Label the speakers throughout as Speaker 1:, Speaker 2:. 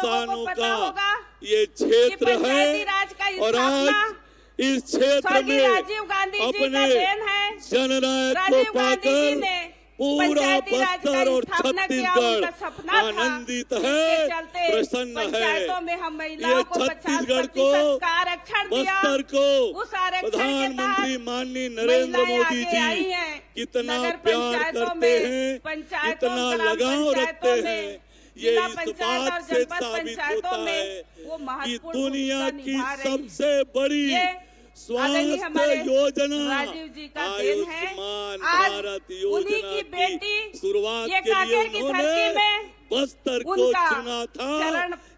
Speaker 1: किसानों का ये क्षेत्र है और आज इस क्षेत्र में अपने जननायक को पाकर पूरा बस्तर और छत्तीसगढ़ आनंदित है, प्रसन्न है। ये छत्तीसगढ़ को, बस्तर को प्रधानमंत्री माननीय नरेंद्र मोदी जी कितना प्यार करते हैं, कितना लगाव रखते हैं, ये इस बात से साबित होता है कि दुनिया की सबसे बड़ी स्वास्थ्य योजना आयुष्मान भारत योजना की शुरुआत के लिए उन्होंने बस्तर को चुना था।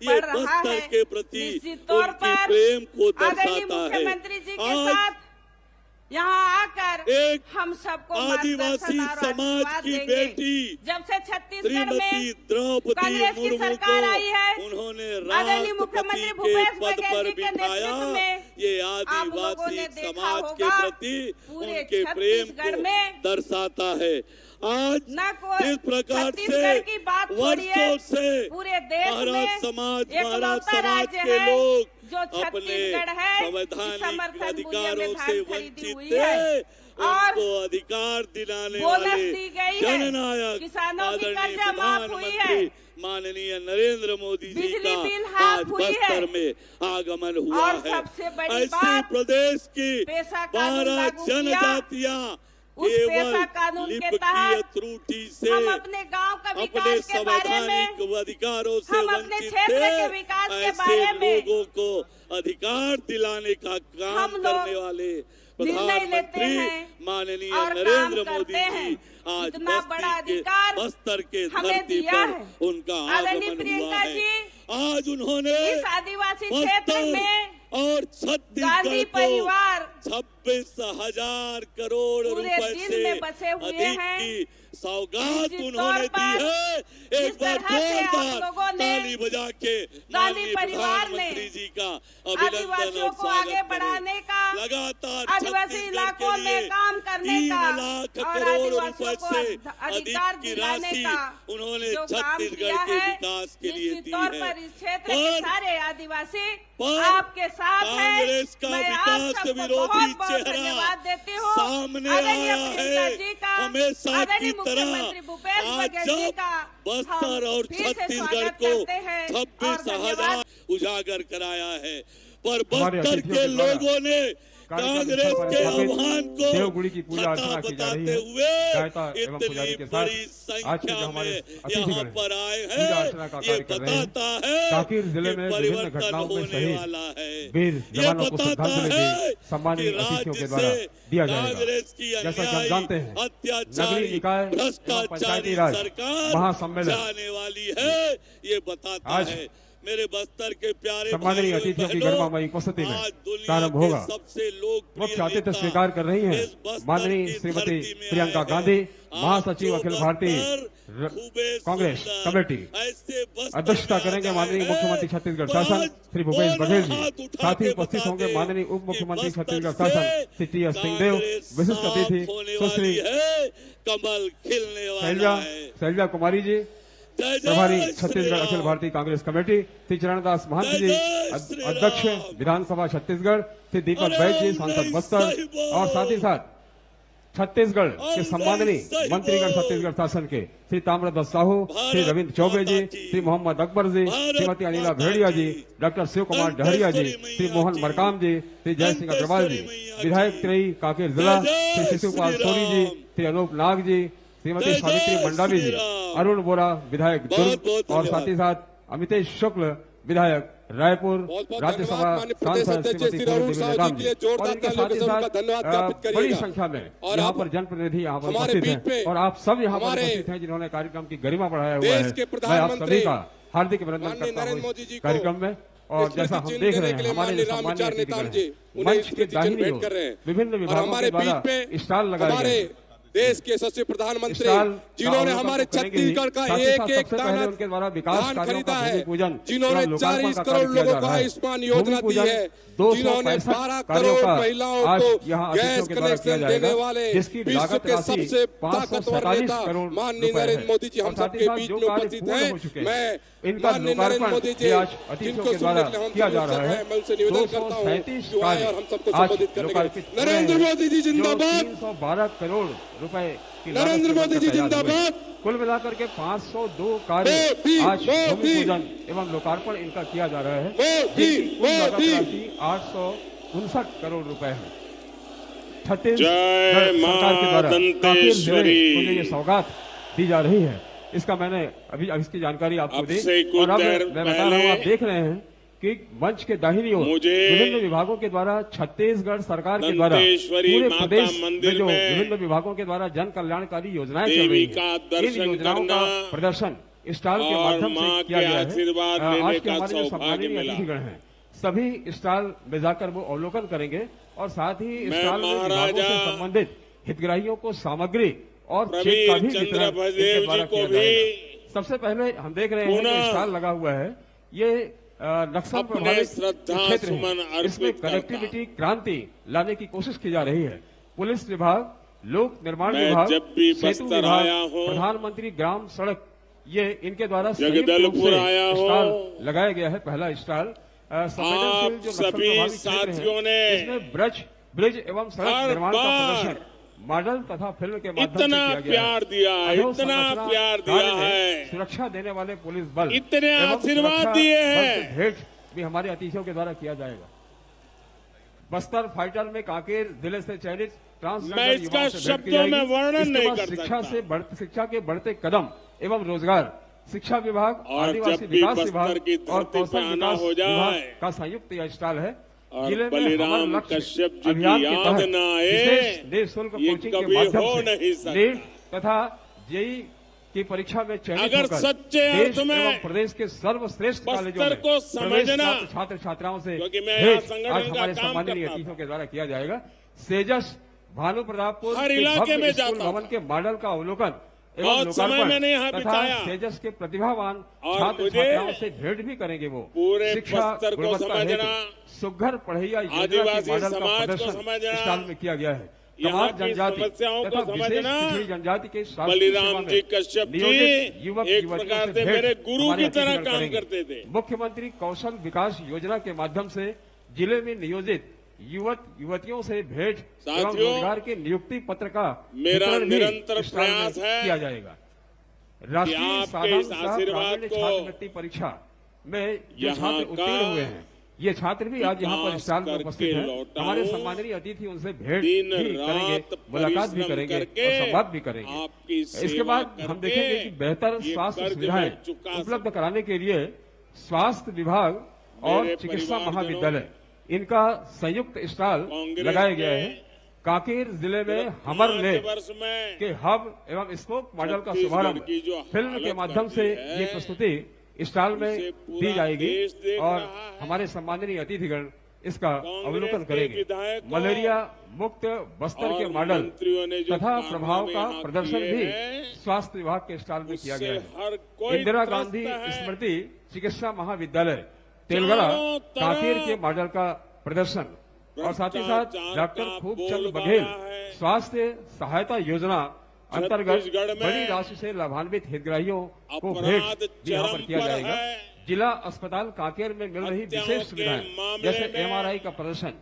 Speaker 1: ये बस्तर के प्रति उनके प्रेम को दर्शाता है। आज
Speaker 2: यहाँ आकर
Speaker 1: एक
Speaker 2: हम सबको
Speaker 1: आदिवासी समाज की बेटी
Speaker 2: जब से छत्तीसगढ़
Speaker 1: श्रीमती द्रौपदी मुर्मू को उन्होंने राष्ट्रपति के पद पर बिठाया। ये आदिवासी समाज के प्रति उनके प्रेम को दर्शाता है। आज इस प्रकार से वर्षों से महाराज समाज के लोग अपने संवैधानिक अधिकारों से वंचित थे, उनको अधिकार दिलाने वाले जननायक आदरणीय प्रधानमंत्री माननीय नरेंद्र मोदी जी का आज बस्तर में आगमन हुआ है। ऐसे प्रदेश की 12 जनजातियां केवल लिपिकीय त्रुटि से
Speaker 2: अपने गांव का
Speaker 1: अपने संवैधानिक अधिकारों से वंचित थे। ऐसे लोगों को अधिकार दिलाने का काम करने वाले प्रधानमंत्री माननीय नरेंद्र मोदी जी आज बस्तर के धरती पर उनका आगमन हुआ है। आज उन्होंने
Speaker 2: इस आदिवासी क्षेत्र में
Speaker 1: और छत्तीसगढ़ को 26,000 करोड़ रुपए से अधिक की सौगात उन्होंने दी है। एक बार जोरदार ताली बजा के माननीय प्रधानमंत्री जी का अभिनंदन और स्वागत करें। लगातार
Speaker 2: आदिवासी इलाकों में काम करने
Speaker 1: 3 लाख करोड़ रुपए से अधिक की राशि उन्होंने छत्तीसगढ़ के विकास के लिए दी है।
Speaker 2: इस क्षेत्र के सारे आदिवासी आपके साथ हैं।
Speaker 1: कांग्रेस का विकास विरोधी चेहरा सामने आया है। हमेशा की तरह आज जब बस्तर और छत्तीसगढ़ को 26,000 उजागर कराया है, पर बस्तर के लोगों ने कांग्रेस के आह्वान को खता बताते हुए इतनी बड़ी संख्या में यहाँ पर आए हैं। ये बताता है कि परिवर्तन होने वाला है। ये बताता है कि राज्य से कांग्रेस की अन्यायी अत्याचारी भ्रष्टाचारी सरकार जाने वाली है। ये बताता है। मेरे बस्तर के प्यारे
Speaker 3: सम्माननीय अतिथियों की गरिमामयी उपस्थिति में प्रारंभ होगा।
Speaker 1: सबसे लोकप्रिय
Speaker 3: मुख्य अतिथि स्वीकार कर रही हैं माननीय श्रीमती प्रियंका गांधी, महासचिव अखिल भारतीय कांग्रेस कमेटी। अध्यक्षता करेंगे माननीय मुख्यमंत्री छत्तीसगढ़ शासन श्री भूपेश बघेल जी। साथ ही उपस्थित होंगे माननीय उप मुख्यमंत्री छत्तीसगढ़ शासन श्री टी.एस. सिंहदेव। विशिष्ट अतिथि सुश्री
Speaker 1: कमल खिलने वाला है
Speaker 3: शैलजा कुमारी जी, प्रभारी छत्तीसगढ़ अखिल भारतीय कांग्रेस कमेटी। श्री चरणदास महंत जी, अध्यक्ष विधानसभा छत्तीसगढ़। श्री दीपक बैज जी, सांसद बस्तर। और साथ ही साथ छत्तीसगढ़ के सम्माननीय मंत्रीगण छत्तीसगढ़ शासन के श्री ताम्रध्वज साहू, श्री रविंद्र चौबे जी, श्री मोहम्मद अकबर जी, श्रीमती अनिला भेड़िया जी, डॉक्टर शिव कुमार डहरिया जी, श्री मोहन मरकाम जी, श्री जय सिंह अग्रवाल जी, विधायक त्रयी कांकेर जिला श्री शिशुपाल सोनी जी, श्री अनूप नाग जी, श्रीमती सावित्री मंडावी जी, अरुण बोरा विधायक दुर्ग और साथ ही साथ अमितेश शुक्ल विधायक रायपुर, राज्यसभा सांसद श्रीमती राम जी और इनके साथ ही साथ बड़ी संख्या में यहाँ पर जनप्रतिनिधि यहाँ पर उपस्थित हैं और आप सब यहाँ पर उपस्थित हैं जिन्होंने कार्यक्रम की गरिमा बढ़ाया हुआ है। मैं आप सभी का हार्दिक अभिनंदन करता हूँ कार्यक्रम में। और जैसा हम देख रहे हैं हमारे सम्मानीय अतिथिगण मंच के दाहिनी ओर विभिन्न विभागों के द्वारा स्टॉल लगाए गए
Speaker 4: देश के यशस्वी प्रधानमंत्री जिन्होंने हमारे छत्तीसगढ़ का एक एक दाना धान खरीदा है, जिन्होंने 40 करोड़ लोगों को आयुष्मान योजना दी है, जिन्होंने 12 करोड़ महिलाओं को गैस कनेक्शन देने वाले विश्व के सबसे ताकतवर नेता माननीय नरेंद्र मोदी जी हम सबके बीच में उपस्थित हैं। मैं माननीय नरेंद्र मोदी जी जिनको सुनने के लिए हम किया जा रहा है, मैं उनसे निवेदन करता हूँ कि आए और हम सबको संबोधित करने के लिए। नरेंद्र मोदी जी जिंदाबाद,
Speaker 3: 312 करोड़ रुपए की
Speaker 4: नरेंद्र मोदी जी जिंदाबाद।
Speaker 3: कुल मिलाकर के 502 कार्य आज भूमि पूजन एवं लोकार्पण इनका किया जा रहा है। 859 करोड़ रुपए है। छत्तीसगढ़ सरकार के द्वारा कांकेर जिले को जो ये सौगात दी जा रही है, इसका मैंने अभी इसकी जानकारी आपको दी और अब मैं बता रहा हूँ, आप देख रहे हैं कि मंच के दाहिनी ओर विभिन्न विभागों के द्वारा छत्तीसगढ़ सरकार के द्वारा पूरे प्रदेश में जो विभिन्न विभागों के द्वारा जन कल्याणकारी योजनाएं चल रही हैं, इन योजनाओं का प्रदर्शन स्टॉल के माध्यम से किया गया है। आज के हमारे जो सम्मानित अतिथिगण हैं, सभी स्टॉल में जाकर वो अवलोकन करेंगे और साथ ही स्टॉल में विभागों से संबंधित हितग्राहियों को सामग्री और चेक का भी वितरण इनके द्वारा किया जाएगा। सबसे पहले हम देख रहे हैं कि स्टॉल लगा हुआ है, ये नक्सल प्रभावित क्षेत्र है, इसमें कनेक्टिविटी क्रांति लाने की कोशिश की जा रही है। पुलिस विभाग, लोक निर्माण विभाग, सेतु विभाग, प्रधानमंत्री ग्राम सड़क, ये इनके द्वारा स्टॉल लगाया गया है। पहला स्टॉल संवेदनशील जो नक्सल प्रभावित क्षेत्र है, इसमें ब्रिज एवं सड़क निर्माण का प्रदर्शन मॉडल तथा फिल्म के माध्यम से किया गया है।
Speaker 1: इतना प्यार दिया है,
Speaker 3: सुरक्षा देने वाले पुलिस बल,
Speaker 1: इतने आशीर्वाद दिए हैं,
Speaker 3: भेंट भी हमारे अतिथियों के द्वारा किया जाएगा। बस्तर फाइटर में कांकेर जिले से चयनित
Speaker 1: मैं इसका शब्दों में वर्णन नहीं कर सकता।
Speaker 3: शिक्षा के बढ़ते कदम एवं रोजगार, शिक्षा विभाग, आदिवासी विकास विभाग और कौशल विकास विभाग का संयुक्त यह स्टॉल है।
Speaker 1: और बलिराम कश्यप जी की याद न आए,
Speaker 3: निःशुल्क कोचिंग के
Speaker 1: कभी
Speaker 3: माध्यम
Speaker 1: हो
Speaker 3: से
Speaker 1: नहीं सकता।
Speaker 3: नीट तथा जेई की परीक्षा में चयनित
Speaker 1: अगर
Speaker 3: होकर
Speaker 1: सच्चे
Speaker 3: देश
Speaker 1: अर्थ में
Speaker 3: एवं प्रदेश के सर्वश्रेष्ठ कॉलेजों में
Speaker 1: को समझना,
Speaker 3: छात्र छात्राओं से
Speaker 1: क्योंकि मैं
Speaker 3: भेंट
Speaker 1: यहाँ संगठन
Speaker 3: आज
Speaker 1: का
Speaker 3: हमारे
Speaker 1: काम
Speaker 3: सम्माननीय
Speaker 1: करता
Speaker 3: अतिथियों के द्वारा किया जाएगा। सेजस भानु प्रतापपुर
Speaker 1: हर
Speaker 3: के
Speaker 1: इलाके में
Speaker 3: भव्य स्कूल
Speaker 1: जाता
Speaker 3: भवन के मॉडल का अवलोकन एवं
Speaker 1: बहुत समय
Speaker 3: लोकार्पण
Speaker 1: मैंने यहाँ
Speaker 3: तथा
Speaker 1: बिताया
Speaker 3: सेजस के प्रतिभावान
Speaker 1: और
Speaker 3: छात्र
Speaker 1: मुझे
Speaker 3: छात्राओं से भेंट भी करेंगे। वो
Speaker 1: पूरे
Speaker 3: शिक्षा
Speaker 1: बस्तर को
Speaker 3: गुणवत्ता
Speaker 1: समझना,
Speaker 3: हेतु सुघर पढ़ैया योजना
Speaker 1: आदिवासी
Speaker 3: की मॉडल का
Speaker 1: समाज को
Speaker 3: प्रदर्शन
Speaker 1: समझना,
Speaker 3: स्टॉल में किया गया है।
Speaker 1: यहाँ
Speaker 3: समाज
Speaker 1: की
Speaker 3: जनजाति
Speaker 1: समस्याओं को
Speaker 3: तथा विशेष
Speaker 1: समझना।
Speaker 3: पिछड़ी जनजाति के स्वास्थ्य
Speaker 1: बलिराम
Speaker 3: सेवा
Speaker 1: जी
Speaker 3: में
Speaker 1: कश्यप जी
Speaker 3: नियोजित युवक
Speaker 1: एक
Speaker 3: युवतियों
Speaker 1: प्रकार
Speaker 3: से
Speaker 1: से
Speaker 3: भेंट
Speaker 1: मेरे गुरु
Speaker 3: हमारे
Speaker 1: की तरह
Speaker 3: अतिथिगण
Speaker 1: काम
Speaker 3: करेंगे।
Speaker 1: करते थे।
Speaker 3: मुख्यमंत्री कौशल विकास योजना के माध्यम से जिले में नियोजित युवक युवतियों से भेंट एवं रोजगार के नियुक्ति पत्र का
Speaker 1: मेरा
Speaker 3: वितरण भी
Speaker 1: निरंतर
Speaker 3: इस साल में
Speaker 1: प्रयास है
Speaker 3: किया जाएगा। राष्ट्रीय
Speaker 1: आपके
Speaker 3: साधारण
Speaker 1: इस आशीर्वाद को
Speaker 3: छात्रवृत्ति परीक्षा में जो
Speaker 1: यहाँ
Speaker 3: छात्र उत्तीर्ण हुए हैं, ये छात्र भी आज यहाँ पर
Speaker 1: विकास
Speaker 3: स्टॉल में
Speaker 1: करके
Speaker 3: उपस्थित हैं।
Speaker 1: लौटाऊं।
Speaker 3: हमारे सम्माननीय अतिथि उनसे भेंट
Speaker 1: दिन
Speaker 3: भी करेंगे,
Speaker 1: रात
Speaker 3: मुलाकात भी
Speaker 1: परिश्रम
Speaker 3: करेंगे
Speaker 1: करके
Speaker 3: और संवाद भी करेंगे।
Speaker 1: आपकी
Speaker 3: इसके
Speaker 1: सेवा
Speaker 3: बाद हम
Speaker 1: करके
Speaker 3: देखेंगे कि बेहतर
Speaker 1: ये
Speaker 3: स्वास्थ्य
Speaker 1: कर्ज
Speaker 3: सुविधाएं
Speaker 1: मैं चुका
Speaker 3: उपलब्ध कराने के लिए स्वास्थ्य विभाग और
Speaker 1: मेरे
Speaker 3: चिकित्सा
Speaker 1: परिवारजनों,
Speaker 3: महाविद्यालय इनका संयुक्त स्टॉल
Speaker 1: कांग्रेस
Speaker 3: लगाया गया
Speaker 1: के
Speaker 3: है। कांकेर जिले में हमर ले
Speaker 1: वर्ष में
Speaker 3: के हब एवं स्कोप मॉडल का शुभारंभ
Speaker 1: की जो
Speaker 3: फिल्म के
Speaker 1: हालत
Speaker 3: माध्यम
Speaker 1: कर
Speaker 3: से
Speaker 1: दी है,
Speaker 3: ये प्रस्तुति स्टॉल में
Speaker 1: उसे पूरा
Speaker 3: दी जाएगी
Speaker 1: देश देख
Speaker 3: और
Speaker 1: रहा है।
Speaker 3: हमारे सम्माननीय अतिथिगण इसका अवलोकन
Speaker 1: के
Speaker 3: करेंगे।
Speaker 1: विधायकों
Speaker 3: मलेरिया मुक्त बस्तर के
Speaker 1: और
Speaker 3: मॉडल
Speaker 1: मंत्रियों ने जो
Speaker 3: तथा
Speaker 1: कारनामे
Speaker 3: प्रभाव का
Speaker 1: यहाँ
Speaker 3: प्रदर्शन
Speaker 1: किए
Speaker 3: भी
Speaker 1: हैं,
Speaker 3: स्वास्थ्य विभाग के स्टॉल में किया गया
Speaker 1: उससे
Speaker 3: है।
Speaker 1: हर कोई
Speaker 3: इंदिरा
Speaker 1: त्रस्त
Speaker 3: गांधी
Speaker 1: है।
Speaker 3: स्मृति चिकित्सा महाविद्यालय तेलगड़ा
Speaker 1: चारों तरफ
Speaker 3: कांकेर के मॉडल का प्रदर्शन और साथ ही साथ
Speaker 1: भ्रष्टाचार
Speaker 3: डॉक्टर
Speaker 1: का
Speaker 3: खूबचंद
Speaker 1: बोलबाला
Speaker 3: बघेल
Speaker 1: है।
Speaker 3: स्वास्थ्य सहायता योजना अंतर्गत
Speaker 1: छत्तीसगढ़ में
Speaker 3: बड़ी राशि से लाभान्वित हितग्राहियों को
Speaker 1: अपराध
Speaker 3: भेंट भी यहाँ पर
Speaker 1: चरम
Speaker 3: किया
Speaker 1: पर
Speaker 3: जाएगा।
Speaker 1: है।
Speaker 3: जिला अस्पताल कांकेर में मिल रही
Speaker 1: हत्याओं
Speaker 3: विशेष
Speaker 1: के
Speaker 3: सुविधाएं
Speaker 1: मामले
Speaker 3: जैसे
Speaker 1: में
Speaker 3: एमआरआई का प्रदर्शन,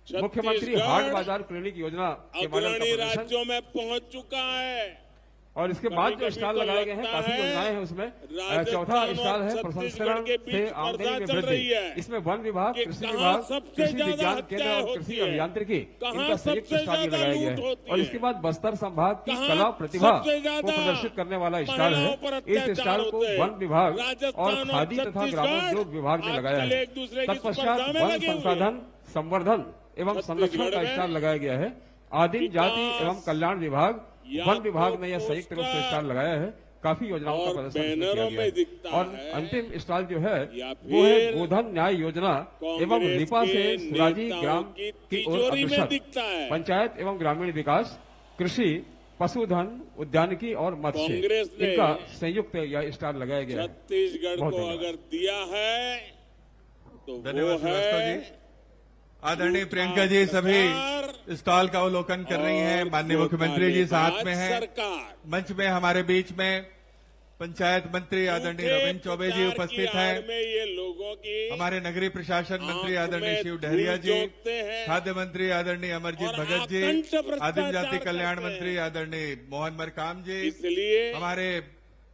Speaker 3: मुख्यमंत्री
Speaker 1: छत्तीसगढ़
Speaker 3: हाट बाजार क्लिनिक योजना के मॉडल का
Speaker 1: अग्रणी
Speaker 3: प्रदर्शन
Speaker 1: राज्यों में पहुंच चुका है।
Speaker 3: और इसके बाद जो
Speaker 1: कभी-कभी
Speaker 3: स्टॉल
Speaker 1: तो
Speaker 3: लगाए गए हैं,
Speaker 1: लगता
Speaker 3: काफी
Speaker 1: है
Speaker 3: योजनाएं हैं उसमें।
Speaker 1: राजस्थान
Speaker 3: चौथा
Speaker 1: और
Speaker 3: स्टॉल है
Speaker 1: छत्तीसगढ़
Speaker 3: प्रसंस्करण
Speaker 1: के बीच
Speaker 3: से
Speaker 1: स्पर्धा
Speaker 3: आमदनी में
Speaker 1: चल
Speaker 3: वृद्धि।
Speaker 1: रही है
Speaker 3: इसमें वन विभाग,
Speaker 1: कि
Speaker 3: कृषि
Speaker 1: कहाँ
Speaker 3: विभाग,
Speaker 1: सबसे
Speaker 3: कृषि
Speaker 1: ज्यादा
Speaker 3: विज्ञान केंद्र
Speaker 1: हत्याएं
Speaker 3: और
Speaker 1: होती
Speaker 3: कृषि
Speaker 1: है,
Speaker 3: अभियांत्रिकी
Speaker 1: कहाँ
Speaker 3: इनका संयुक्त
Speaker 1: सबसे
Speaker 3: स्टॉल
Speaker 1: ज्यादा
Speaker 3: लगाया गया
Speaker 1: लूट
Speaker 3: है।
Speaker 1: होती
Speaker 3: और
Speaker 1: है,
Speaker 3: इसके बाद बस्तर संभाग की
Speaker 1: कहाँ
Speaker 3: कला प्रतिभा
Speaker 1: सबसे
Speaker 3: को
Speaker 1: ज्यादा
Speaker 3: प्रदर्शित करने वाला स्टॉल है।
Speaker 1: महिलाओं पर
Speaker 3: इस
Speaker 1: अत्याचार
Speaker 3: स्टॉल को
Speaker 1: होते हैं।
Speaker 3: वन विभाग और
Speaker 1: राजस्थान और
Speaker 3: खादी तथा
Speaker 1: छत्तीसगढ़
Speaker 3: ग्रामोद्योग विभाग ने लगाया
Speaker 1: आजकल
Speaker 3: है।
Speaker 1: एक दूसरे की
Speaker 3: तत्पश्चात
Speaker 1: स्पर्धा में
Speaker 3: वन
Speaker 1: लगे हुए हैं।
Speaker 3: संसाधन संवर्धन एवं संरक्षण का
Speaker 1: छत्तीसगढ़ में
Speaker 3: स्टॉल लगाया गया है। आदिम जाति एवं कल्याण विभाग, वन विभाग ने यह संयुक्त रूप से स्टॉल लगाया है। काफी योजनाओं का
Speaker 1: और
Speaker 3: प्रदर्शन इसमें
Speaker 1: बैनरों
Speaker 3: किया गया
Speaker 1: में दिखता
Speaker 3: है। और
Speaker 1: है
Speaker 3: अंतिम स्टॉल जो है
Speaker 1: या
Speaker 3: वो है
Speaker 1: फिर
Speaker 3: गोधन न्याय योजना एवं
Speaker 1: कांग्रेस
Speaker 3: रिपा से
Speaker 1: के
Speaker 3: सुराजी
Speaker 1: नेताओं
Speaker 3: ग्राम
Speaker 1: की
Speaker 3: की ओर
Speaker 1: तिजोरी में
Speaker 3: अग्रसर।
Speaker 1: दिखता है।
Speaker 3: पंचायत एवं ग्रामीण विकास, कृषि पशुधन, उद्यानिकी और मत्स्य,
Speaker 1: कांग्रेस ने
Speaker 3: इनका संयुक्त यह स्टार लगाया गया है।
Speaker 1: छत्तीसगढ़ को अगर दिया है तो वो है।
Speaker 5: आदरणीय प्रियंका जी सभी स्टॉल का अवलोकन कर रही हैं। माननीय मुख्यमंत्री जी साथ में हैं। मंच में हमारे बीच में पंचायत मंत्री आदरणीय रविंद्र चौबे जी उपस्थित हैं।
Speaker 1: ये लोगों की
Speaker 5: हमारे नगरीय प्रशासन मंत्री आदरणीय शिव डहरिया जी, खाद्य मंत्री आदरणीय अमरजीत भगत जी, आदिम जाति कल्याण मंत्री आदरणीय मोहन मरकाम जी,
Speaker 1: इसलिए
Speaker 5: हमारे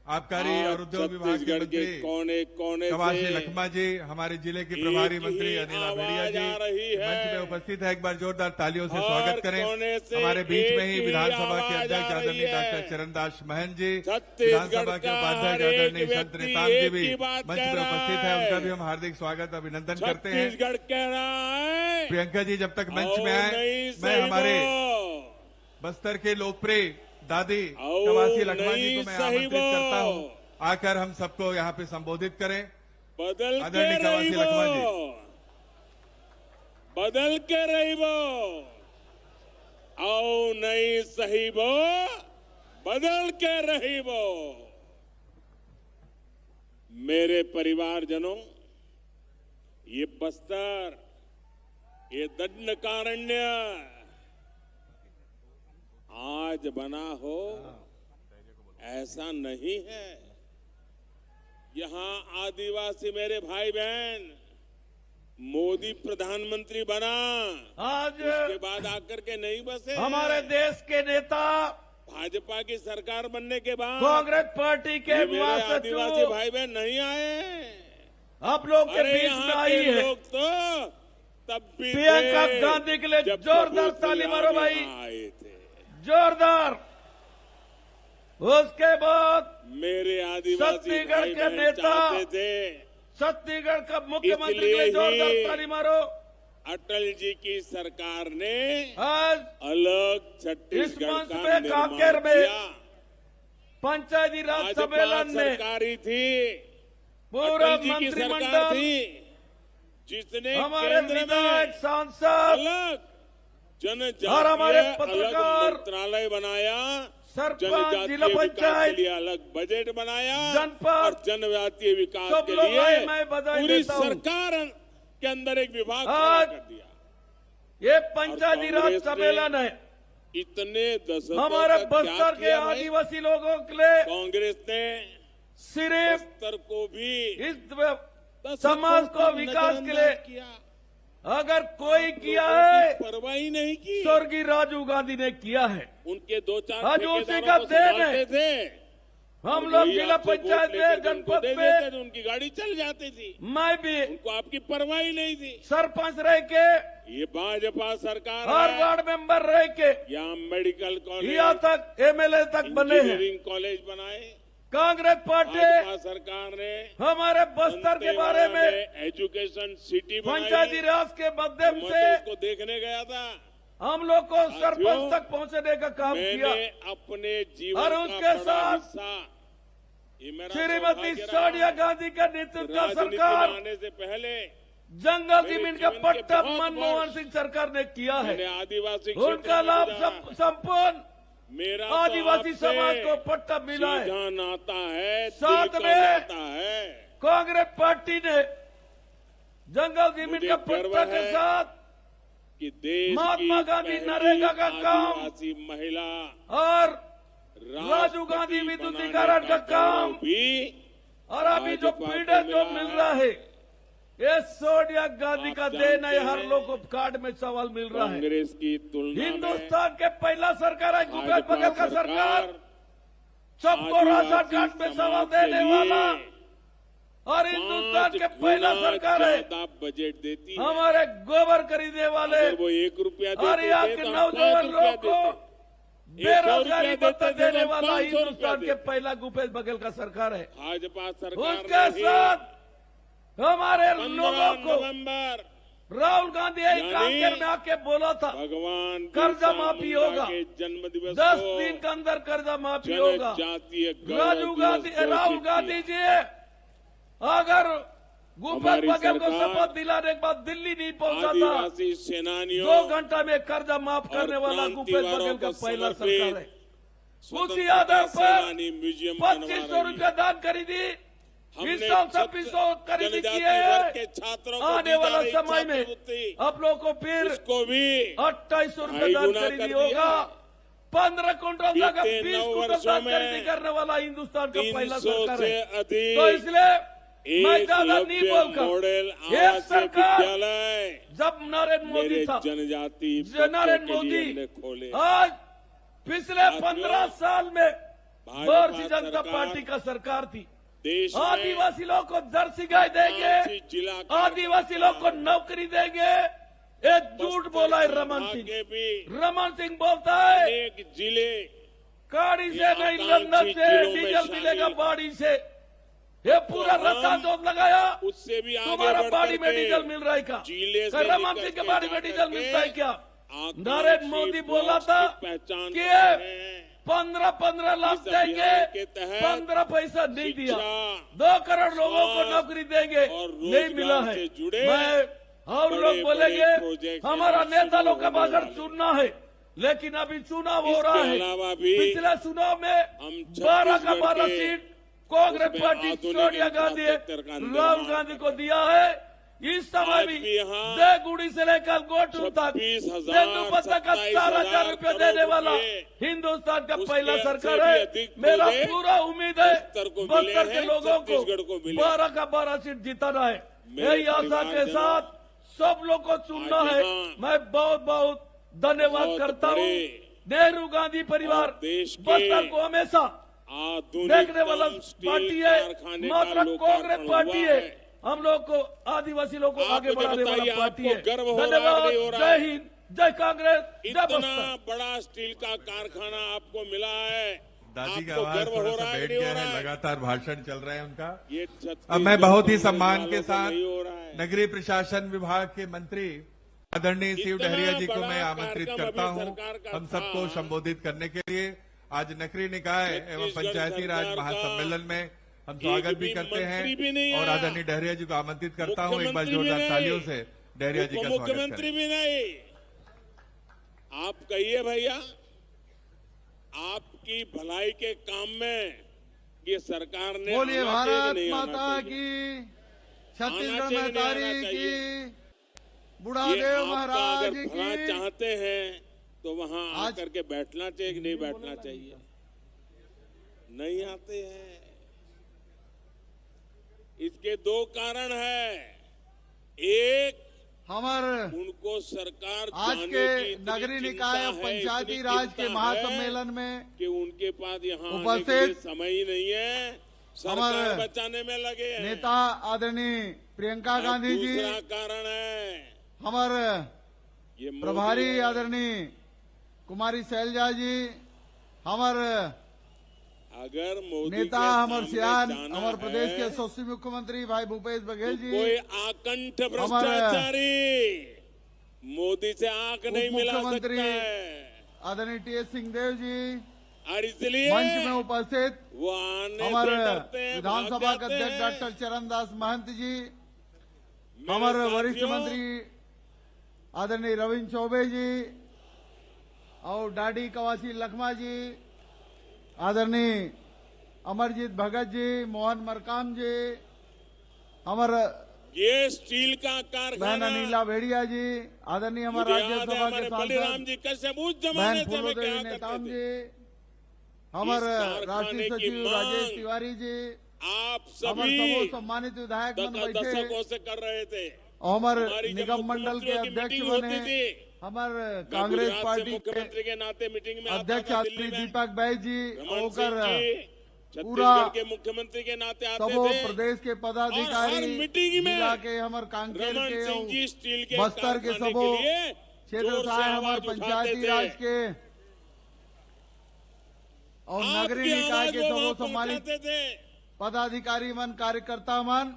Speaker 5: आबकारी और उद्योग विभाग के मंत्री
Speaker 1: कोने
Speaker 5: कवासी लखमा जी, हमारे जिले की प्रभारी मंत्री अनिला भेड़िया जी मंच में उपस्थित है। एक बार जोरदार तालियों से स्वागत करें। हमारे बीच में ही विधानसभा के अध्यक्ष आदरणीय डॉक्टर चरणदास महन जी, विधानसभा के उपाध्यक्ष आदरणीय संत नेताम जी भी मंच में उपस्थित है। उनका भी हम हार्दिक स्वागत अभिनंदन करते हैं। प्रियंका जी जब तक मंच में आए, मैं हमारे बस्तर के लोकप्रिय दादी कवासी लखमा जी को मैं आमंत्रित करता हूं, आकर हम सबको यहाँ पे संबोधित करें। आदरणीय कवासी लखमा जी,
Speaker 1: बदल के रही वो आओ नहीं सही वो बदल के रही वो। मेरे परिवारजनों, ये बस्तर, ये दंडकारण्य आज बना हो ऐसा नहीं है। यहां आदिवासी मेरे भाई बहन, मोदी प्रधानमंत्री बना,
Speaker 6: आज
Speaker 1: उसके बाद आकर के नहीं बसे।
Speaker 6: हमारे देश के नेता
Speaker 1: भाजपा की सरकार बनने के बाद
Speaker 6: कांग्रेस पार्टी के
Speaker 1: आदिवासी भाई बहन नहीं आए।
Speaker 6: आप लोग के बीच में आई है।
Speaker 1: लोग तो तब भी
Speaker 6: प्रियंका गांधी के लिए जोरदार ताली मारो भाई,
Speaker 1: आए थे
Speaker 6: जोरदार। उसके बाद
Speaker 1: मेरे आदिवासी
Speaker 6: छत्तीसगढ़ के नेता, छत्तीसगढ़ का मुख्यमंत्री के लिए जोरदार ताली मारो।
Speaker 1: अटल जी की सरकार ने
Speaker 6: आज
Speaker 1: अलग छत्तीसगढ़ का
Speaker 6: कांकेर में पंचायती राज सम्मेलन में
Speaker 1: सरकारी थी,
Speaker 6: पूरा
Speaker 1: अटल जी की सरकार थी, जिसने
Speaker 6: हमारे विधायक, सांसद
Speaker 1: अलग जनजातीय
Speaker 6: और हमारे
Speaker 1: अलग
Speaker 6: पत्रकार,
Speaker 1: मंत्रालय बनाया,
Speaker 6: सरपंच, जिला
Speaker 1: विकास
Speaker 6: पंचायत
Speaker 1: के लिए अलग बजट बनाया,
Speaker 6: जनपद
Speaker 1: और जनजातीय विकास
Speaker 6: सब
Speaker 1: के
Speaker 6: लोग
Speaker 1: लिए
Speaker 6: मैं बधाई
Speaker 1: पूरी
Speaker 6: देता हूं।
Speaker 1: सरकार के अंदर एक विभाग
Speaker 6: आज
Speaker 1: खड़ा कर दिया।
Speaker 6: ये पंचायती राज सम्मेलन है।
Speaker 1: इतने दशकों
Speaker 6: हमारे
Speaker 1: तक क्या
Speaker 6: बस्तर के
Speaker 1: किया भाई?
Speaker 6: आदिवासी लोगों के लिए
Speaker 1: कांग्रेस ने
Speaker 6: सिर्फ
Speaker 1: बस्तर को भी
Speaker 6: इस समाज को विकास के लिए
Speaker 1: किया,
Speaker 6: अगर कोई किया है,
Speaker 1: परवाह ही नहीं की।
Speaker 6: स्वर्गीय राजीव गांधी ने किया है।
Speaker 1: उनके 2-4
Speaker 6: आज उसी का
Speaker 1: ठेकेदारों को
Speaker 6: देन है।
Speaker 1: संभालते थे।
Speaker 6: हम लोग जिला पंचायत में, जनपद में,
Speaker 1: तो उनकी गाड़ी चल जाती थी।
Speaker 6: मैं भी
Speaker 1: उनको आपकी परवाह ही नहीं थी।
Speaker 6: सरपंच रह के,
Speaker 1: ये भाजपा सरकार
Speaker 6: हर
Speaker 1: है,
Speaker 6: वार्ड मेंबर रह के,
Speaker 1: यहाँ मेडिकल कॉलेज,
Speaker 6: यहाँ तक एमएलए तक बने हैं।
Speaker 1: इंजीनियरिंग कॉलेज बनाए।
Speaker 6: कांग्रेस पार्टी
Speaker 1: भाजपा सरकार ने
Speaker 6: हमारे बस्तर के बारे में
Speaker 1: एजुकेशन सिटी
Speaker 6: पंचायती राज के माध्यम से
Speaker 1: उसको देखने गया था।
Speaker 6: हम लोग को सरपंच तक पहुंचने का काम किया।
Speaker 1: मैंने अपने जीवन
Speaker 6: और
Speaker 1: का
Speaker 6: उसके
Speaker 1: बड़ा
Speaker 6: साथ
Speaker 1: हिस्सा, ये मेरा
Speaker 6: श्रीमती
Speaker 1: सौभाग्य
Speaker 6: सोनिया
Speaker 1: रहा।
Speaker 6: गांधी का नेतृत्व का
Speaker 1: राजनीति
Speaker 6: सरकार,
Speaker 1: में आने से पहले
Speaker 6: जंगल
Speaker 1: मेरे
Speaker 6: जमीन का
Speaker 1: जीवन के
Speaker 6: पट्टा
Speaker 1: बहुत
Speaker 6: मनमोहन
Speaker 1: वर्ष
Speaker 6: सिंह सरकार ने किया है।
Speaker 1: मैंने आदिवासी
Speaker 6: उनका
Speaker 1: क्षेत्र में
Speaker 6: लाभ
Speaker 1: गुजारा।
Speaker 6: संपूर्ण
Speaker 1: मेरा
Speaker 6: आदिवासी
Speaker 1: तो
Speaker 6: समाज
Speaker 1: आपसे
Speaker 6: को पट्टा मिला है।
Speaker 1: सीधा नाता है,
Speaker 6: साथ
Speaker 1: दिल का
Speaker 6: में
Speaker 1: नाता है।
Speaker 6: कांग्रेस पार्टी ने जंगल जमीन
Speaker 1: मुझे
Speaker 6: का
Speaker 1: गर्व
Speaker 6: पट्टा के
Speaker 1: है
Speaker 6: साथ
Speaker 1: कि देश
Speaker 6: महात्मा
Speaker 1: की
Speaker 6: गांधी
Speaker 1: पहली
Speaker 6: नरेगा का काम
Speaker 1: आदिवासी महिला
Speaker 6: और
Speaker 1: राष्ट्रपति
Speaker 6: राजीव गांधी
Speaker 1: बनाने
Speaker 6: विद्युतीकरण का काम
Speaker 1: भी
Speaker 6: और अभी जो
Speaker 1: भाजपा
Speaker 6: पीड़ित
Speaker 1: को
Speaker 6: जो
Speaker 1: मिला
Speaker 6: मिल
Speaker 1: है।
Speaker 6: रहा है, ये सोनिया गांधी का
Speaker 1: आप
Speaker 6: देन है।
Speaker 1: जानते
Speaker 6: हर
Speaker 1: हैं,
Speaker 6: लोग को कार्ड में सवाल मिल रहा है।
Speaker 1: कांग्रेस की तुलना में
Speaker 6: हिंदुस्तान के पहला सरकार है, भूपेश
Speaker 1: भाजपा
Speaker 6: बघेल का सरकार, सबको राशन कार्ड में सवाल देने वाला, और हिंदुस्तान के पहला सरकार है
Speaker 1: बजट देती है।
Speaker 6: हमारे गोबर खरीदने वाले
Speaker 1: अगर वो 1 रुपया
Speaker 6: और
Speaker 1: देते
Speaker 6: यहाँ
Speaker 1: थे
Speaker 6: के
Speaker 1: तो हम
Speaker 6: नौजवान
Speaker 1: 5 रुपया
Speaker 6: लोग को
Speaker 1: देते।
Speaker 6: बेरोजगारी
Speaker 1: 100 रुपया
Speaker 6: भत्ता
Speaker 1: देते थे
Speaker 6: देने
Speaker 1: तो
Speaker 6: वाला
Speaker 1: 500 रुपया
Speaker 6: हिंदुस्तान के
Speaker 1: देते।
Speaker 6: पहला भूपेश बघेल का सरकार है।
Speaker 1: भाजपा सरकार
Speaker 6: उसके
Speaker 1: ने
Speaker 6: साथ हमारे
Speaker 1: 15
Speaker 6: लोगों को
Speaker 1: नवंबर
Speaker 6: राहुल गांधी यही
Speaker 1: यानी
Speaker 6: कांकेर में आके बोला था
Speaker 1: भगवान
Speaker 6: कर्जा
Speaker 1: बिरसा
Speaker 6: माफी
Speaker 1: मुंडा
Speaker 6: होगा,
Speaker 1: के जन्म दिवस
Speaker 6: 10
Speaker 1: को
Speaker 6: दिन के अंदर कर्जा माफी होगा।
Speaker 1: जनजातीय गौरव
Speaker 6: राजीव गांधी,
Speaker 1: दिवस
Speaker 6: राहुल
Speaker 1: घोषित
Speaker 6: गांधी
Speaker 1: किया।
Speaker 6: जी अगर भूपेश
Speaker 1: हमारी
Speaker 6: बघेल को
Speaker 1: सरकार
Speaker 6: शपथ दिलाने के बाद दिल्ली नहीं पहुंचा था,
Speaker 1: आदिवासी सेनानियों
Speaker 6: 2 घंटा में कर्जा माफ
Speaker 1: और
Speaker 6: करने वाला भूपेश बघेल का
Speaker 1: क्रांतिवादियों को
Speaker 6: पहला
Speaker 1: समर्पित
Speaker 6: सरकार है। उसी आधार पर 2500 रुपया दान खरीदी, इस साल 2600 खरीदी किए। आने वाला समय में आप लोगों को फिर 2800 रुपया दान खरीदी होगा। 15 क्विंटल तक 20 क्विंटल दान खरीदी करने वाला हिंदुस्तान का पहला सरकार है। तो इसलिए मैं ज्यादा नहीं बोलकर, एक सरकार जब नरेंद्र मोदी था, नरेंद्र मोदी आज पिछले 15 साल में भारतीय जनता पार्टी का सरकार थी। आदिवासी लोगों को जर्सी गाय देंगे, आदिवासी लोगों को नौकरी देंगे, एक झूठ बोला है रमन सिंह। रमन सिंह बोलता है जिले गाड़ी से नहीं, लंदन से डीजल मिलेगा, बाड़ी से। ये पूरा रस्ता जो लगाया उससे भी तुम्हारा बाड़ी में डीजल मिल रहा है क्या? रमन सिंह के बाड़ी में डीजल मिलता है क्या? नरेंद्र मोदी बोला था कि 15 लाख देंगे, 15 पैसा नहीं दिया। 2 करोड़ लोगों को नौकरी देंगे, नहीं मिला है। मैं और लोग बोलेंगे हमारा नेता लोग का बाजार चुनना है, लेकिन अभी चुनाव हो रहा है। पिछले चुनाव में 12 का 12 सीट कांग्रेस पार्टी सोनिया गांधी राहुल गांधी को दिया है। इस समय भी देवगुड़ी से लेकर गोटू तक तेंदुपत्ता का 4,000 रुपया देने वाला हिंदुस्तान का पहला सरकार है। मेरा पूरा उम्मीद है बस्तर के लोगों को 12 का 12 सीट जिताना है। यही आशा के साथ सब लोग को चुनना है। मैं बहुत बहुत धन्यवाद करता हूँ। नेहरू गांधी परिवार बस्तर को हमेशा देखने वाला पार्टी है, मात्र कांग्रेस पार्टी है। हम लोग को आदिवासी लोग को आगे बढ़ाने वाला पार्टी है। धन्यवाद। जय हिंद, जय कांग्रेस, जय बस्तर।
Speaker 1: इतना बड़ा स्टील का कारखाना आपको मिला है,
Speaker 5: दादी का आवाज थोड़ा सा बैठ गया है, लगातार भाषण चल रहे हैं उनका। अब मैं बहुत ही सम्मान के साथ नगरीय प्रशासन विभाग के मंत्री आदरणीय शिव डहरिया जी को मैं आमंत्रित करता हूं हम सबको संबोधित करने के लिए। आज नगरीय निकाय एवं पंचायती राज महासम्मेलन में हम स्वागत भी करते हैं और आदरणीय डहरिया जी को आमंत्रित करता हूं। एक बार जोरदार तालियों से डहरिया जी का स्वागत करें।
Speaker 1: मुख्यमंत्री भी नहीं, आप कहिए भैया, आपकी भलाई के काम में ये सरकार ने
Speaker 7: बोलिए भारत माता की, छत्तीसगढ़ में तारीख की, बुढ़ादेव महाराज की।
Speaker 1: चाहते हैं तो वहां आकर के बैठना चाहिए कि नहीं बैठना चाहिए? नहीं आते हैं। इसके 2 कारण है। एक,
Speaker 7: हमारे
Speaker 1: उनको सरकार
Speaker 7: आज के नगरीय निकाय पंचायती राज के महासम्मेलन में
Speaker 1: कि उनके पास यहाँ
Speaker 7: उपस्थित
Speaker 1: समय ही नहीं है, सरकार बचाने में लगे हैं।
Speaker 7: नेता आदरणीय प्रियंका गांधी जी।
Speaker 1: दूसरा कारण है
Speaker 7: हमारे प्रभारी आदरणीय कुमारी शैलजा जी, हमारे
Speaker 1: अगर मोदी
Speaker 7: नेता हमारे सियान हमारे प्रदेश के यशस्वी मुख्यमंत्री भाई भूपेश बघेल जी,
Speaker 1: कोई आकंठ भ्रष्टाचारी मोदी से आंख नहीं मिला सकता है।
Speaker 7: आदरणीय टी.एस. सिंहदेव जी,
Speaker 1: और इसलिए
Speaker 7: मंच में उपस्थित
Speaker 1: वो आने
Speaker 7: हमारे
Speaker 1: से डरते हैं,
Speaker 7: विधानसभा के अध्यक्ष डॉक्टर चरणदास महंत जी, हमारे वरिष्ठ मंत्री आदरणीय रविंद्र चौबे जी और डाडी कवासी लखमा जी, आदरणीय अमरजीत भगत जी, मोहन मरकाम जी, हमारे
Speaker 1: ये स्टील का कारखाना
Speaker 7: बहन अनिला भेड़िया जी, आदरणीय हमारे राज्यसभा के सांसद बहन फूलोदेवी नेताम जी, हमारे राष्ट्रीय सचिव राजेश तिवारी जी,
Speaker 1: आप
Speaker 7: सभी सम्मानित विधायक मन बैठे
Speaker 1: से कर रहे थे।
Speaker 7: हमारे निगम मंडल के अध्यक्ष बने हमारे कांग्रेस पार्टी
Speaker 1: के नाते मीटिंग में
Speaker 7: अध्यक्ष आदरणीय दीपक बैज जी और
Speaker 1: पूरा के मुख्यमंत्री के नाते आते थे।
Speaker 7: प्रदेश के पदाधिकारी
Speaker 1: मीटिंग में
Speaker 7: के हमारे कांकेर के बस्तर के सबो क्षेत्र सहाय हमारे पंचायती राज के और नगरीय निकाय के सबो सम्मानित पदाधिकारी मन, कार्यकर्ता मन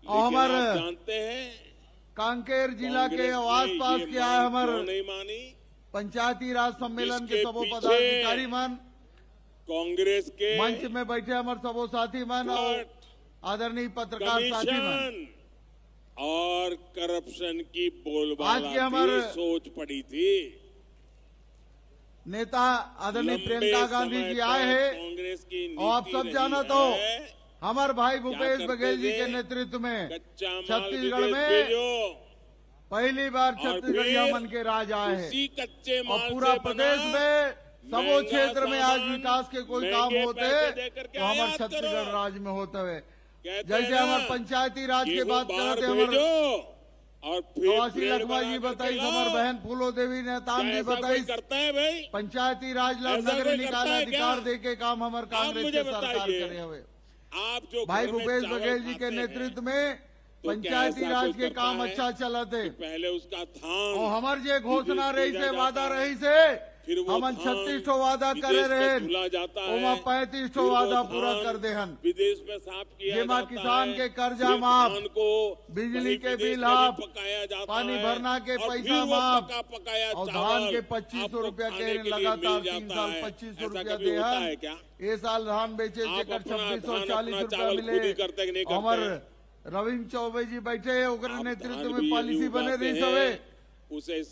Speaker 7: और हमारे
Speaker 1: जानते हैं
Speaker 7: कांकेर जिला के आस पास के आए हमारे पंचायती राज सम्मेलन के सबो पदाधिकारी मन,
Speaker 1: कांग्रेस के
Speaker 7: मंच में बैठे हमारे सबो साथी मन और आदरणीय पत्रकार साथी मन
Speaker 1: और करप्शन की बोलबाला
Speaker 7: आज के हमारे
Speaker 1: सोच पड़ी थी।
Speaker 7: नेता आदरणीय प्रियंका गांधी जी आए हैं।
Speaker 6: कांग्रेस की
Speaker 7: और आप सब जाना तो हमारे भाई भूपेश बघेल जी के नेतृत्व में छत्तीसगढ़ में पहली बार छत्तीसगढ़िया मन के राज आए हैं और पूरा प्रदेश में सबो क्षेत्र में आज विकास के कोई काम होते तो हमारे छत्तीसगढ़ राज्य में होते हुए जैसे हमारे पंचायती राज की बात करते हमारे
Speaker 6: और
Speaker 7: कवासी लखमा जी बताई, हमारे बहन फूलो देवी ने ताम जी बताई, पंचायती राज नगर निकाय अधिकार दे के काम हमारे कांग्रेस के सरकार करे हुए।
Speaker 6: आप जो
Speaker 7: भाई भूपेश बघेल जी के नेतृत्व में पंचायती राज के काम अच्छा चला थे।
Speaker 6: पहले उसका था
Speaker 7: और हमारे जो घोषणा रही से वादा रही से हम 36 वादा करे रहे, 35 वादा पूरा कर दे हन।
Speaker 6: विदेश में साफ किया
Speaker 7: जेमा किसान के कर्जा माफ, बिजली के बिल हाफ, पानी भरना के पैसा माफ और धान के 2500 रुपया के लगातार 3 साल 2500 रुपया दे हन। ये साल धान बेचे जेकर 2640 रुपया मिले। हमारे रविंद्र चौबे जी बैठे ओकरे नेतृत्व में पॉलिसी बने रही सवे
Speaker 6: उसे
Speaker 7: ये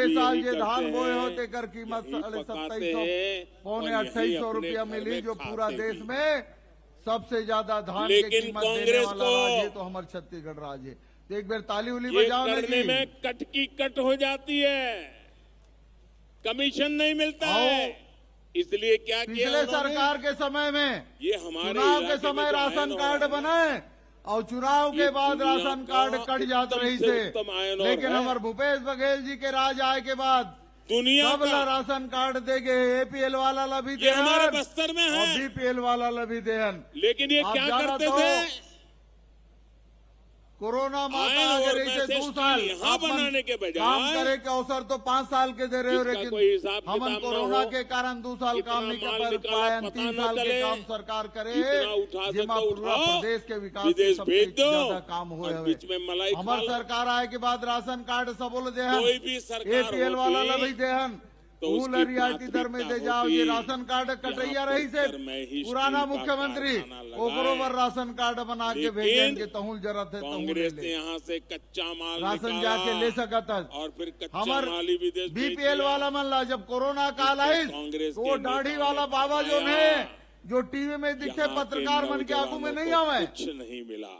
Speaker 7: साल ये धान बोए होते कर कीमत 2700 पौने 2800 रुपया मिली, जो पूरा देश में सबसे ज्यादा धान की कीमत देने वाला राज्य है तो हमारे छत्तीसगढ़ राज्य है। तो एक बार ताली उली बजाओ ना जी।
Speaker 6: में कट की कट हो जाती है, कमीशन नहीं मिलता है, इसलिए क्या किया
Speaker 7: पिछले सरकार के समय में
Speaker 6: ये हमारे
Speaker 7: चुनाव के समय राशन कार्ड बनाए और चुनाव के बाद राशन कार्ड कट जाते रही थे, लेकिन हमारे भूपेश बघेल जी के राज आए के बाद
Speaker 6: दुनिया
Speaker 7: सब राशन कार्ड देंगे। APL वाला ला भी दे
Speaker 6: हमारे बस्तर में है
Speaker 7: और BPL वाला ला भी दे।
Speaker 6: लेकिन ये क्या करते थे,
Speaker 7: कोरोना माता अगर ऐसे 2 साल
Speaker 6: बनाने के बजाय
Speaker 7: काम करे के अवसर तो 5 साल के दे रहे हो, लेकिन हम कोरोना के कारण 2 साल काम नहीं कर पाए, 3 साल के काम सरकार करे जिमा पूरा प्रदेश के विकास के सबसे ज्यादा काम हुए हुए। हमारे सरकार आए के बाद राशन कार्ड सबों दे, APL वाला ला भी दे, फूल रियायती दर में दे जाओ। ये राशन कार्ड कटैया रही से पुराना मुख्यमंत्री ओकरोबर राशन कार्ड बना के भेजेंगे, तहुल जरूरत है
Speaker 6: कांग्रेस ने यहाँ से कच्चा माल
Speaker 7: राशन जाके ले सकता।
Speaker 6: और फिर
Speaker 7: हमार BPL वाला मन ला जब कोरोना काल आई वो दाढ़ी वाला बाबा जो ने जो टीवी में दिखे पत्रकार मन के आगू में नहीं आवे,
Speaker 6: कुछ नहीं मिला।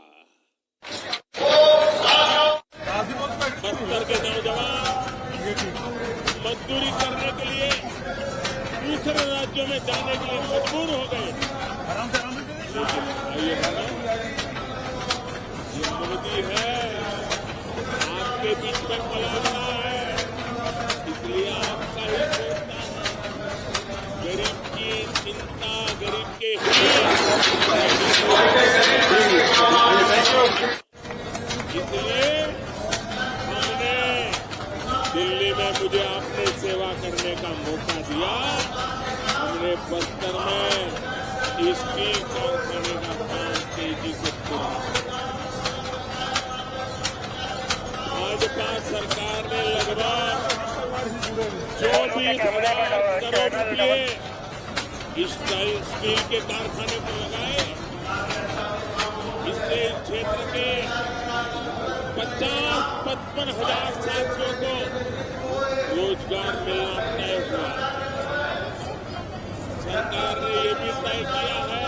Speaker 6: मजदूरी करने के लिए दूसरे राज्यों में जाने के लिए मजबूर हो गए। ये मोदी है, आपके बीच में पलाता है, इसलिए आपका ही सोचता है। गरीब की चिंता, गरीब के इसलिए दिल्ली में मुझे आपने सेवा करने का मौका दिया, हमने बस्तर में स्टील कारखाने का काम तेजी से किया। भाजपा सरकार ने लगभग 24,000 करोड़ रुपये स्टील के कारखाने पर लगाए। इससे क्षेत्र के 50-55 हजार साथियों को रोजगार मिलना तय हुआ। सरकार ने ये भी तय किया है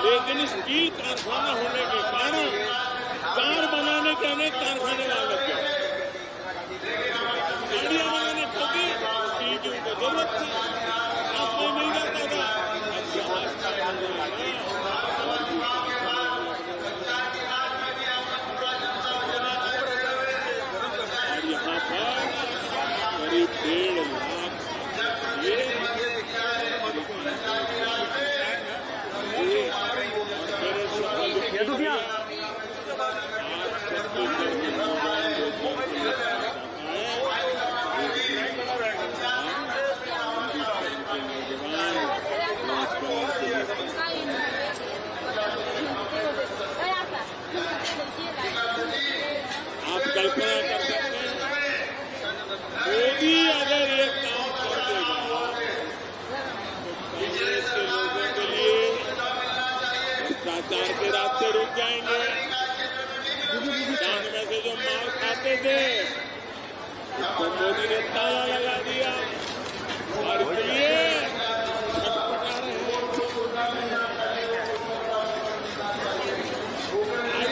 Speaker 6: लेकिन स्टील कारखाना होने के कारण कार बनाने के अनेक कारखाने वहां लग गए। गाड़ियां बनाने लगी, स्टील की उनको जरूरत थी, रास्ते मिल जाता था।
Speaker 1: विस्तार के रास्ते रुक जाएंगे। किसान में से जो माल खाते थे उसको मोदी ने ताला लगा दिया और इसलिए छटपटा रहे हैं। आज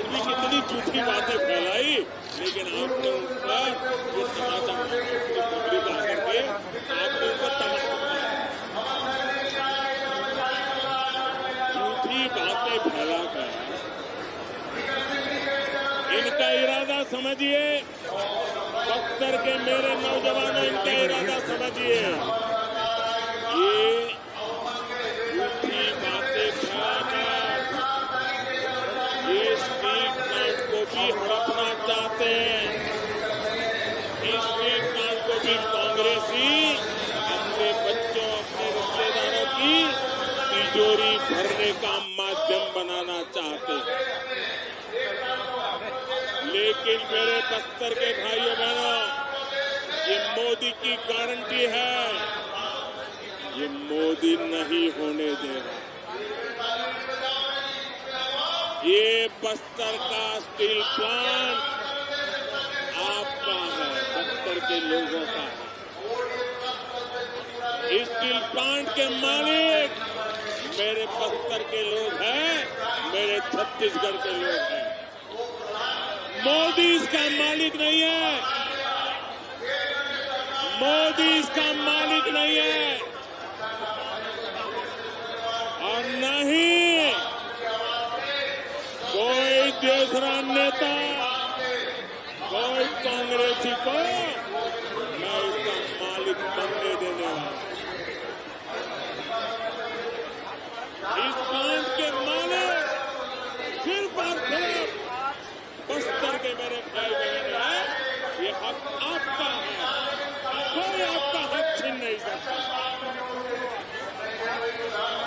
Speaker 1: भी कितनी झूठी बातें फैलाई, लेकिन आपने उन पर ये समाचार पत्रिका करके आपने उनको तमाशा झूठी बातें फैलाकर इनका इरादा समझिए। बख्तर के मेरे नौजवानों, इनका इरादा समझिए। ये झूठी बातें फैलाकर ये स्टील प्लांट को भी हड़पना चाहते हैं। इस स्टील प्लांट को भी कांग्रेसी अपने बच्चों, अपने रिश्तेदारों की तिजोरी भरने का माध्यम बनाना चाहते हैं। लेकिन मेरे बख्तर के भाइयों बहनों, ये मोदी की गारंटी है, ये मोदी नहीं होने देगा। ये बस्तर का स्टील प्लांट आपका है, बस्तर के लोगों का है। इस स्टील प्लांट के मालिक मेरे बस्तर के लोग हैं, मेरे छत्तीसगढ़ के लोग हैं। मोदी इसका मालिक नहीं है, मोदी इसका मालिक नहीं है, और नहीं कोई दूसरा नेता, कोई कांग्रेसी को मैं इसका मालिक बनने देने वाला। इस प्लांट के मालिक सिर्फ और सिर्फ बस्तर के मेरे भाई बहन हैं। ये हक आपका है, कोई आपका हक छीन नहीं सकता।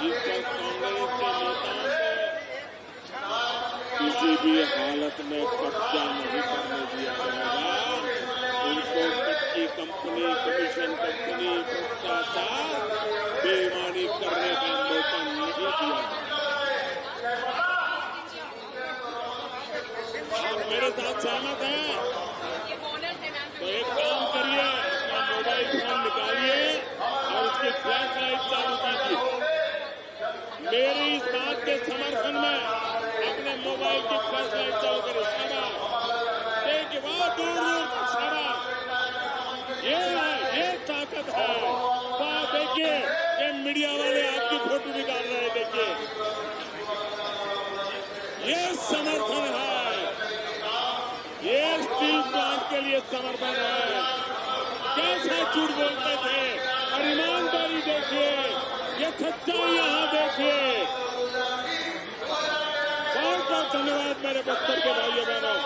Speaker 1: इस पर कांग्रेस के नेताओं को किसी भी हालत में कब्जा नहीं करने दिया जाएगा। उनको कच्ची कंपनी, कमीशन कंपनी, भ्रष्टाचार, बेईमानी करने का मौका नहीं दिया जाएगा। आप मेरे साथ सहमत हैं तो एक काम करिए, अपना मोबाइल फोन निकालिए और उसकी फ्लैश लाइट चालू कीजिए। मेरी इस बात के समर्थन में अपने मोबाइल की फ्लैश लाइट चालू करें। शाबाश, देखिए वहां दूर दूर तक शाबाश, ये ताकत है। वहां देखिए ये मीडिया वाले आपकी फोटो निकाल रहे हैं, देखिए ये समर्थन है, ये स्टील प्लांट के लिए समर्थन है। कैसा झूठ बोलते थे और ईमानदारी देखिए, ये सच्चाई यहाँ देखिए। बहुत बहुत धन्यवाद मेरे बस्तर के भाइयों बहनों।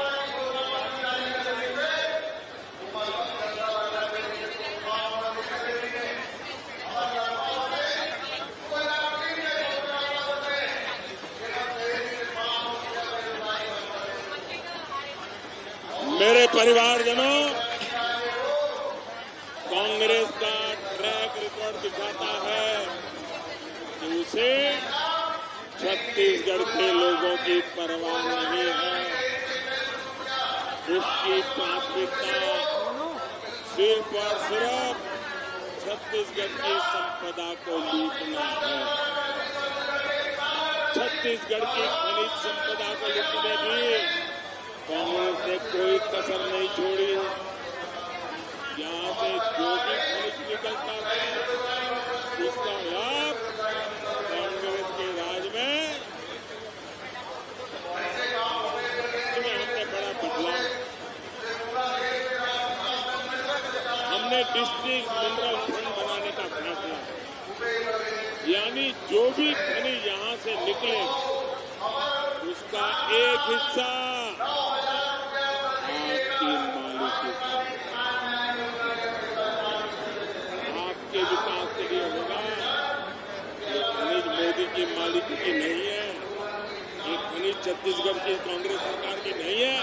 Speaker 1: मेरे परिवारजनों, कांग्रेस का ट्रैक रिकॉर्ड दिखाता है कि उसे छत्तीसगढ़ के लोगों की परवाह नहीं है। उसकी प्राथमिकता सिर्फ और सिर्फ छत्तीसगढ़ की संपदा को लूटना है। छत्तीसगढ़ की खनिज संपदा को लूटने की कांग्रेस ने कोई कसर नहीं छोड़ी। यहाँ से जो भी खनिज निकलता था उसका लाभ कांग्रेस के राज में हमने बड़ा बदलाव। हमने डिस्ट्रिक्ट मिनरल फंड बनाने का फैसला, यानी जो भी खनिज यहाँ से निकले उसका एक हिस्सा आपके विकास के लिए होगा। ये खनिज मोदी की मालिकी की नहीं है, ये खनिज छत्तीसगढ़ की कांग्रेस सरकार की नहीं है,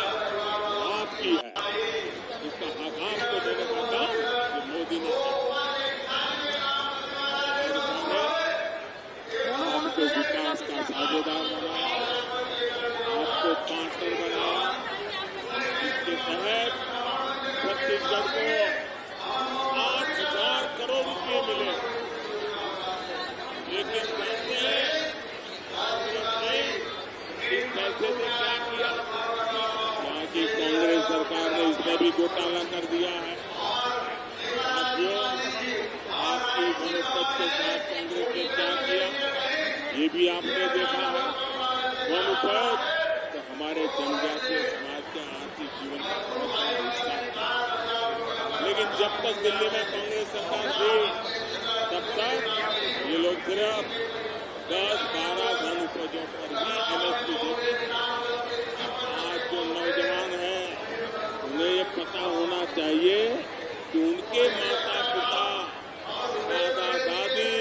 Speaker 1: आपकी है। इसका हक आपको देने का काम ये मोदी ने किया। आपको विकास का साझेदार पैसे थे क्या किया? यहाँ की कांग्रेस सरकार ने इसमें भी घोटाला कर दिया है। साथियों, आपकी वनोपज के साथ कांग्रेस ने क्या किया ये भी आपने देखा है। वनोपज तो हमारे जनजातीय समाज के आर्थिक जीवन का बहुत बड़ा हिस्सा है, लेकिन जब तक दिल्ली में कांग्रेस सरकार थी तब तक ये लोग सिर्फ 10-12 वन उपजों पर ही MSP देते थे। आज जो नौजवान हैं उन्हें ये पता होना चाहिए कि उनके माता पिता, दादा दादी,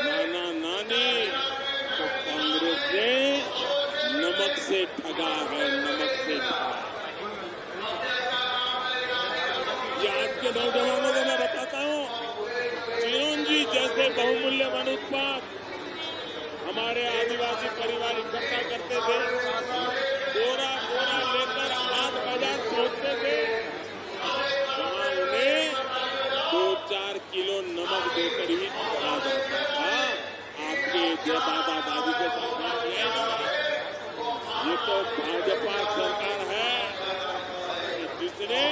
Speaker 1: नाना नानी तो कांग्रेस ने नमक से ठगा है, नमक से ठगा। ये आज के नौजवानों को मैं बताता हूँ, चिरंजी जैसे बहुमूल्य वन उत्पाद हमारे आदिवासी परिवार इकट्ठा करते थे, बोरा बोरा लेकर हाट बाजार पहुंचते थे, वहां उन्हें 2-4 किलो नमक देकर ही आ जाता था। आपके दादा दादी के साथ ये तो भाजपा सरकार है कि जिसने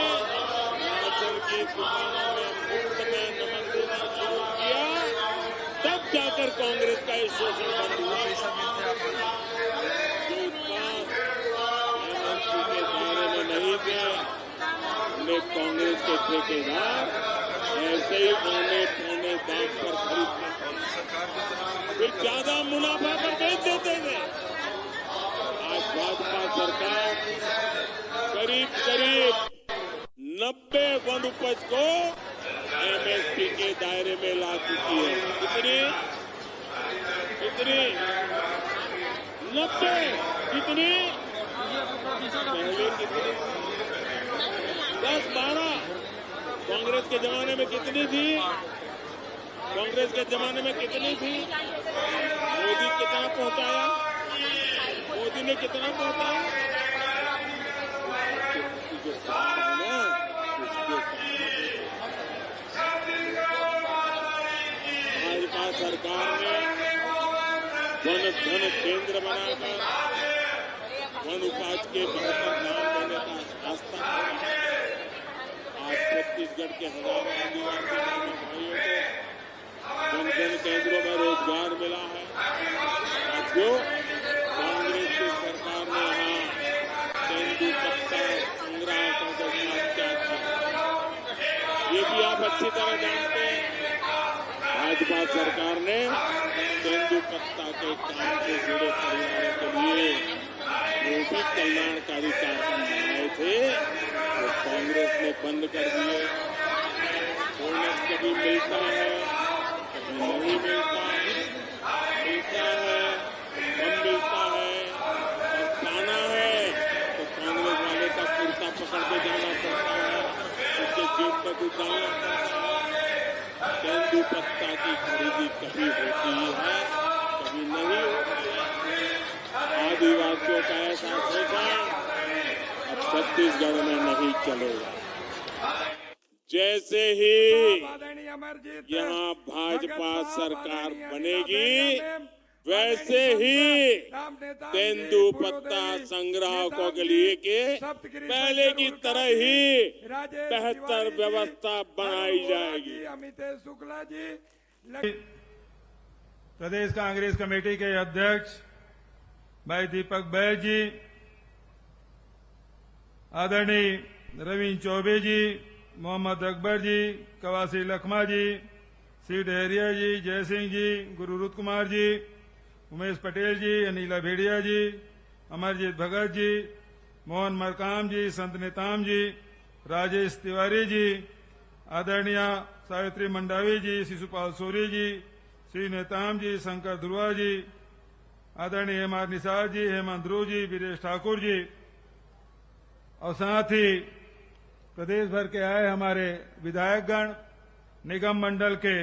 Speaker 1: राशन की दुकानों में मुफ्त में नमक देना शुरू किया, तब जाकर कांग्रेस का ये शोषण बंद हुआ। जो उत्पाद MSP के दायरे में नहीं थे, उन्हें कांग्रेस के ठेकेदार ऐसे ही औने पौने दाम पर खरीदते थे, फिर ज्यादा मुनाफा पर बेच देते थे। आज भाजपा सरकार करीब 90 वन उपज को MSP के दायरे में ला चुकी है। कितनी 90, कितनी पहले कितनी 10-12 कांग्रेस के जमाने में कितनी थी? कांग्रेस के जमाने में कितनी थी? मोदी कितना पहुंचाया? मोदी ने कितना पहुंचाया? भाजपा सरकार ने वन धन केंद्र बनाकर वन उपज के बेहतर दाम देने का आस्था किया। आज छत्तीसगढ़ के हजारों आदिवासी भाइयों को वन धन केंद्रों में रोजगार मिला है। साथियों, कांग्रेस की सरकार ने यहाँ तेंदुपत्ता संग्राहकों के साथ क्या किया ये भी आप अच्छी तरह जानते हैं। भाजपा सरकार ने तेंदुपत्ता के काम से जुड़े परिवारों के लिए जो भी कल्याणकारी कार्यक्रम बनाए थे वो कांग्रेस ने बंद कर दिए। बोनस कभी मिलता है, कभी नहीं मिलता, मिलता है, कम मिलता है, और पाना है तो कांग्रेस वाले का कुर्ता पकड़ के जाना पड़ता है, उसके जेब में कुछ डालना पड़ता है। तेंदुपत्ता की खरीदी कभी होती है, कभी नहीं होती है। आदिवासियों का ऐसा सोचा अब छत्तीसगढ़ में नहीं चलेगा। जैसे ही यहाँ भाजपा सरकार बनेगी वैसे ही तेंदुपत्ता संग्राहकों के लिए के पहले की तरह ही बेहतर व्यवस्था बनाई जाएगी।
Speaker 8: प्रदेश कांग्रेस कमेटी के अध्यक्ष भाई दीपक बैज जी, आदरणीय रविंद्र चौबे जी, मोहम्मद अकबर जी, कवासी लखमा जी, सी डहरिया जी, जयसिंह जी, गुरुरुत कुमार जी, उमेश पटेल जी, अनिला भेड़िया जी, अमरजीत भगत जी, मोहन मरकाम जी, संत नेताम जी, राजेश तिवारी जी, आदरणीय सावित्री मंडावी जी, शिशुपाल सोरी जी, श्री नेताम जी, शंकर ध्रुवा जी, आदरणीय हेमार निसार जी, हेमंत ध्रुव जी, वीरेश ठाकुर जी, और साथ ही प्रदेश भर के आए हमारे विधायकगण, निगम मंडल के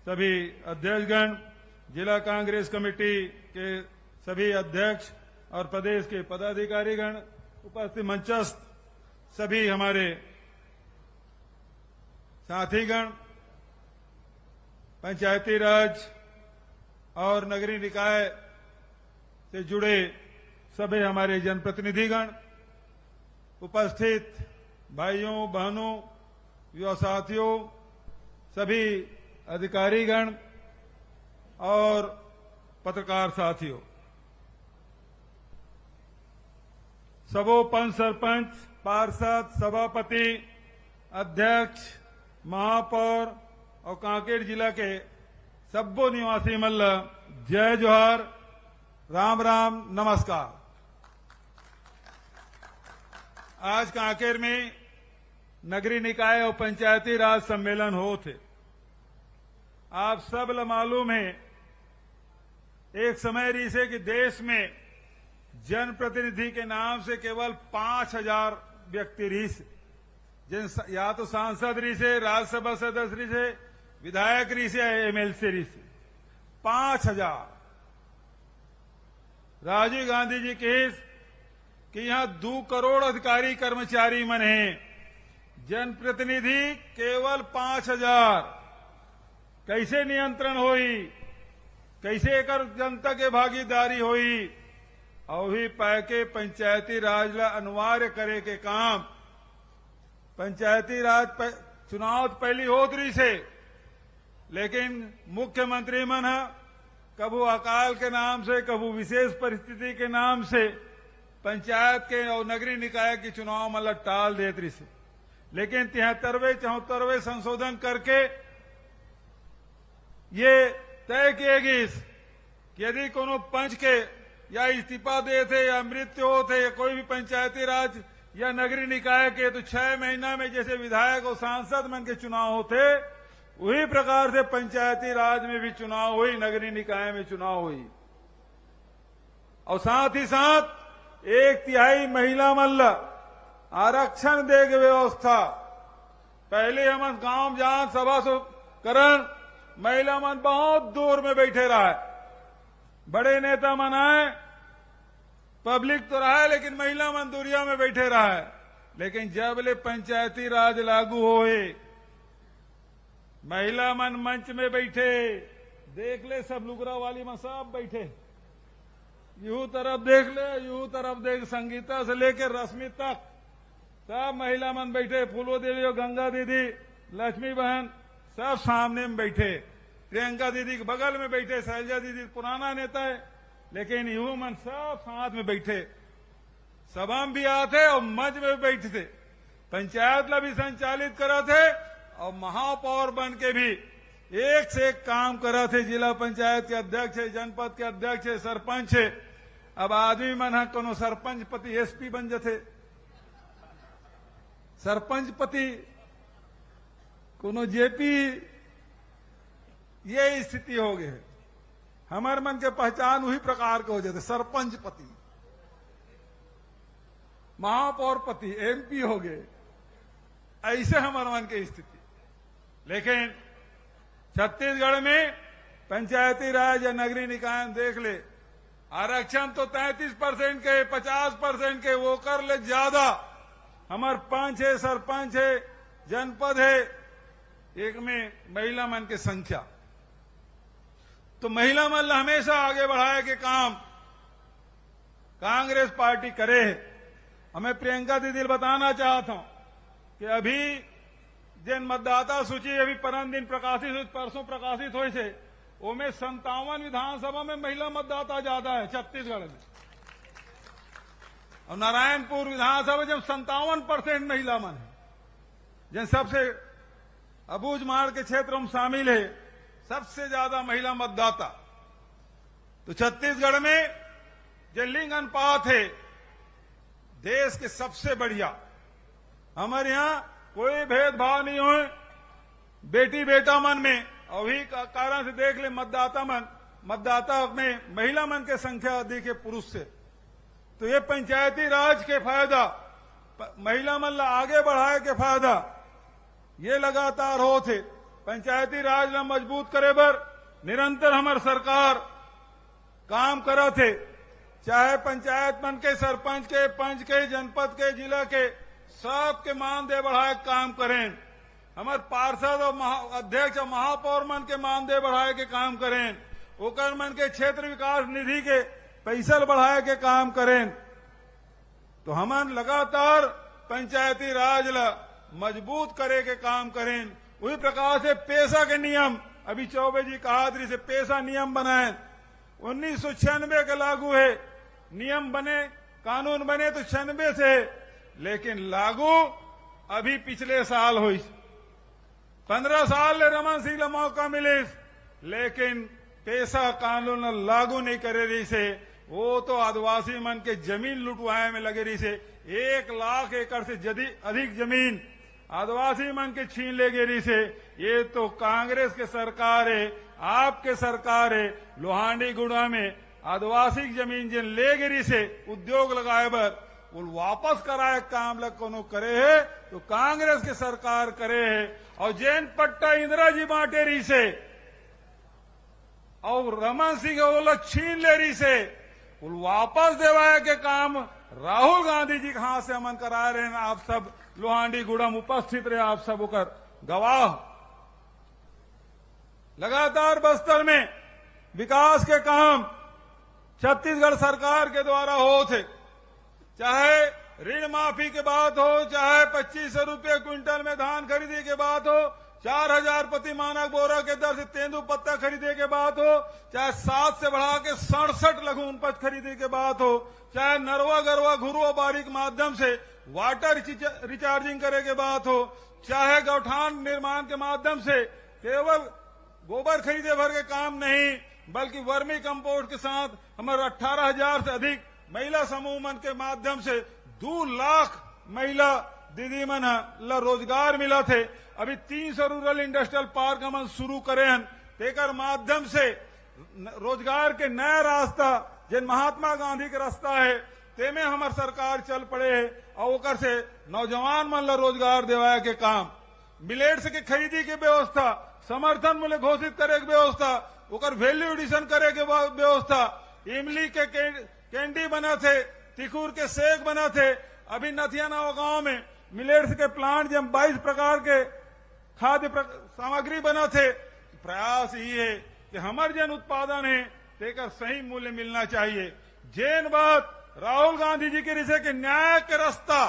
Speaker 8: सभी अध्यक्षगण, जिला कांग्रेस कमेटी के सभी अध्यक्ष और प्रदेश के पदाधिकारीगण, उपस्थित मंचस्थ सभी हमारे साथीगण, पंचायती राज और नगरीय निकाय से जुड़े सभी हमारे जनप्रतिनिधिगण, उपस्थित भाइयों बहनों, युवा साथियों, सभी अधिकारीगण और पत्रकार साथियों, सबों पंच सरपंच, पार्षद, सभापति, अध्यक्ष, महापौर और कांकेर जिला के सब्बो निवासी मल्ल, जय जोहार, राम राम, नमस्कार। आज कांकेर में नगरीय निकाय और पंचायती राज सम्मेलन हो थे। आप सब ल मालूम है, एक समय रही से कि देश में जनप्रतिनिधि के नाम से केवल 5000 व्यक्ति रही से, या तो सांसद रही से, राज्यसभा सदस्य रही से, विधायक रही से, एमएलसी रही से। 5000। राजीव गांधी जी केस कि यहां 2 करोड़ अधिकारी कर्मचारी मन हैं, जनप्रतिनिधि केवल 5000। कैसे नियंत्रण होई, कैसे एकर जनता के भागीदारी होई, और भी पाके पंचायती राज ला अनिवार्य करे के काम। पंचायती राज चुनाव पहली होत रही से, लेकिन मुख्यमंत्री मन कबू अकाल के नाम से, कबू विशेष परिस्थिति के नाम से पंचायत के और नगरीय निकाय के चुनाव मतलब टाल देत रही से। लेकिन 73वें 74वें संशोधन करके ये तय किएगी कि यदि कोनो पंच के या इस्तीफा दे थे या मृत्यु हो थे या कोई भी पंचायती राज या नगरीय निकाय के, तो 6 महीना में जैसे विधायक और सांसद मन के चुनाव होते, वही प्रकार से पंचायती राज में भी चुनाव हुई, नगरीय निकाय में चुनाव हुई। और साथ ही साथ 1/3 महिला मल्ल आरक्षण दे के व्यवस्था। पहले हम गांव जान सभा करण, महिला मन बहुत दूर में बैठे रहा है। बड़े नेता मन आए, पब्लिक तो रहा है, लेकिन महिला मन दूरिया में बैठे रहा है। लेकिन जब ले पंचायती राज लागू होए, महिला मन मंच में बैठे, देख ले सब लुगरा वाली में सब बैठे, यूं तरफ देख ले, यूं तरफ देख, संगीता से लेकर रश्मि तक सब महिला मन बैठे। फूलो देवी और गंगा दीदी, लक्ष्मी बहन सब सामने में बैठे, प्रियंका दीदी के बगल में बैठे, शैलजा दीदी पुराना नेता है, लेकिन यूं मन सब साथ में बैठे। सभा में भी आते और मंच में भी बैठे थे, पंचायत ला भी संचालित करा थे और महापौर बन के भी एक से एक काम करा थे। जिला पंचायत के अध्यक्ष है, जनपद के अध्यक्ष है, सरपंच है। अब आदमी मन कोनो सरपंच पति एसपी बन जाते, सरपंच पति कोनो जेपी, ये स्थिति हो गई है। हमारे मन के पहचान वही प्रकार के हो जाते, सरपंच पति, महापौर पति, एमपी हो गए, ऐसे हमारे मन की स्थिति। लेकिन छत्तीसगढ़ में पंचायती राज या नगरीय निकाय देख ले, आरक्षण तो 33% के, 50% के, वो कर ले ज्यादा। हमार पंच है, सरपंच है, जनपद है, एक में महिला मन की संख्या। तो महिला मन हमेशा आगे बढ़ाए के काम कांग्रेस पार्टी करे है। हमें प्रियंका दीदी बताना चाहता हूं कि अभी जिन मतदाता सूची अभी परम दिन प्रकाशित, परसों प्रकाशित हुई थे, उनमें 57 विधानसभा में महिला मतदाता ज्यादा है छत्तीसगढ़ में। और नारायणपुर विधानसभा जब 57% महिला मन है, जिन सबसे अबूझ मार के क्षेत्रों में शामिल है, सबसे ज्यादा महिला मतदाता। तो छत्तीसगढ़ में जो लिंग अनुपात है देश के सबसे बढ़िया। हमारे यहां कोई भेदभाव नहीं हो बेटी बेटा मन में, और वही कारण से देख ले मतदाता में महिला मन के संख्या अधिक है पुरुष से। तो ये पंचायती राज के फायदा, महिला मन आगे बढ़ाए के फायदा ये लगातार हो थे। पंचायती राज ला मजबूत करे बर निरंतर हमार सरकार काम करा थे, चाहे पंचायत मन के, सरपंच के, पंच के, जनपद के, जिला के, सब के मानदेय बढ़ाए काम करें। हमारे पार्षद और अध्यक्ष और महापौर मन के मानदेय बढ़ाए के काम करें। ओकर मन के क्षेत्र विकास निधि के पैसा बढ़ाए के काम करें। तो हमन लगातार पंचायती राज ला मजबूत करे के काम करें। उसी प्रकार से पैसा के नियम अभी चौबे जी कहा से पैसा नियम बनाए 1996 के लागू है। नियम बने, कानून बने तो 96 से, लेकिन लागू अभी पिछले साल हुई। 15 साल ले रमन सिंह ला मौका मिले, लेकिन पैसा कानून लागू नहीं करे रही से। वो तो आदिवासी मन के जमीन लुटवाए में लगे रही से। 1 लाख एकड़ से अधिक जमीन आदिवासी मन के छीन ले गई से। ये तो कांग्रेस के सरकार है, आपके सरकार है। लोहांडी गुड़ा में आदिवासी जमीन जिन ले गिरी से उद्योग लगाए बर वो वापस कराए काम लग कोनो करे है तो कांग्रेस के सरकार करे है। और जैन पट्टा इंदिरा जी बांटे रही से और रमन सिंह वो छीन ले रही से वो वापस देवाए के काम राहुल गांधी जी के हाथ से अमन करा रहे हैं। आप सब लोहांडी गुड़म उपस्थित रहे, आप सब होकर गवाह। लगातार बस्तर में विकास के काम छत्तीसगढ़ सरकार के द्वारा हो थे, चाहे ऋण माफी के बात हो, चाहे 2500 रुपये क्विंटल में धान खरीदी के बात हो, 4000 प्रति मानक बोरा के दर से तेंदू पत्ता खरीदे के बात हो, चाहे 7 से बढ़ा के 67 लघु उपज खरीदे के बात हो, चाहे नरवा गरवा घुरुआ बारी के माध्यम से वाटर रिचार्जिंग करे के बात हो, चाहे गौठान निर्माण के माध्यम से केवल गोबर खरीदे भर के काम नहीं बल्कि वर्मी कंपोस्ट के साथ हमारे 18,000 से अधिक महिला समूह मन के माध्यम से 2 लाख महिला दीदी मन ला रोजगार मिला थे। अभी 300 रूरल इंडस्ट्रियल पार्क हम शुरू करे हैं, तेकर माध्यम से रोजगार के नया रास्ता जिन महात्मा गांधी के रास्ता है तेमें हमार सरकार चल पड़े है और ओकर से नौजवान मन ला रोजगार देवाए के काम, मिलेट्स के खरीदी के व्यवस्था, समर्थन मूल्य घोषित करे के व्यवस्था, ओकर वैल्यू एडिशन करे के व्यवस्था, इमली के कैंडी बना थे, तिखूर के सेक बना थे। अभी नथियानाव गांव में मिलेट्स के प्लांट जब 22 प्रकार के खाद्य सामग्री बना थे। प्रयास ये है कि हमारे जन उत्पादन है तेकर सही मूल्य मिलना चाहिए। जैन बात राहुल गांधी जी के रिसे के न्याय के रास्ता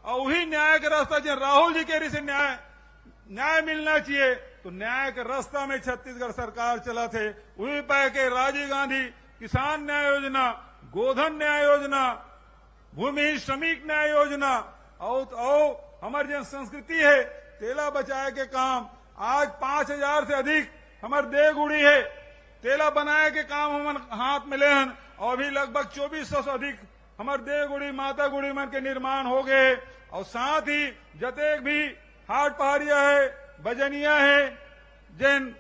Speaker 8: और वही न्याय के रास्ता जो राहुल जी के रिसे न्याय मिलना चाहिए, तो न्याय के रास्ता में छत्तीसगढ़ सरकार चला थे। वही पाए के राजीव गांधी किसान न्याय योजना, गोधन न्याय योजना, भूमि श्रमिक न्याय योजना और हमारी जन संस्कृति है तेला बचाए के काम। आज 5000 से अधिक हमारे देवगुड़ी है, तेला बनाए के काम हमारे हाथ में ले हैं और अभी लगभग 2400 से अधिक हमारे देवगुड़ी माता गुड़ी मन के निर्माण हो गए। और साथ ही जतेक भी हाट पहाड़िया है, बजनिया है, जैन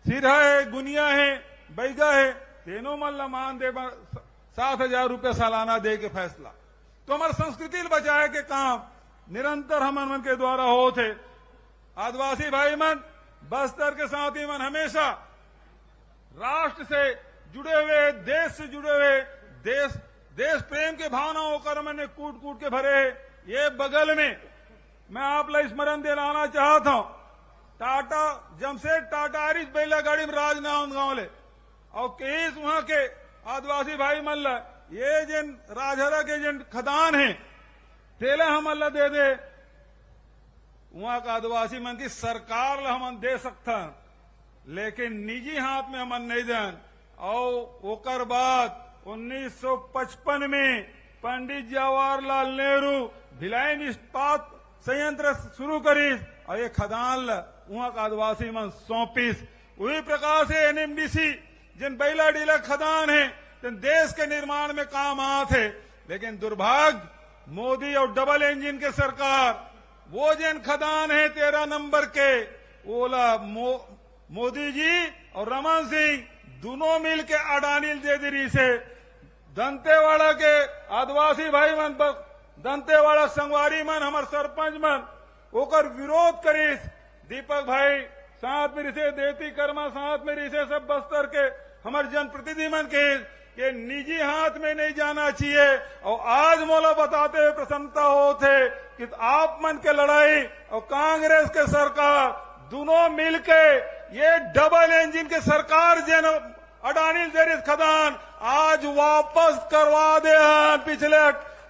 Speaker 8: सिरहा है, गुनिया है, बैगा है, तीनों मन ला मान दे 7,000 रुपये सालाना दे के फैसला। तो हमारे संस्कृति बचाए के काम निरंतर हमन मन के द्वारा हो थे। आदिवासी भाई मन, बस्तर के साथी मन हमेशा राष्ट्र से जुड़े हुए, देश से जुड़े हुए, देश प्रेम के भावना होकर मैंने कूट कूट के भरे। ये बगल में मैं आप ला स्मरण दिलाना चाहता हूं, टाटा जमशेद टाटा आरिस बैला गाड़ी में राजनांदगांव ले और केस वहां के आदिवासी भाई मन ला ये जिन राजहरा के जिन खदान है तेला हम अल्लाह दे दे, वहां का आदिवासी मन की सरकार ला हम दे सकता, लेकिन निजी हाथ में हमन नहीं देन। और ओकर बाद 1955 में पंडित जवाहरलाल नेहरू भिलाई इस्पात संयंत्र शुरू करी और ये खदान ला वहां का आदिवासी मन सौंपीस। वही प्रकार से एनएमडीसी जिन बैला डीला खदान है जिन देश के निर्माण में काम आते, लेकिन दुर्भाग्य मोदी और डबल इंजन के सरकार वो जिन खदान है 13 नंबर के ओला मोदी जी और रमन सिंह दोनों मिल के अडानी दे दी से दंतेवाड़ा के आदिवासी भाई मन, दंतेवाड़ा संगवारी मन, हमारे सरपंच मन ओकर विरोध करीस। दीपक भाई साथ में रिसे, देती कर्मा साथ में रिसे, सब बस्तर के हमारे जनप्रतिनिधि मन के निजी हाथ में नहीं जाना चाहिए। और आज मोला बताते हुए प्रसन्नता होते कि आप मन के लड़ाई और कांग्रेस के सरकार दोनों मिलके ये डबल इंजन के सरकार जन अडानी जेरिस खदान आज वापस करवा दे हैं, पिछले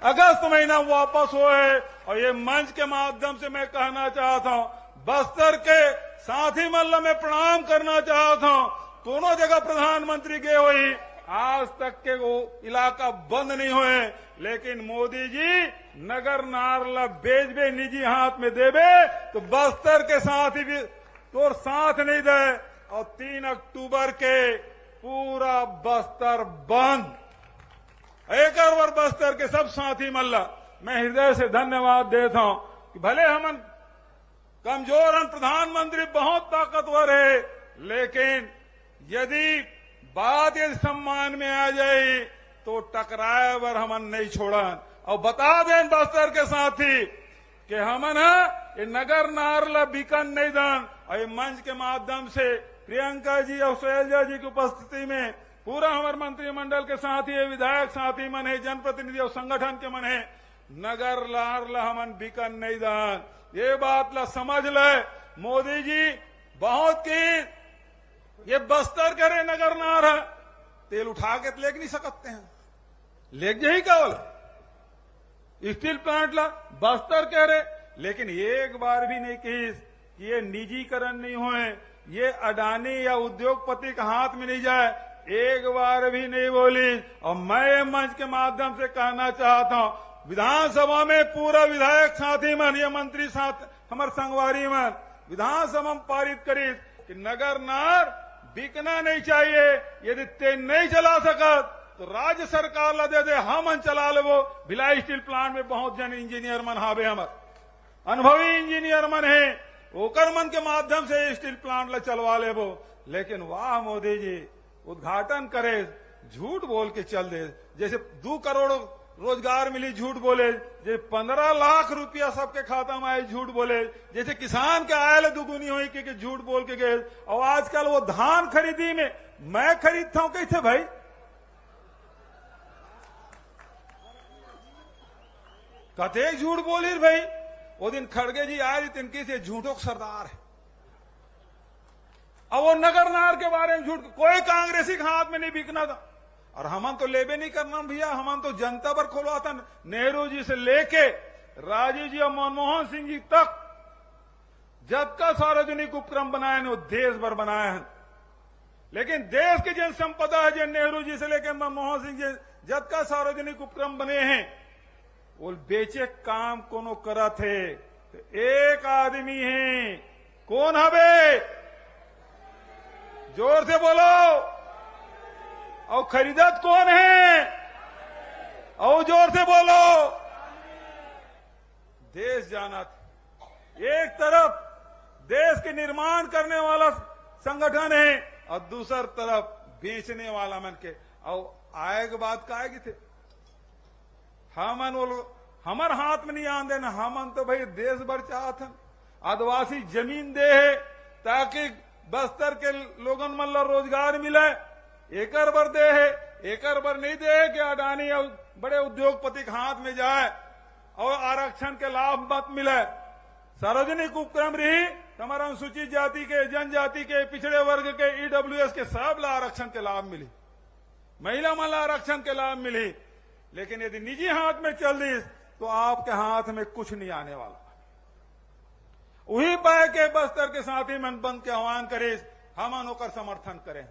Speaker 8: अगस्त महीना वापस हुए। और ये मंच के माध्यम से मैं कहना चाहता हूं, बस्तर के साथी मल्ल में प्रणाम करना चाहता हूं। दोनों जगह प्रधानमंत्री गए हुई, आज तक के वो इलाका बंद नहीं हुए, लेकिन मोदी जी नगर नारला बेच निजी हाथ में देवे तो बस्तर के साथ ही भी तो साथ नहीं दे। और 3 अक्टूबर के पूरा बस्तर बंद, एक और बस्तर के सब साथी मल्ला मैं हृदय से धन्यवाद देता हूं कि भले हम कमजोर हैं, प्रधानमंत्री बहुत ताकतवर है, लेकिन यदि बात यदि सम्मान में आ जाए तो टकराए वर हमन नहीं छोड़न। और बता दें बस्तर के साथी कि हमन ये नगर नारला बीकन नहीं दन। और ये मंच के माध्यम से प्रियंका जी और शैलजा जी की उपस्थिति में पूरा हमारे मंत्रिमंडल के साथी है, विधायक साथी मन है, जनप्रतिनिधि और संगठन के मन है, नगर नारला हमन बीकन नहीं दन। ये बात ला समझ ले। मोदी जी बहुत की ये बस्तर कह रहे नगर नार है, तेल उठा के लेक नहीं सकते हैं, लेक यही केवल स्टील प्लांट ला बस्तर कह रहे, लेकिन एक बार भी नहीं कही कि ये निजीकरण नहीं हुए, ये अडानी या उद्योगपति के हाथ में नहीं जाए, एक बार भी नहीं बोली। और मैं मंच के माध्यम से कहना चाहता हूं, विधानसभा में पूरा विधायक साथी मन, ये मंत्री साथ हमारे संगवारी मन विधानसभा में पारित करी कि नगर नार बिकना नहीं चाहिए। यदि ते नहीं चला सकत तो राज्य सरकार ला दे दे, हम चला ले। वो भिलाई स्टील प्लांट में बहुत जन इंजीनियर मन हावे, हमार अनुभवी इंजीनियर मन है, ओकर मन के माध्यम से स्टील प्लांट ला चलवा ले वो। लेकिन वाह मोदी जी उद्घाटन करे, झूठ बोल के चल दे। जैसे 2 करोड़ रोजगार मिली, झूठ बोले। जैसे 15 लाख रुपया सबके खाता में आए, झूठ बोले। जैसे किसान के आयल दुगुनी हुई कि झूठ बोल के गए। और आजकल वो धान खरीदी में मैं खरीदता हूं कैसे भाई, कते झूठ बोली भाई। वो दिन खड़गे जी आए तिनकी से झूठों का सरदार है। और वो नगर नार के बारे में झूठ, कोई कांग्रेसी के हाथ में नहीं बिकना था। और हमन तो लेबे नहीं करना भैया, हमन तो जनता पर खोलवा था। नेहरू जी से लेके राजीव जी और मनमोहन सिंह जी तक जब का सार्वजनिक उपक्रम बनाए वो देश भर बनाए हैं। लेकिन देश की जन संपदा है जो नेहरू जी से लेकर मनमोहन सिंह जी जब का सार्वजनिक उपक्रम बने हैं, वो बेचे काम कोनो करा थे। तो एक आदमी है, कौन हवे, जोर से बोलो। और खरीदत कौन है, और जोर से बोलो। देश जाना था। एक तरफ देश के निर्माण करने वाला संगठन है और दूसर तरफ बेचने वाला मन के। और आए के बाद का आएगी थे, हमन बोलो हमार हाथ में नहीं आन देना। हमन तो भाई देश भर चाहत, आदिवासी जमीन दे है ताकि बस्तर के लोगन मन ला रोजगार मिले। एकर बर दे है, एकर बर नहीं दे कि अडानी और बड़े उद्योगपति के हाथ में जाए और आरक्षण के लाभ मत मिले। सार्वजनिक उपक्रम रही हमारा अनुसूचित जाति के, जनजाति के, पिछड़े वर्ग के, ईडब्ल्यूएस के सब ला आरक्षण के लाभ मिली, महिला मन ला आरक्षण के लाभ मिली। लेकिन यदि निजी हाथ में चल दी तो आपके हाथ में कुछ नहीं आने वाला। वही पाए के बस्तर के साथी मन बंद के आह्वान करे, हम होकर समर्थन करें।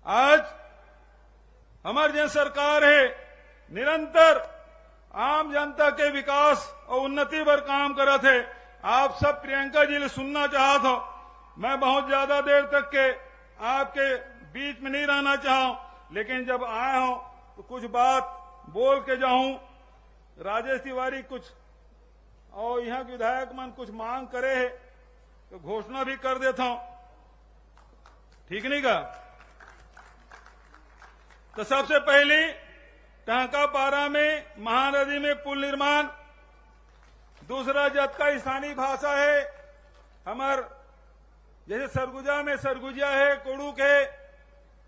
Speaker 8: आज हमारी जो सरकार है निरंतर आम जनता के विकास और उन्नति पर काम करत है। आप सब प्रियंका जी ने सुनना चाहत हो, मैं बहुत ज्यादा देर तक के आपके बीच में नहीं रहना चाहूं, लेकिन जब आया हूं तो कुछ बात बोल के जाऊं। राजेश तिवारी कुछ और यहाँ के विधायक मन कुछ मांग करे है तो घोषणा भी कर देता हूं, ठीक नहीं का। तो सबसे पहले टांका पारा में महानदी में पुल निर्माण, दूसरा जतका स्थानीय भाषा है हमार, जैसे सरगुजा में सरगुजिया है, कोड़ूक है,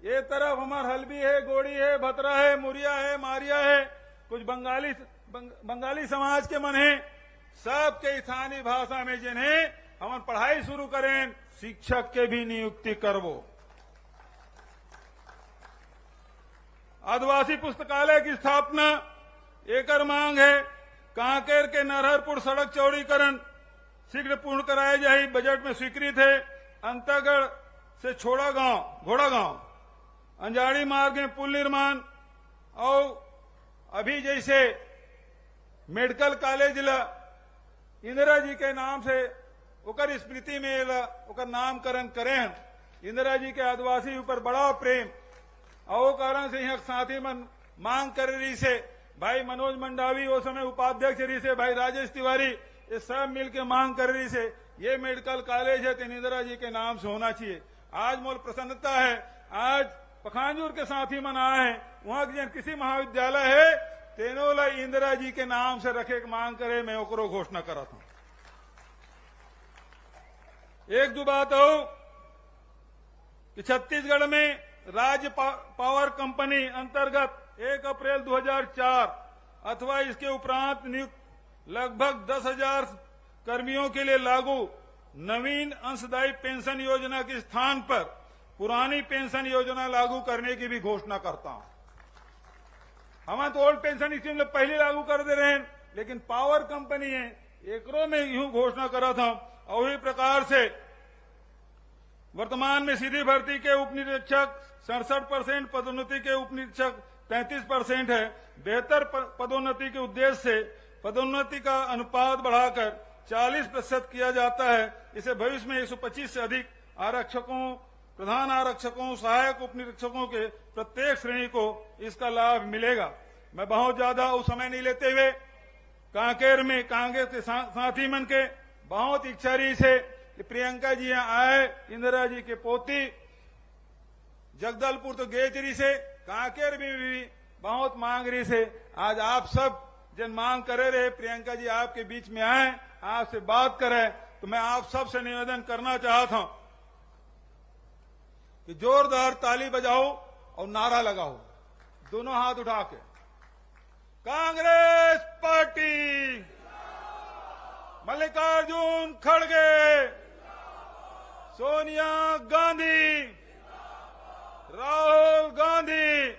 Speaker 8: ये तरफ हमार हल्बी है, गोड़ी है, भतरा है, मुरिया है, मारिया है, कुछ बंगाली समाज के मन है, सबके स्थानीय भाषा में जिन्हें हम पढ़ाई शुरू करें, शिक्षक के भी नियुक्ति करवो। आदिवासी पुस्तकालय की स्थापना एकड़ मांग है। कांकेर के नरहरपुर सड़क चौड़ीकरण शीघ्र पूर्ण कराई जाए, बजट में स्वीकृत है। अंतागढ़ से घोड़ा गांव अंजाड़ी मार्ग में पुल निर्माण और अभी जैसे मेडिकल कॉलेज इंदिरा जी के नाम से ओकर स्मृति में ओकर नामकरण करें। इंदिरा जी के आदिवासी ऊपर बड़ा प्रेम और कारण से यहाँ साथी मन मांग कर रही से भाई मनोज मंडावी वो समय उपाध्यक्ष रही से, भाई राजेश तिवारी ये सब मिलकर मांग कर रही से ये मेडिकल कॉलेज है तो इंदिरा जी के नाम से होना चाहिए। आज मोल प्रसन्नता है, आज पखानजूर के साथी मन आए हैं, वहां के किसी महाविद्यालय है तेनों ला इंदिरा जी के नाम से रखे मांग करे, मैं ओकरो घोषणा करा था। एक दो बात हो कि छत्तीसगढ़ में राज्य पावर कंपनी अंतर्गत 1 अप्रैल 2004 अथवा इसके उपरांत नियुक्त लगभग 10,000 कर्मियों के लिए लागू नवीन अंशदायी पेंशन योजना के स्थान पर पुरानी पेंशन योजना लागू करने की भी घोषणा करता हूं। हम तो ओल्ड पेंशन स्कीम पहले लागू कर दे रहे हैं, लेकिन पावर कंपनी है एकरों में यूं घोषणा करा था। और इसी प्रकार से वर्तमान में सीधी भर्ती के उप निरीक्षक 67%, पदोन्नति के उप निरीक्षक 33% है। बेहतर पदोन्नति के उद्देश्य से पदोन्नति का अनुपात बढ़ाकर 40% किया जाता है। इसे भविष्य में 125 से अधिक आरक्षकों, प्रधान आरक्षकों, सहायक उप निरीक्षकों के प्रत्येक श्रेणी को इसका लाभ मिलेगा। मैं बहुत ज्यादा उस समय नहीं लेते हुए कांकेर में कांग्रेस के साथी मन के बहुत इच्छा रही से कि प्रियंका जी यहाँ आए, इंदिरा जी के पोती जगदलपुर तो गए चरी से, कांकेर में भी बहुत मांग रही से। आज आप सब जन मांग करे रहे प्रियंका जी आपके बीच में आए, आपसे बात करें, तो मैं आप सब से निवेदन करना चाहता हूं कि जोरदार ताली बजाओ और नारा लगाओ, दोनों हाथ उठा के। कांग्रेस पार्टी, मल्लिकार्जुन खड़गे, सोनिया गांधी, राहुल गांधी।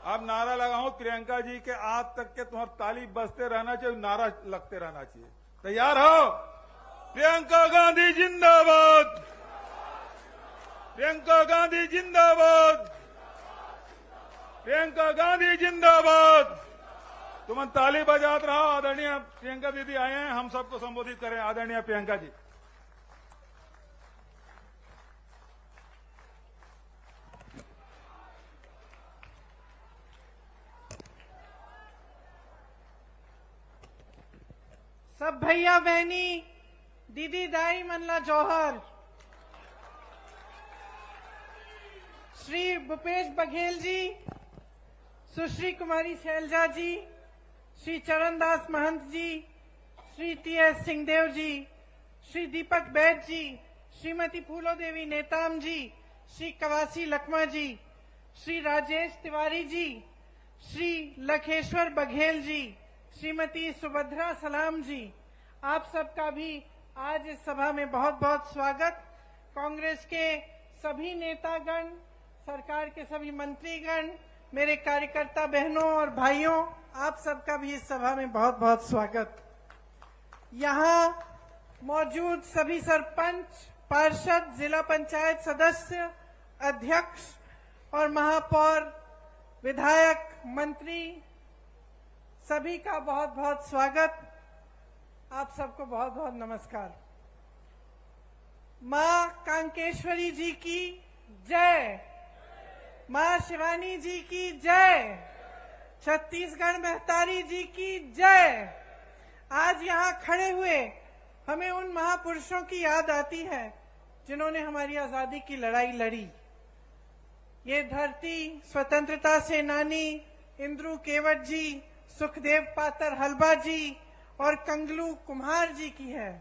Speaker 8: अब नारा लगाओ प्रियंका जी के आज तक के तुम्हारा ताली बजते रहना चाहिए, नारा लगते रहना चाहिए। तैयार हो? प्रियंका गांधी जिंदाबाद, प्रियंका गांधी जिंदाबाद, प्रियंका गांधी जिंदाबाद। तुम ताली बजाते रहो। आदरणीय प्रियंका दीदी आए हैं, हम सबको संबोधित करें। आदरणीय प्रियंका जी।
Speaker 2: सब भैया बहनी, दीदी दाई मनला जौहर। श्री भूपेश बघेल जी, सुश्री कुमारी शैलजा जी, श्री चरणदास महंत जी, श्री टी.एस. सिंहदेव जी, श्री दीपक बैद जी, श्रीमती फूलो देवी नेताम जी, श्री कवासी लखमा जी, श्री राजेश तिवारी जी, श्री लखेश्वर बघेल जी, श्रीमती सुभद्रा सलाम जी, आप सबका भी आज इस सभा में बहुत बहुत स्वागत। कांग्रेस के सभी नेतागण, सरकार के सभी मंत्रीगण, मेरे कार्यकर्ता बहनों और भाइयों, आप सबका भी इस सभा में बहुत बहुत स्वागत। यहाँ मौजूद सभी सरपंच, पार्षद, जिला पंचायत सदस्य, अध्यक्ष और महापौर, विधायक, मंत्री, सभी का बहुत बहुत स्वागत। आप सबको बहुत बहुत नमस्कार। मां कांकेश्वरी जी की जय, मां शिवानी जी की जय, छत्तीसगढ़ महतारी जी की जय। आज यहाँ खड़े हुए हमें उन महापुरुषों की याद आती है जिन्होंने हमारी आजादी की लड़ाई लड़ी। ये धरती स्वतंत्रता सेनानी इंद्रू केवट जी, सुखदेव पातर हलबा जी और कंगलू कुम्हार जी की है।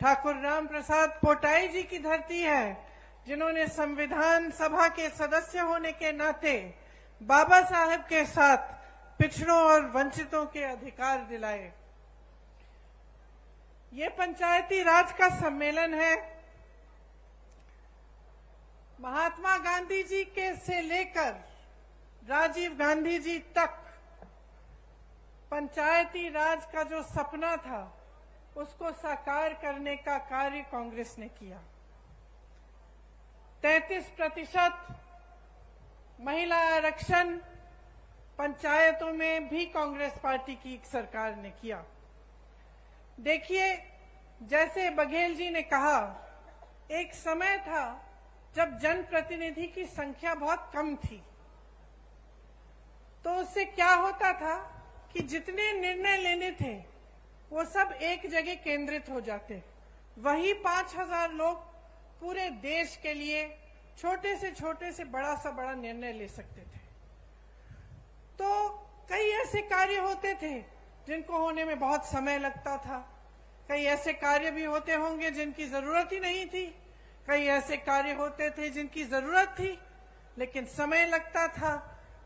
Speaker 2: ठाकुर राम प्रसाद पोटाई जी की धरती है, जिन्होंने संविधान सभा के सदस्य होने के नाते बाबा साहेब के साथ पिछड़ों और वंचितों के अधिकार दिलाए। ये पंचायती राज का सम्मेलन है। महात्मा गांधी जी के से लेकर राजीव गांधी जी तक पंचायती राज का जो सपना था उसको साकार करने का कार्य कांग्रेस ने किया। 33% महिला आरक्षण पंचायतों में भी कांग्रेस पार्टी की सरकार ने किया। देखिए, जैसे बघेल जी ने कहा, एक समय था जब जनप्रतिनिधि की संख्या बहुत कम थी, तो उससे क्या होता था कि जितने निर्णय लेने थे वो सब एक जगह केंद्रित हो जाते। वही 5000 लोग पूरे देश के लिए छोटे से बड़ा सा बड़ा निर्णय ले सकते थे। तो कई ऐसे कार्य होते थे जिनको होने में बहुत समय लगता था। कई ऐसे कार्य भी होते होंगे जिनकी जरूरत ही नहीं थी। कई ऐसे कार्य होते थे जिनकी जरूरत थी लेकिन समय लगता था।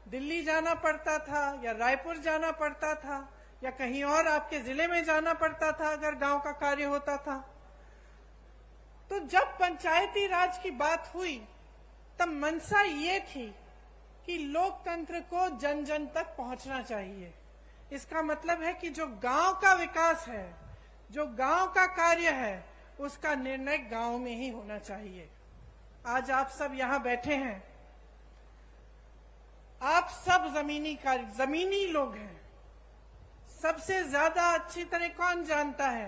Speaker 2: दिल्ली जाना पड़ता था या रायपुर जाना पड़ता था या कहीं और आपके जिले में जाना पड़ता था अगर गांव का कार्य होता था। तो जब पंचायती राज की बात हुई तब मंशा ये थी कि लोकतंत्र को जन जन तक पहुंचना चाहिए। इसका मतलब है कि जो गांव का विकास है, जो गांव का कार्य है, उसका निर्णय गांव में ही होना चाहिए। आज आप सब यहाँ बैठे हैं, आप सब जमीनी लोग हैं। सबसे ज्यादा अच्छी तरह कौन जानता है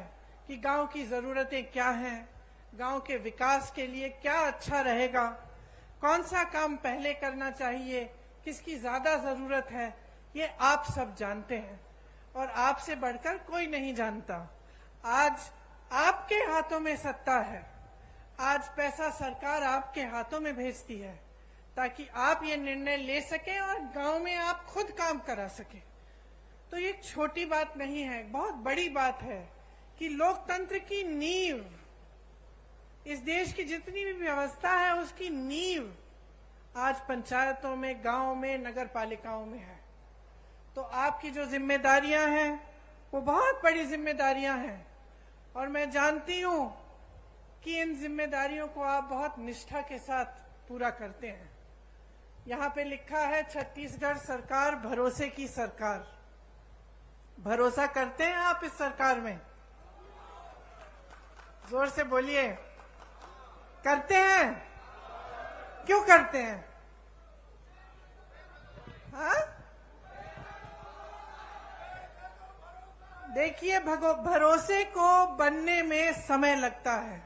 Speaker 2: कि गांव की जरूरतें क्या हैं, गांव के विकास के लिए क्या अच्छा रहेगा, कौन सा काम पहले करना चाहिए, किसकी ज्यादा जरूरत है, ये आप सब जानते हैं और आपसे बढ़कर कोई नहीं जानता। आज आपके हाथों में सत्ता है। आज पैसा सरकार आपके हाथों में भेजती है ताकि आप ये निर्णय ले सकें और गांव में आप खुद काम करा सकें। तो ये छोटी बात नहीं है, बहुत बड़ी बात है कि लोकतंत्र की नींव, इस देश की जितनी भी व्यवस्था है उसकी नींव आज पंचायतों में, गांव में, नगर पालिकाओं में है। तो आपकी जो जिम्मेदारियां हैं वो बहुत बड़ी जिम्मेदारियां हैं और मैं जानती हूं कि इन जिम्मेदारियों को आप बहुत निष्ठा के साथ पूरा करते हैं। यहाँ पे लिखा है छत्तीसगढ़ सरकार भरोसे की सरकार। भरोसा करते हैं आप इस सरकार में? जोर से बोलिए, करते हैं? क्यों करते हैं? हाँ? देखिए, भरोसे को बनने में समय लगता है।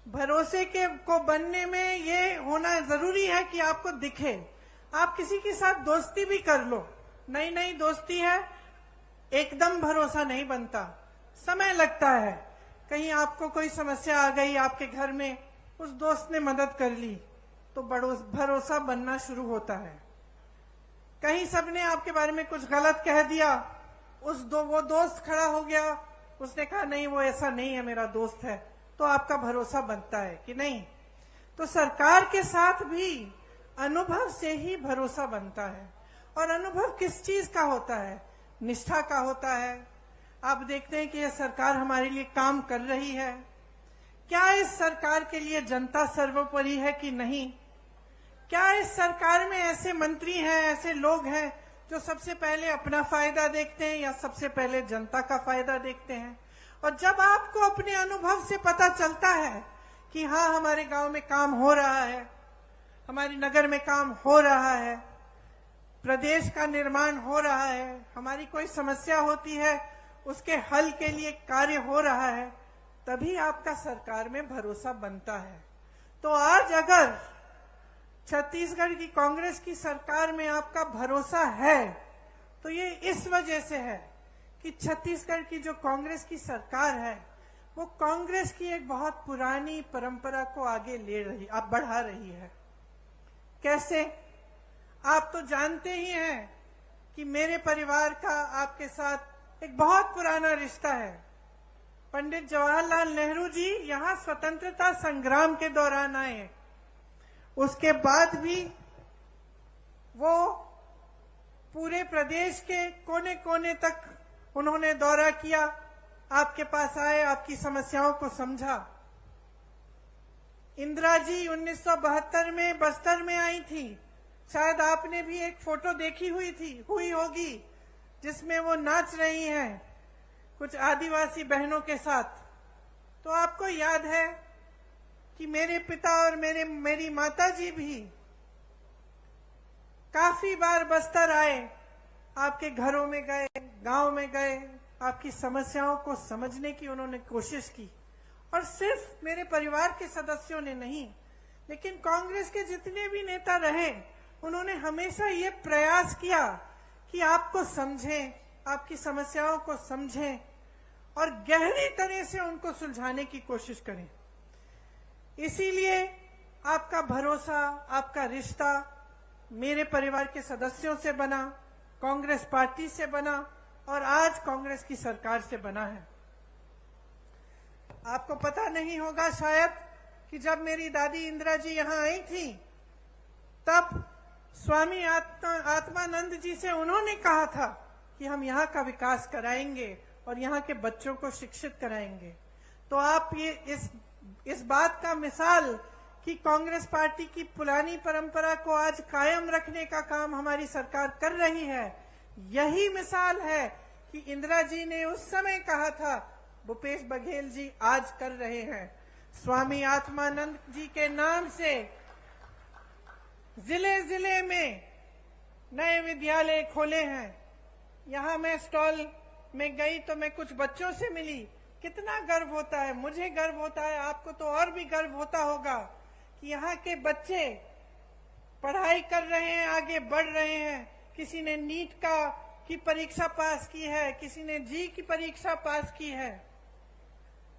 Speaker 2: भरोसे को बनने में ये होना जरूरी है कि आपको दिखे। आप किसी के साथ दोस्ती भी कर लो, नई दोस्ती है, एकदम भरोसा नहीं बनता, समय लगता है। कहीं आपको कोई समस्या आ गई आपके घर में, उस दोस्त ने मदद कर ली तो भरोसा बनना शुरू होता है। कहीं सबने आपके बारे में कुछ गलत कह दिया, वो दोस्त खड़ा हो गया, उसने कहा नहीं वो ऐसा नहीं है, मेरा दोस्त है, तो आपका भरोसा बनता है कि नहीं। तो सरकार के साथ भी अनुभव से ही भरोसा बनता है। और अनुभव किस चीज का होता है? निष्ठा का होता है। आप देखते हैं कि यह सरकार हमारे लिए काम कर रही है। क्या इस सरकार के लिए जनता सर्वोपरि है कि नहीं? क्या इस सरकार में ऐसे मंत्री हैं, ऐसे लोग हैं जो सबसे पहले अपना फायदा देखते हैं या सबसे पहले जनता का फायदा देखते हैं? और जब आपको अपने अनुभव से पता चलता है कि हाँ हमारे गांव में काम हो रहा है, हमारी नगर में काम हो रहा है, प्रदेश का निर्माण हो रहा है, हमारी कोई समस्या होती है उसके हल के लिए कार्य हो रहा है, तभी आपका सरकार में भरोसा बनता है। तो आज अगर छत्तीसगढ़ की कांग्रेस की सरकार में आपका भरोसा है तो ये इस वजह से है कि छत्तीसगढ़ की जो कांग्रेस की सरकार है वो कांग्रेस की एक बहुत पुरानी परंपरा को आगे बढ़ा रही है। कैसे? आप तो जानते ही हैं कि मेरे परिवार का आपके साथ एक बहुत पुराना रिश्ता है। पंडित जवाहरलाल नेहरू जी यहाँ स्वतंत्रता संग्राम के दौरान आए, उसके बाद भी वो पूरे प्रदेश के कोने कोने तक उन्होंने दौरा किया, आपके पास आए, आपकी समस्याओं को समझा। इंदिरा जी 1972 में बस्तर में आई थी, शायद आपने भी एक फोटो देखी हुई होगी जिसमें वो नाच रही हैं कुछ आदिवासी बहनों के साथ। तो आपको याद है कि मेरे पिता और मेरी माता जी भी काफी बार बस्तर आए, आपके घरों में गए, गांव में गए, आपकी समस्याओं को समझने की उन्होंने कोशिश की। और सिर्फ मेरे परिवार के सदस्यों ने नहीं, लेकिन कांग्रेस के जितने भी नेता रहे, उन्होंने हमेशा ये प्रयास किया कि आपको समझें, आपकी समस्याओं को समझें और गहरी तरह से उनको सुलझाने की कोशिश करें। इसीलिए आपका भरोसा, आपका रिश्ता मेरे परिवार के सदस्यों से बना, कांग्रेस पार्टी से बना और आज कांग्रेस की सरकार से बना है। आपको पता नहीं होगा शायद कि जब मेरी दादी इंदिरा जी यहाँ आई थी, तब स्वामी आत्मानंद जी से उन्होंने कहा था कि हम यहाँ का विकास कराएंगे और यहाँ के बच्चों को शिक्षित कराएंगे। तो आप ये इस बात का मिसाल कि कांग्रेस पार्टी की पुरानी परंपरा को आज कायम रखने का काम हमारी सरकार कर रही है, यही मिसाल है कि इंदिरा जी ने उस समय कहा था, भूपेश बघेल जी आज कर रहे हैं। स्वामी आत्मानंद जी के नाम से जिले जिले में नए विद्यालय खोले हैं। यहाँ मैं स्टॉल में गई तो मैं कुछ बच्चों से मिली, कितना गर्व होता है, मुझे गर्व होता है, आपको तो और भी गर्व होता होगा कि यहाँ के बच्चे पढ़ाई कर रहे हैं, आगे बढ़ रहे हैं। किसी ने नीट की परीक्षा पास की है, किसी ने जी की परीक्षा पास की है।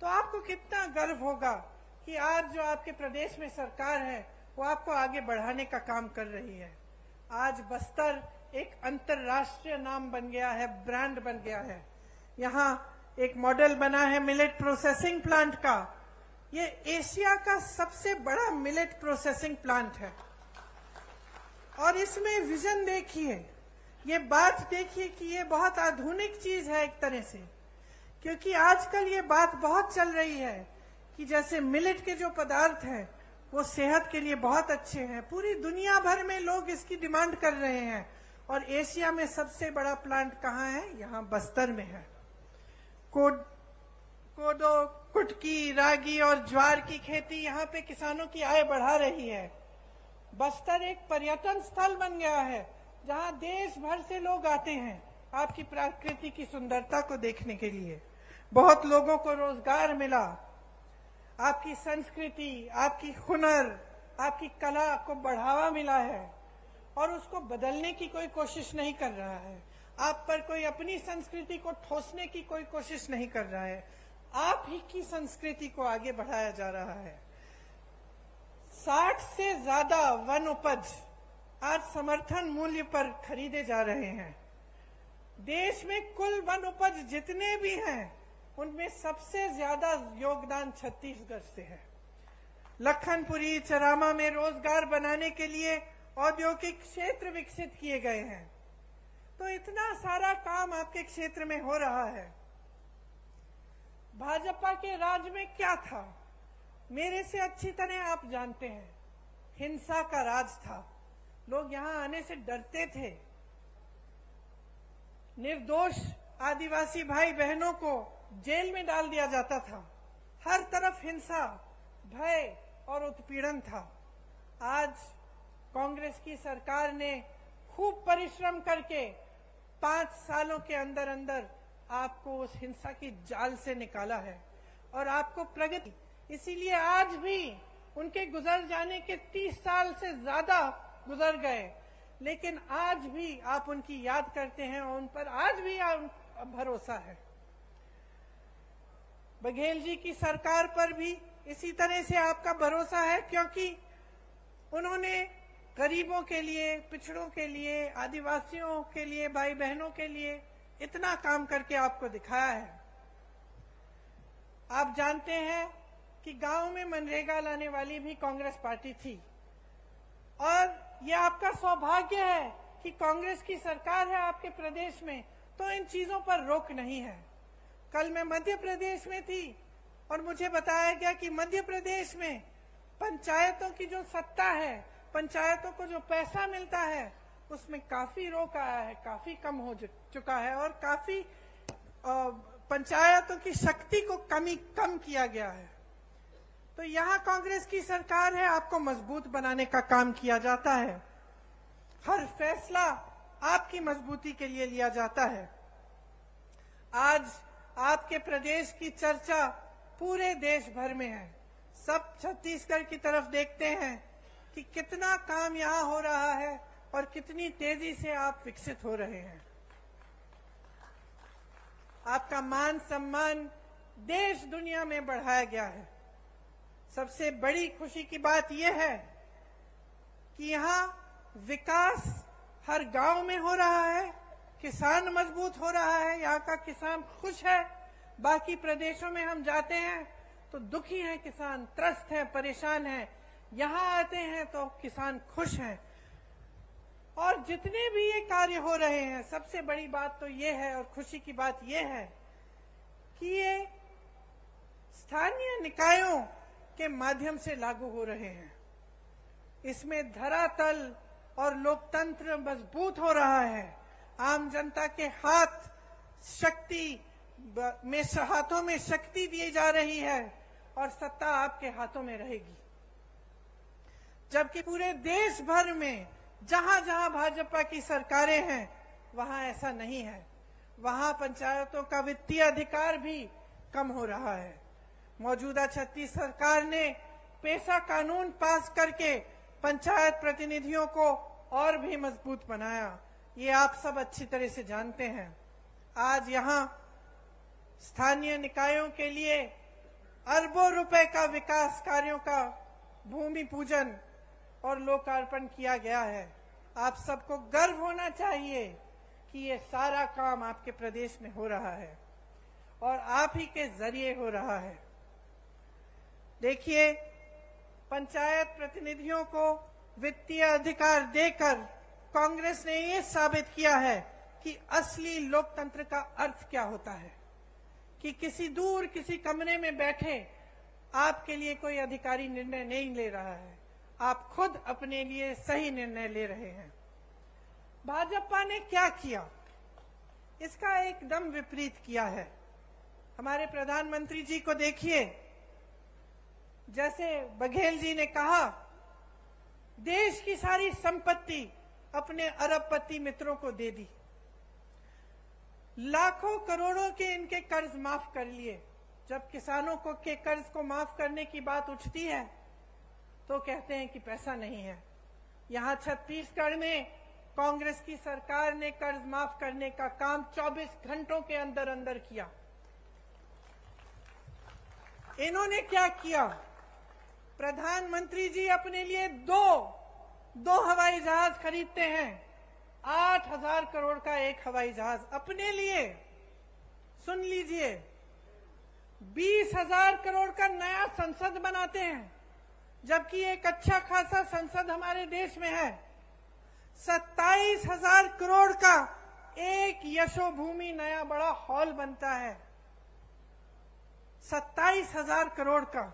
Speaker 2: तो आपको कितना गर्व होगा कि आज जो आपके प्रदेश में सरकार है वो आपको आगे बढ़ाने का काम कर रही है। आज बस्तर एक अंतर्राष्ट्रीय नाम बन गया है, ब्रांड बन गया है। यहाँ एक मॉडल बना है मिलेट प्रोसेसिंग प्लांट का। ये एशिया का सबसे बड़ा मिलेट प्रोसेसिंग प्लांट है और इसमें विजन देखिए, ये बात देखिए कि ये बहुत आधुनिक चीज है एक तरह से, क्योंकि आजकल ये बात बहुत चल रही है कि जैसे मिलेट के जो पदार्थ हैं वो सेहत के लिए बहुत अच्छे हैं। पूरी दुनिया भर में लोग इसकी डिमांड कर रहे हैं और एशिया में सबसे बड़ा प्लांट कहाँ है? यहाँ बस्तर में है। कोदो, कुटकी, रागी और ज्वार की खेती यहाँ पे किसानों की आय बढ़ा रही है। बस्तर एक पर्यटन स्थल बन गया है जहाँ देश भर से लोग आते हैं आपकी प्रकृति की सुंदरता को देखने के लिए। बहुत लोगों को रोजगार मिला, आपकी संस्कृति, आपकी हुनर, आपकी कला को बढ़ावा मिला है और उसको बदलने की कोई कोशिश नहीं कर रहा है। आप पर कोई अपनी संस्कृति को ठोसने की कोई कोशिश नहीं कर रहा है। आप ही की संस्कृति को आगे बढ़ाया जा रहा है। 60 से ज्यादा वन उपज आज समर्थन मूल्य पर खरीदे जा रहे हैं। देश में कुल वन उपज जितने भी हैं उनमें सबसे ज्यादा योगदान छत्तीसगढ़ से है। लखनपुरी, चरामा में रोजगार बनाने के लिए औद्योगिक क्षेत्र विकसित किए गए हैं। तो इतना सारा काम आपके क्षेत्र में हो रहा है। भाजपा के राज में क्या था? मेरे से अच्छी तरह आप जानते हैं, हिंसा का राज था। लोग यहां आने से डरते थे। निर्दोष आदिवासी भाई बहनों को जेल में डाल दिया जाता था। हर तरफ हिंसा, भय और उत्पीड़न था। आज कांग्रेस की सरकार ने खूब परिश्रम करके 5 सालों के अंदर अंदर आपको उस हिंसा की जाल से निकाला है और आपको प्रगति। इसीलिए आज भी उनके गुजर जाने के 30 साल से ज्यादा गुजर गए, लेकिन आज भी आप उनकी याद करते हैं और उन पर आज भी भरोसा है। बघेल जी की सरकार पर भी इसी तरह से आपका भरोसा है, क्योंकि उन्होंने गरीबों के लिए, पिछड़ों के लिए, आदिवासियों के लिए, भाई बहनों के लिए इतना काम करके आपको दिखाया है। आप जानते हैं कि गांव में मनरेगा लाने वाली भी कांग्रेस पार्टी थी और यह आपका सौभाग्य है कि कांग्रेस की सरकार है आपके प्रदेश में, तो इन चीजों पर रोक नहीं है। कल मैं मध्य प्रदेश में थी और मुझे बताया गया कि मध्य प्रदेश में पंचायतों की जो सत्ता है पंचायतों को जो पैसा मिलता है उसमें काफी रोक आया है, काफी कम हो चुका है और काफी पंचायतों की शक्ति को कम किया गया है। तो यहाँ कांग्रेस की सरकार है, आपको मजबूत बनाने का काम किया जाता है। हर फैसला आपकी मजबूती के लिए लिया जाता है। आज आपके प्रदेश की चर्चा पूरे देश भर में है। सब छत्तीसगढ़ की तरफ देखते हैं कि कितना काम यहाँ हो रहा है और कितनी तेजी से आप विकसित हो रहे हैं। आपका मान सम्मान देश दुनिया में बढ़ाया गया है। सबसे बड़ी खुशी की बात यह है कि यहाँ विकास हर गांव में हो रहा है, किसान मजबूत हो रहा है, यहाँ का किसान खुश है। बाकी प्रदेशों में हम जाते हैं तो दुखी हैं किसान, त्रस्त हैं, परेशान हैं। यहाँ आते हैं तो किसान खुश हैं। और जितने भी ये कार्य हो रहे हैं, सबसे बड़ी बात तो ये है और खुशी की बात ये है कि ये स्थानीय निकायों के माध्यम से लागू हो रहे हैं। इसमें धरातल और लोकतंत्र मजबूत हो रहा है। आम जनता के हाथों में शक्ति दी जा रही है और सत्ता आपके हाथों में रहेगी। जबकि पूरे देश भर में जहां जहां भाजपा की सरकारें हैं वहां ऐसा नहीं है। वहां पंचायतों का वित्तीय अधिकार भी कम हो रहा है। मौजूदा छत्तीस सरकार ने पेशा कानून पास करके पंचायत प्रतिनिधियों को और भी मजबूत बनाया। ये आप सब अच्छी तरह से जानते हैं। आज यहाँ स्थानीय निकायों के लिए अरबों रुपए का विकास कार्यों का भूमि पूजन और लोकार्पण किया गया है। आप सबको गर्व होना चाहिए कि ये सारा काम आपके प्रदेश में हो रहा है और आप ही के जरिए हो रहा है। देखिए, पंचायत प्रतिनिधियों को वित्तीय अधिकार देकर कांग्रेस ने ये साबित किया है कि असली लोकतंत्र का अर्थ क्या होता है, कि किसी कमरे में बैठे आपके लिए कोई अधिकारी निर्णय नहीं ले रहा है, आप खुद अपने लिए सही निर्णय ले रहे हैं। भाजपा ने क्या किया, इसका एकदम विपरीत किया है। हमारे प्रधानमंत्री जी को देखिए, जैसे बघेल जी ने कहा, देश की सारी संपत्ति अपने अरबपति मित्रों को दे दी, लाखों करोड़ों के इनके कर्ज माफ कर लिए। जब किसानों को के कर्ज को माफ करने की बात उठती है तो कहते हैं कि पैसा नहीं है। यहाँ छत्तीसगढ़ में कांग्रेस की सरकार ने कर्ज माफ करने का काम 24 घंटों के अंदर अंदर किया। इन्होंने क्या किया, प्रधानमंत्री जी अपने लिए दो हवाई जहाज खरीदते हैं। 8,000 करोड़ का एक हवाई जहाज अपने लिए। सुन लीजिए, 20,000 करोड़ का नया संसद बनाते हैं, जबकि एक अच्छा खासा संसद हमारे देश में है। 27,000 करोड़ का एक यशोभूमि नया बड़ा हॉल बनता है, 27,000 करोड़ का।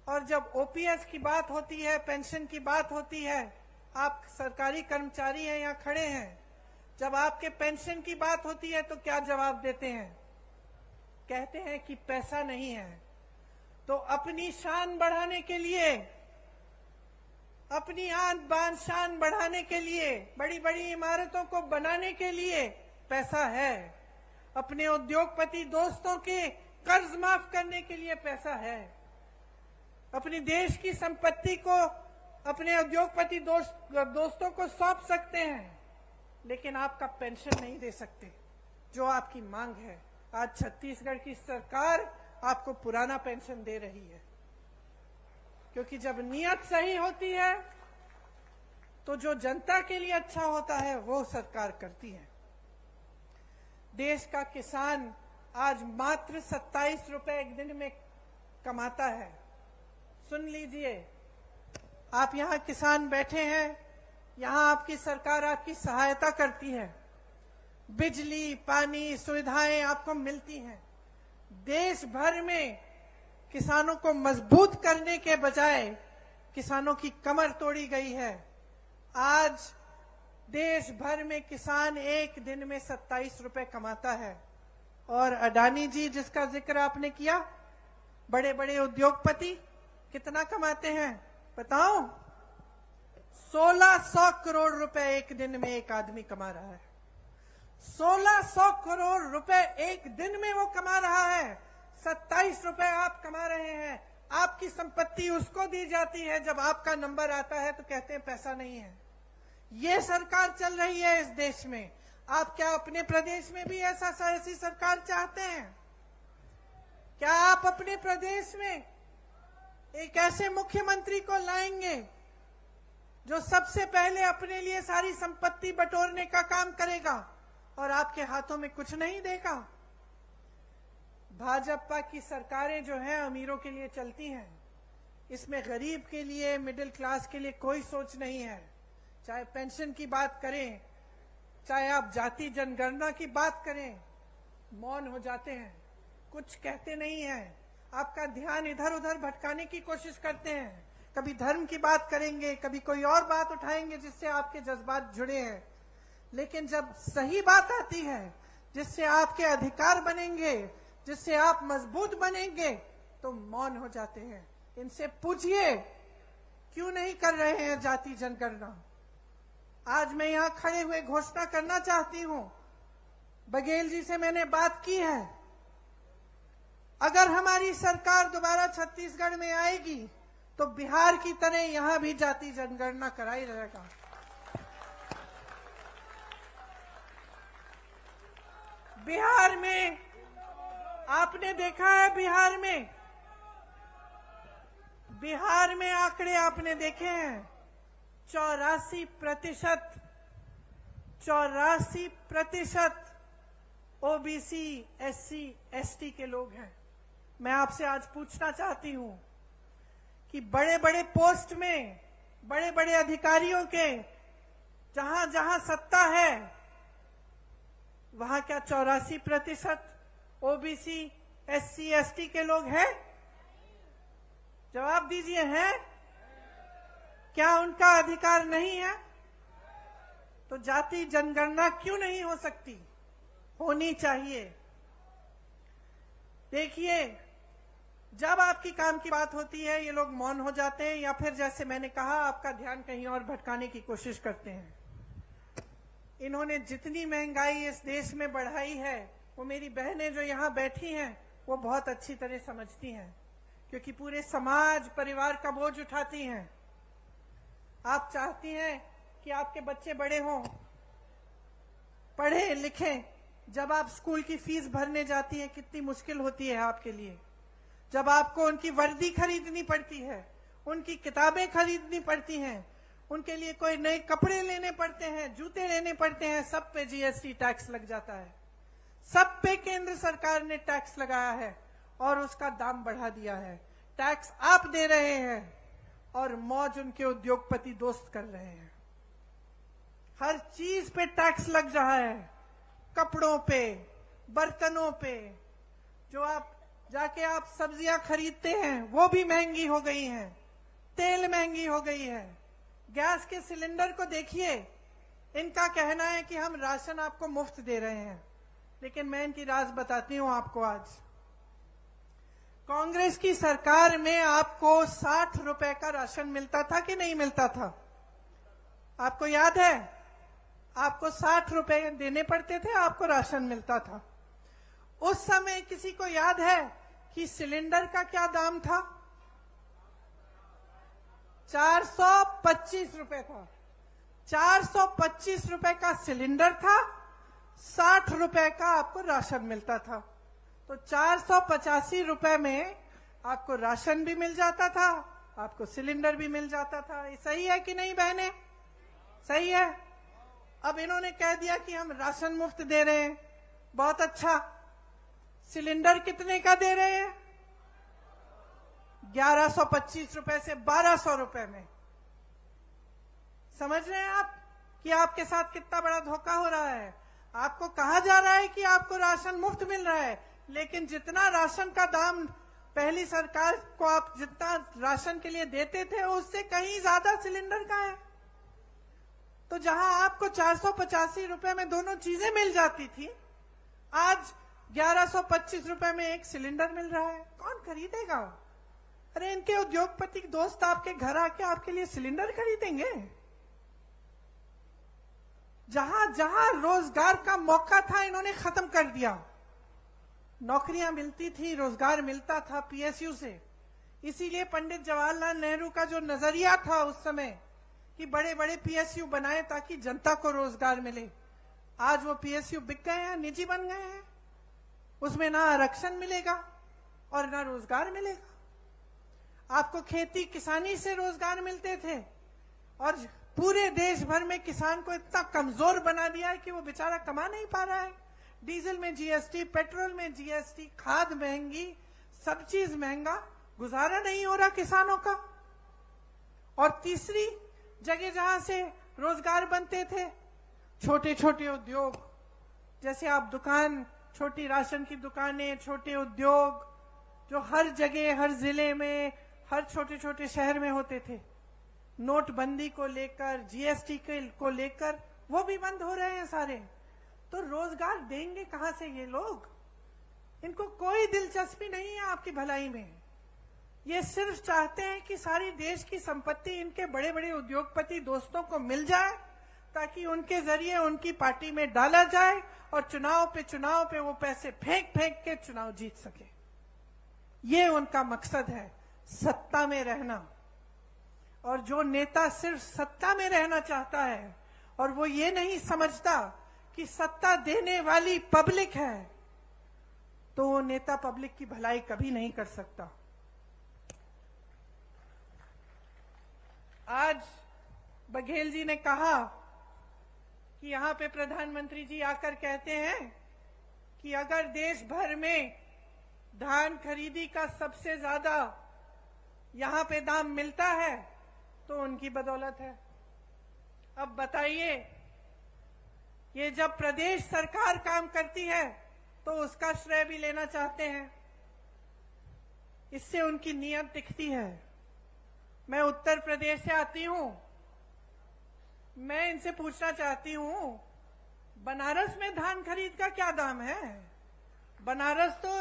Speaker 2: और जब ओपीएस की बात होती है, पेंशन की बात होती है, आप सरकारी कर्मचारी हैं, यहाँ खड़े हैं, जब आपके पेंशन की बात होती है तो क्या जवाब देते हैं? कहते हैं कि पैसा नहीं है। तो अपनी शान बढ़ाने के लिए, अपनी आन बान शान बढ़ाने के लिए, बड़ी बड़ी इमारतों को बनाने के लिए पैसा है। अपने उद्योगपति दोस्तों के कर्ज माफ करने के लिए पैसा है। अपनी देश की संपत्ति को अपने उद्योगपति दोस्तों को सौंप सकते हैं, लेकिन आपका पेंशन नहीं दे सकते, जो आपकी मांग है। आज छत्तीसगढ़ की सरकार आपको पुराना पेंशन दे रही है, क्योंकि जब नीयत सही होती है तो जो जनता के लिए अच्छा होता है वो सरकार करती है। देश का किसान आज मात्र 27 रुपए एक दिन में कमाता है। सुन लीजिए, आप यहाँ किसान बैठे हैं, यहाँ आपकी सरकार आपकी सहायता करती है, बिजली पानी सुविधाएं आपको मिलती हैं। देश भर में किसानों को मजबूत करने के बजाय किसानों की कमर तोड़ी गई है। आज देश भर में किसान एक दिन में 27 रुपए कमाता है। और अडानी जी जिसका जिक्र आपने किया, बड़े बड़े उद्योगपति कितना कमाते हैं बताओ? 1600 करोड़ रुपए एक दिन में एक आदमी कमा रहा है। 1600 करोड़ रुपए एक दिन में वो कमा रहा है। 27 रुपए आप कमा रहे हैं। आपकी संपत्ति उसको दी जाती है, जब आपका नंबर आता है तो कहते हैं पैसा नहीं है। ये सरकार चल रही है इस देश में। आप क्या अपने प्रदेश में भी ऐसी सरकार चाहते हैं? क्या आप अपने प्रदेश में एक ऐसे मुख्यमंत्री को लाएंगे जो सबसे पहले अपने लिए सारी संपत्ति बटोरने का काम करेगा और आपके हाथों में कुछ नहीं देगा? भाजपा की सरकारें जो हैं अमीरों के लिए चलती हैं। इसमें गरीब के लिए, मिडिल क्लास के लिए कोई सोच नहीं है। चाहे पेंशन की बात करें, चाहे आप जाति जनगणना की बात करें, मौन हो जाते हैं, कुछ कहते नहीं हैं। आपका ध्यान इधर उधर भटकाने की कोशिश करते हैं। कभी धर्म की बात करेंगे, कभी कोई और बात उठाएंगे जिससे आपके जज्बात जुड़े हैं। लेकिन जब सही बात आती है, जिससे आपके अधिकार बनेंगे, जिससे आप मजबूत बनेंगे, तो मौन हो जाते हैं। इनसे पूछिए क्यों नहीं कर रहे हैं जाति जनगणना। आज मैं यहां खड़े हुए घोषणा करना चाहती हूं, बघेल जी से मैंने बात की है, अगर हमारी सरकार दोबारा छत्तीसगढ़ में आएगी तो बिहार की तरह यहां भी जाति जनगणना कराई रहेगा। बिहार में आपने देखा है, बिहार में आंकड़े आपने देखे हैं। 84% ओबीसी, एससी, एसटी के लोग हैं। मैं आपसे आज पूछना चाहती हूं कि बड़े बड़े पोस्ट में, बड़े बड़े अधिकारियों के जहां जहां सत्ता है, वहां क्या 84% ओबीसी, एससी, एसटी के लोग हैं? जवाब दीजिए, हैं? क्या उनका अधिकार नहीं है? तो जाति जनगणना क्यों नहीं हो सकती? होनी चाहिए। देखिए, जब आपकी काम की बात होती है ये लोग मौन हो जाते हैं, या फिर जैसे मैंने कहा आपका ध्यान कहीं और भटकाने की कोशिश करते हैं। इन्होंने जितनी महंगाई इस देश में बढ़ाई है, वो मेरी बहनें जो यहाँ बैठी हैं वो बहुत अच्छी तरह समझती हैं, क्योंकि पूरे समाज परिवार का बोझ उठाती हैं। आप चाहती हैं कि आपके बच्चे बड़े हों, पढ़े लिखें। जब आप स्कूल की फीस भरने जाती हैं कितनी मुश्किल होती है आपके लिए। जब आपको उनकी वर्दी खरीदनी पड़ती है, उनकी किताबें खरीदनी पड़ती हैं, उनके लिए कोई नए कपड़े लेने पड़ते हैं, जूते लेने पड़ते हैं, सब पे जीएसटी टैक्स लग जाता है। सब पे केंद्र सरकार ने टैक्स लगाया है और उसका दाम बढ़ा दिया है। टैक्स आप दे रहे हैं और मौज उनके उद्योगपति दोस्त कर रहे हैं। हर चीज पे टैक्स लग रहा है, कपड़ों पे, बर्तनों पे। जो आप जाके आप सब्जियां खरीदते हैं वो भी महंगी हो गई हैं, तेल महंगी हो गई है। गैस के सिलेंडर को देखिए, इनका कहना है कि हम राशन आपको मुफ्त दे रहे हैं, लेकिन मैं इनकी राज बताती हूं आपको। आज कांग्रेस की सरकार में आपको 60 रुपए का राशन मिलता था कि नहीं मिलता था? आपको याद है? आपको 60 रुपए देने पड़ते थे, आपको राशन मिलता था। उस समय किसी को याद है कि सिलेंडर का क्या दाम था? 425 रुपए था। 425 रुपए का सिलेंडर था, 60 रुपए का आपको राशन मिलता था। तो 485 रुपए में आपको राशन भी मिल जाता था, आपको सिलेंडर भी मिल जाता था। ये सही है कि नहीं बहने? सही है। अब इन्होंने कह दिया कि हम राशन मुफ्त दे रहे हैं, बहुत अच्छा। सिलेंडर कितने का दे रहे हैं? 1125 रुपए से 1200 रुपए में। समझ रहे हैं आप कि आपके साथ कितना बड़ा धोखा हो रहा है? आपको कहा जा रहा है कि आपको राशन मुफ्त मिल रहा है, लेकिन जितना राशन का दाम पहली सरकार को आप जितना राशन के लिए देते थे उससे कहीं ज्यादा सिलेंडर का है। तो जहां आपको 485 रुपए में दोनों चीजें मिल जाती थी, आज 1125 रुपए में एक सिलेंडर मिल रहा है। कौन खरीदेगा? अरे इनके उद्योगपति दोस्त आपके घर आके आपके लिए सिलेंडर खरीदेंगे? जहां जहां रोजगार का मौका था इन्होंने खत्म कर दिया। नौकरियां मिलती थी, रोजगार मिलता था पीएसयू से। इसीलिए पंडित जवाहरलाल नेहरू का जो नजरिया था उस समय कि बड़े बड़े पीएसयू बनाए ताकि जनता को रोजगार मिले, आज वो पीएसयू बिक गए हैं, निजी बन गए हैं। उसमें ना आरक्षण मिलेगा और ना रोजगार मिलेगा। आपको खेती किसानी से रोजगार मिलते थे और पूरे देश भर में किसान को इतना कमजोर बना दिया है कि वो बेचारा कमा नहीं पा रहा है। डीजल में जीएसटी, पेट्रोल में जीएसटी, खाद महंगी, सब चीज महंगा, गुजारा नहीं हो रहा किसानों का। और तीसरी जगह जहां से रोजगार बनते थे, छोटे छोटे उद्योग, जैसे आप दुकान, छोटी राशन की दुकानें, छोटे उद्योग जो हर जगह, हर जिले में, हर छोटे छोटे शहर में होते थे, नोटबंदी को लेकर, जीएसटी को लेकर वो भी बंद हो रहे हैं सारे। तो रोजगार देंगे कहां से ये लोग? इनको कोई दिलचस्पी नहीं है आपकी भलाई में। ये सिर्फ चाहते हैं कि सारी देश की संपत्ति इनके बड़े बड़े उद्योगपति दोस्तों को मिल जाए ताकि उनके जरिए उनकी पार्टी में डाला जाए और चुनाव पे वो पैसे फेंक फेंक के चुनाव जीत सके। ये उनका मकसद है, सत्ता में रहना। और जो नेता सिर्फ सत्ता में रहना चाहता है और वो ये नहीं समझता कि सत्ता देने वाली पब्लिक है, तो वो नेता पब्लिक की भलाई कभी नहीं कर सकता। आज बघेल जी ने कहा कि यहां पे प्रधानमंत्री जी आकर कहते हैं कि अगर देश भर में धान खरीदी का सबसे ज्यादा यहां पे दाम मिलता है तो उनकी बदौलत है। अब बताइए, ये जब प्रदेश सरकार काम करती है तो उसका श्रेय भी लेना चाहते हैं। इससे उनकी नीयत दिखती है। मैं उत्तर प्रदेश से आती हूं, मैं इनसे पूछना चाहती हूं, बनारस में धान खरीद का क्या दाम है? बनारस तो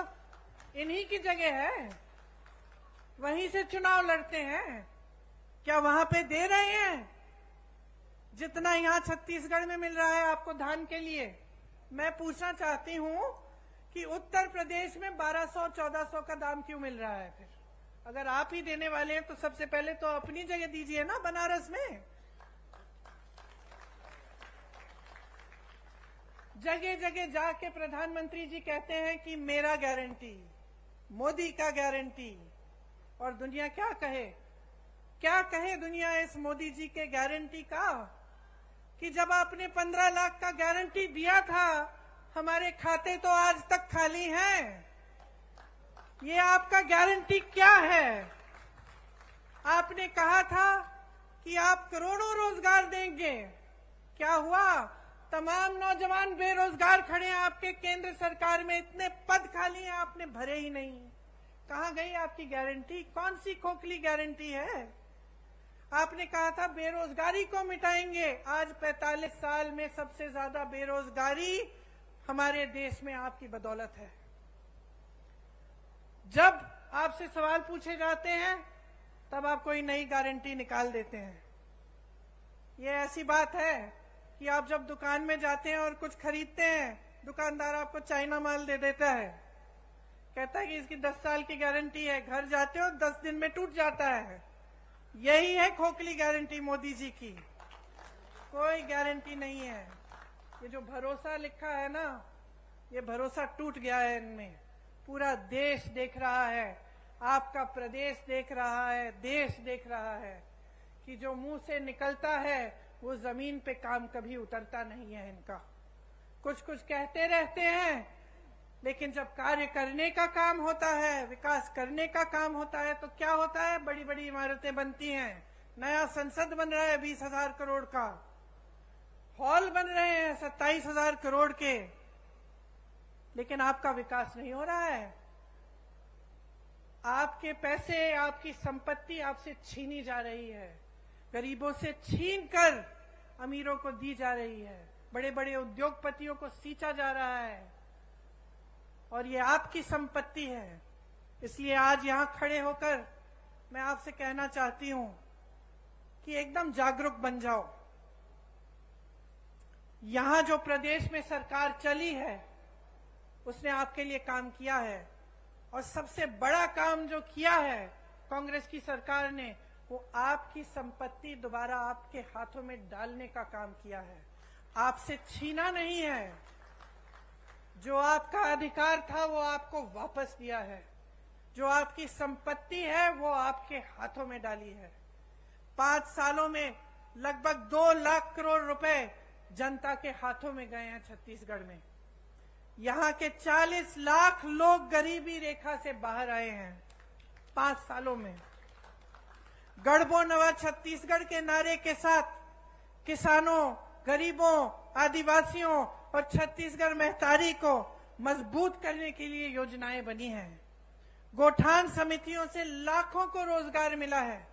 Speaker 2: इन्हीं की जगह है, वहीं से चुनाव लड़ते हैं। क्या वहां पे दे रहे हैं जितना यहां छत्तीसगढ़ में मिल रहा है आपको धान के लिए? मैं पूछना चाहती हूं कि उत्तर प्रदेश में 1200-1400 का दाम क्यों मिल रहा है? फिर अगर आप ही देने वाले हैं तो सबसे पहले तो अपनी जगह दीजिए ना बनारस में। जगह जगह जाके प्रधानमंत्री जी कहते हैं कि मेरा गारंटी, मोदी का गारंटी। और दुनिया क्या कहे? क्या कहे दुनिया इस मोदी जी के गारंटी का कि जब आपने 15 लाख का गारंटी दिया था, हमारे खाते तो आज तक खाली हैं। ये आपका गारंटी क्या है? आपने कहा था कि आप करोड़ों रोजगार देंगे, क्या हुआ? तमाम नौजवान बेरोजगार खड़े हैं आपके केंद्र सरकार में, इतने पद खाली हैं, आपने भरे ही नहीं। कहां गई आपकी गारंटी? कौन सी खोखली गारंटी है? आपने कहा था बेरोजगारी को मिटाएंगे, आज 45 साल में सबसे ज्यादा बेरोजगारी हमारे देश में आपकी बदौलत है। जब आपसे सवाल पूछे जाते हैं तब आप कोई नई गारंटी निकाल देते हैं। ये ऐसी बात है कि आप जब दुकान में जाते हैं और कुछ खरीदते हैं, दुकानदार आपको चाइना माल दे देता है, कहता है कि इसकी 10 साल की गारंटी है। घर जाते हो 10 दिन में टूट जाता है। यही है खोखली गारंटी मोदी जी की, कोई गारंटी नहीं है। ये जो भरोसा लिखा है ना, ये भरोसा टूट गया है इनमें। पूरा देश देख रहा है, आपका प्रदेश देख रहा है, देश देख रहा है कि जो मुंह से निकलता है वो जमीन पे काम कभी उतरता नहीं है इनका। कुछ कुछ कहते रहते हैं, लेकिन जब कार्य करने का काम होता है, विकास करने का काम होता है, तो क्या होता है? बड़ी बड़ी इमारतें बनती हैं, नया संसद बन रहा है 20,000 करोड़ का, हॉल बन रहे हैं 27,000 करोड़ के, लेकिन आपका विकास नहीं हो रहा है। आपके पैसे, आपकी संपत्ति आपसे छीनी जा रही है, गरीबों से छीन कर अमीरों को दी जा रही है, बड़े बड़े उद्योगपतियों को सींचा जा रहा है और ये आपकी संपत्ति है। इसलिए आज यहां खड़े होकर मैं आपसे कहना चाहती हूं कि एकदम जागरूक बन जाओ। यहां जो प्रदेश में सरकार चली है उसने आपके लिए काम किया है और सबसे बड़ा काम जो किया है कांग्रेस की सरकार ने, वो आपकी संपत्ति दोबारा आपके हाथों में डालने का काम किया है, आपसे छीना नहीं है। जो आपका अधिकार था वो आपको वापस दिया है, जो आपकी संपत्ति है वो आपके हाथों में डाली है। 5 सालों में लगभग 2 लाख करोड़ रुपए जनता के हाथों में गए हैं छत्तीसगढ़ में। यहाँ के 40 लाख लोग गरीबी रेखा से बाहर आए हैं 5 सालों में। गढ़बो नवा छत्तीसगढ़ के नारे के साथ किसानों, गरीबों, आदिवासियों और छत्तीसगढ़ महतारी को मजबूत करने के लिए योजनाएं बनी हैं। गोठान समितियों से लाखों को रोजगार मिला है।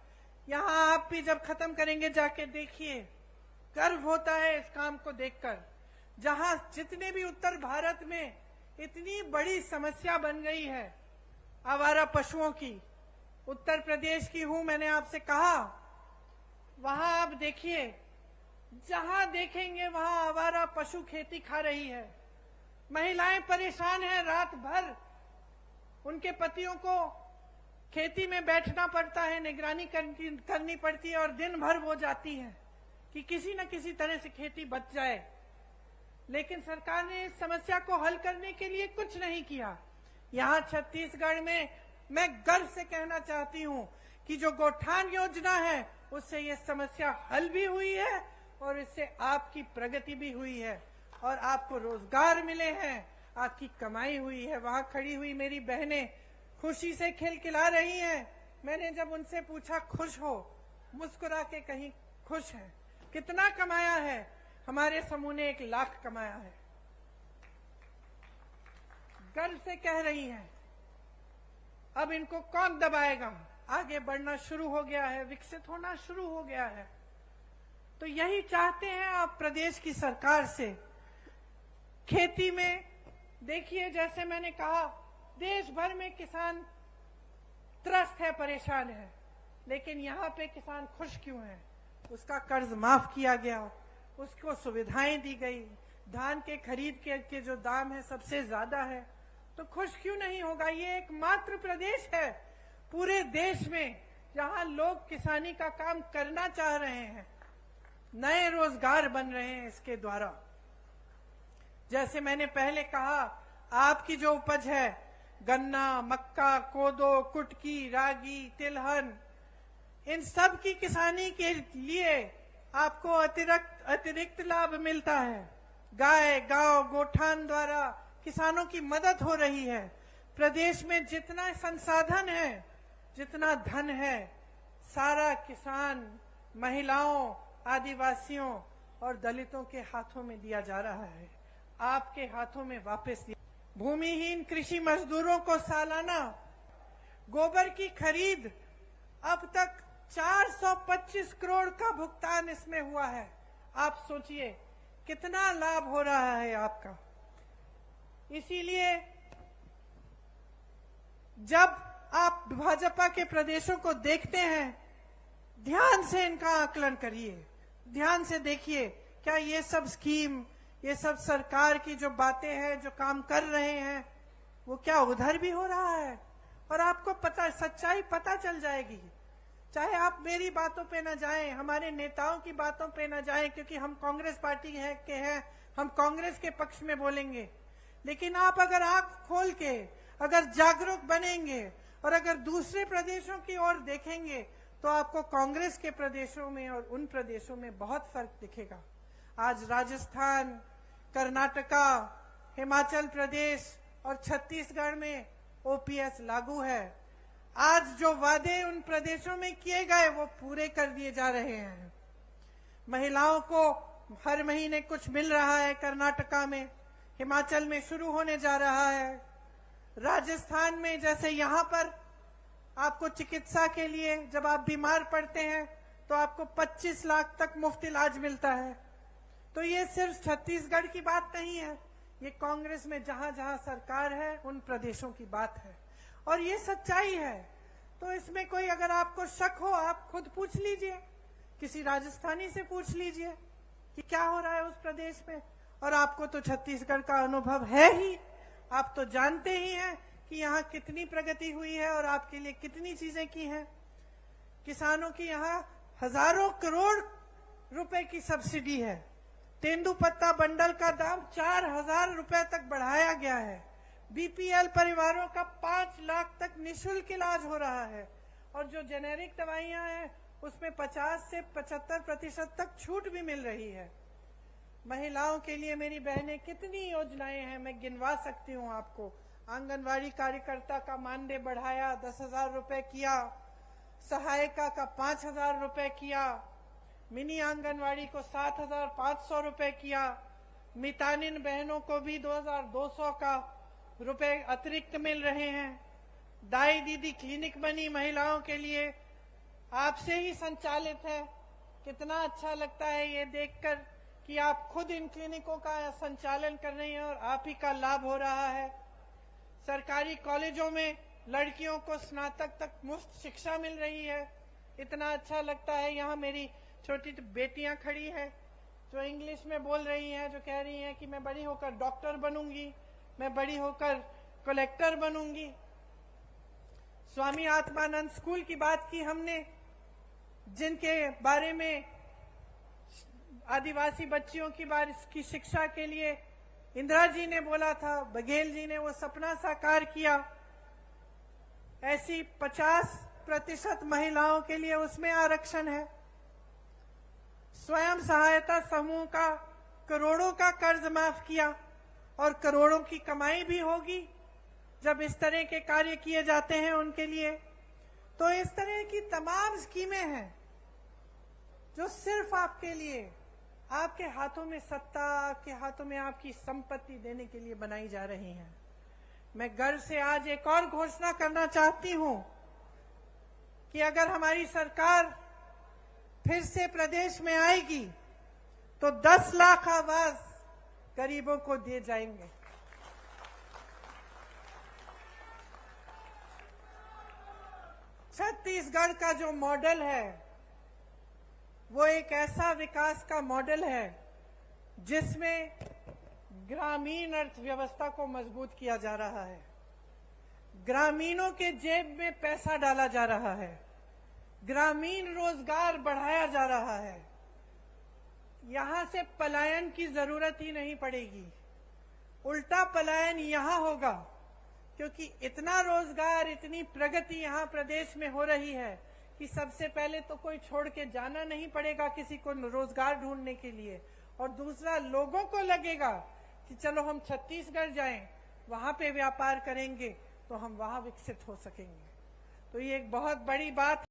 Speaker 2: यहाँ आप भी जब खत्म करेंगे जाके देखिए, गर्व होता है इस काम को देखकर। जहां जितने भी उत्तर भारत में इतनी बड़ी समस्या बन गई है आवारा पशुओं की, उत्तर प्रदेश की हूं, मैंने आपसे कहा, वहां आप देखिए, जहां देखेंगे वहां आवारा पशु खेती खा रही है। महिलाएं परेशान हैं, रात भर उनके पतियों को खेती में बैठना पड़ता है, निगरानी करनी पड़ती है और दिन भर वो जाती हैं कि किसी न किसी तरह से खेती बच जाए। लेकिन सरकार ने इस समस्या को हल करने के लिए कुछ नहीं किया। यहाँ छत्तीसगढ़ में मैं गर्व से कहना चाहती हूँ कि जो गोठान योजना है उससे ये समस्या हल भी हुई है और इससे आपकी प्रगति भी हुई है और आपको रोजगार मिले हैं, आपकी कमाई हुई है। वहां खड़ी हुई मेरी बहनें खुशी से खिलखिला रही हैं। मैंने जब उनसे पूछा खुश हो, मुस्कुरा के कहीं खुश है। कितना कमाया है? हमारे समूह ने 1 लाख कमाया है। गर्व से कह रही हैं। अब इनको कौन दबाएगा? आगे बढ़ना शुरू हो गया है, विकसित होना शुरू हो गया है। तो यही चाहते हैं आप प्रदेश की सरकार से। खेती में देखिए, जैसे मैंने कहा, देश भर में किसान त्रस्त है, परेशान है, लेकिन यहाँ पे किसान खुश क्यों है? उसका कर्ज माफ किया गया, उसको सुविधाएं दी गई, धान के खरीद के जो दाम है सबसे ज्यादा है, तो खुश क्यों नहीं होगा? ये एकमात्र प्रदेश है पूरे देश में जहां लोग किसानी का काम करना चाह रहे हैं, नए रोजगार बन रहे हैं इसके द्वारा। जैसे मैंने पहले कहा, आपकी जो उपज है, गन्ना, मक्का, कोदो, कुटकी, रागी, तिलहन, इन सब की किसानी के लिए आपको अतिरिक्त लाभ मिलता है। गाय, गांव, गोठान द्वारा किसानों की मदद हो रही है। प्रदेश में जितना संसाधन है, जितना धन है, सारा किसान, महिलाओं, आदिवासियों और दलितों के हाथों में दिया जा रहा है, आपके हाथों में वापस दिया। भूमिहीन कृषि मजदूरों को सालाना गोबर की खरीद अब तक 425 करोड़ का भुगतान इसमें हुआ है। आप सोचिए कितना लाभ हो रहा है आपका। इसीलिए जब आप भाजपा के प्रदेशों को देखते हैं, ध्यान से इनका आकलन करिए, ध्यान से देखिए, क्या ये सब स्कीम, ये सब सरकार की जो बातें हैं, जो काम कर रहे हैं, वो क्या उधर भी हो रहा है? और आपको पता, सच्चाई पता चल जाएगी। चाहे आप मेरी बातों पे न जाएं, हमारे नेताओं की बातों पे न जाएं, क्योंकि हम कांग्रेस पार्टी के हैं, हम कांग्रेस के पक्ष में बोलेंगे। लेकिन आप अगर आंख खोल के, अगर जागरूक बनेंगे और अगर दूसरे प्रदेशों की ओर देखेंगे, तो आपको कांग्रेस के प्रदेशों में और उन प्रदेशों में बहुत फर्क दिखेगा। आज राजस्थान, कर्नाटका, हिमाचल प्रदेश और छत्तीसगढ़ में ओपीएस लागू है। आज जो वादे उन प्रदेशों में किए गए वो पूरे कर दिए जा रहे हैं। महिलाओं को हर महीने कुछ मिल रहा है, कर्नाटका में, हिमाचल में शुरू होने जा रहा है। राजस्थान में जैसे यहाँ पर आपको चिकित्सा के लिए जब आप बीमार पड़ते हैं तो आपको 25 लाख तक मुफ्त इलाज मिलता है। तो ये सिर्फ छत्तीसगढ़ की बात नहीं है, ये कांग्रेस में जहां जहां सरकार है उन प्रदेशों की बात है और ये सच्चाई है। तो इसमें कोई अगर आपको शक हो आप खुद पूछ लीजिए, किसी राजस्थानी से पूछ लीजिए कि क्या हो रहा है उस प्रदेश में। और आपको तो छत्तीसगढ़ का अनुभव है ही, आप तो जानते ही हैं कि यहाँ कितनी प्रगति हुई है और आपके लिए कितनी चीजें की हैं। किसानों की यहाँ हजारों करोड़ रुपए की सब्सिडी है। तेंदुपत्ता बंडल का दाम 4,000 रुपए तक बढ़ाया गया है। बीपीएल परिवारों का 5 लाख तक निःशुल्क इलाज हो रहा है और जो जेनेरिक दवाइयां हैं उसमें 50 से 75% तक छूट भी मिल रही है। महिलाओं के लिए मेरी बहनें कितनी योजनाएं हैं, मैं गिनवा सकती हूँ आपको। आंगनवाड़ी कार्यकर्ता का मानदेय बढ़ाया, 10,000 रुपए किया। सहायिका का 5,000 रुपए किया। मिनी आंगनवाड़ी को 7,500 रुपए किया। मितानिन बहनों को भी 2,200 का रुपए अतिरिक्त मिल रहे हैं। दाई दीदी क्लिनिक बनी महिलाओं के लिए, आपसे ही संचालित है। कितना अच्छा लगता है ये देखकर कि आप खुद इन क्लिनिकों का संचालन कर रही हैं और आप ही का लाभ हो रहा है। सरकारी कॉलेजों में लड़कियों को स्नातक तक मुफ्त शिक्षा मिल रही है। इतना अच्छा लगता है। यहाँ मेरी छोटी बेटियां खड़ी हैं जो इंग्लिश में बोल रही हैं, जो कह रही हैं कि मैं बड़ी होकर डॉक्टर बनूंगी, मैं बड़ी होकर कलेक्टर बनूंगी। स्वामी आत्मानंद स्कूल की बात की हमने, जिनके बारे में आदिवासी बच्चियों की शिक्षा के लिए इंदिरा जी ने बोला था, बघेल जी ने वो सपना साकार किया। ऐसी 50% महिलाओं के लिए उसमें आरक्षण है। स्वयं सहायता समूह का करोड़ों का कर्ज माफ किया और करोड़ों की कमाई भी होगी जब इस तरह के कार्य किए जाते हैं उनके लिए। तो इस तरह की तमाम स्कीमें हैं जो सिर्फ आपके लिए, आपके हाथों में सत्ता, आपके हाथों में आपकी संपत्ति देने के लिए बनाई जा रही हैं। मैं गर्व से आज एक और घोषणा करना चाहती हूं कि अगर हमारी सरकार फिर से प्रदेश में आएगी तो 10 लाख आवास गरीबों को दिए जाएंगे। छत्तीसगढ़ का जो मॉडल है वो एक ऐसा विकास का मॉडल है जिसमें ग्रामीण अर्थव्यवस्था को मजबूत किया जा रहा है। ग्रामीणों के जेब में पैसा डाला जा रहा है। ग्रामीण रोजगार बढ़ाया जा रहा है। यहां से पलायन की जरूरत ही नहीं पड़ेगी, उल्टा पलायन यहां होगा, क्योंकि इतना रोजगार, इतनी प्रगति यहां प्रदेश में हो रही है कि सबसे पहले तो कोई छोड़ के जाना नहीं पड़ेगा किसी को रोजगार ढूंढने के लिए, और दूसरा लोगों को लगेगा कि चलो हम छत्तीसगढ़ जाएं, वहां पे व्यापार करेंगे तो हम वहां विकसित हो सकेंगे। तो ये एक बहुत बड़ी बात।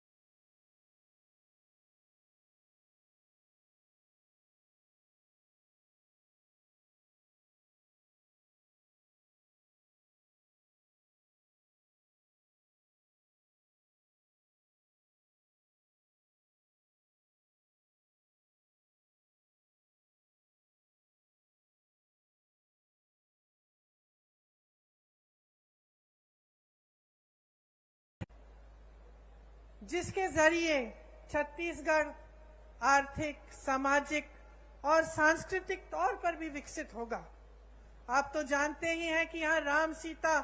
Speaker 2: जिसके जरिए छत्तीसगढ़ आर्थिक, सामाजिक और सांस्कृतिक तौर पर भी विकसित होगा। आप तो जानते ही हैं कि यहाँ राम सीता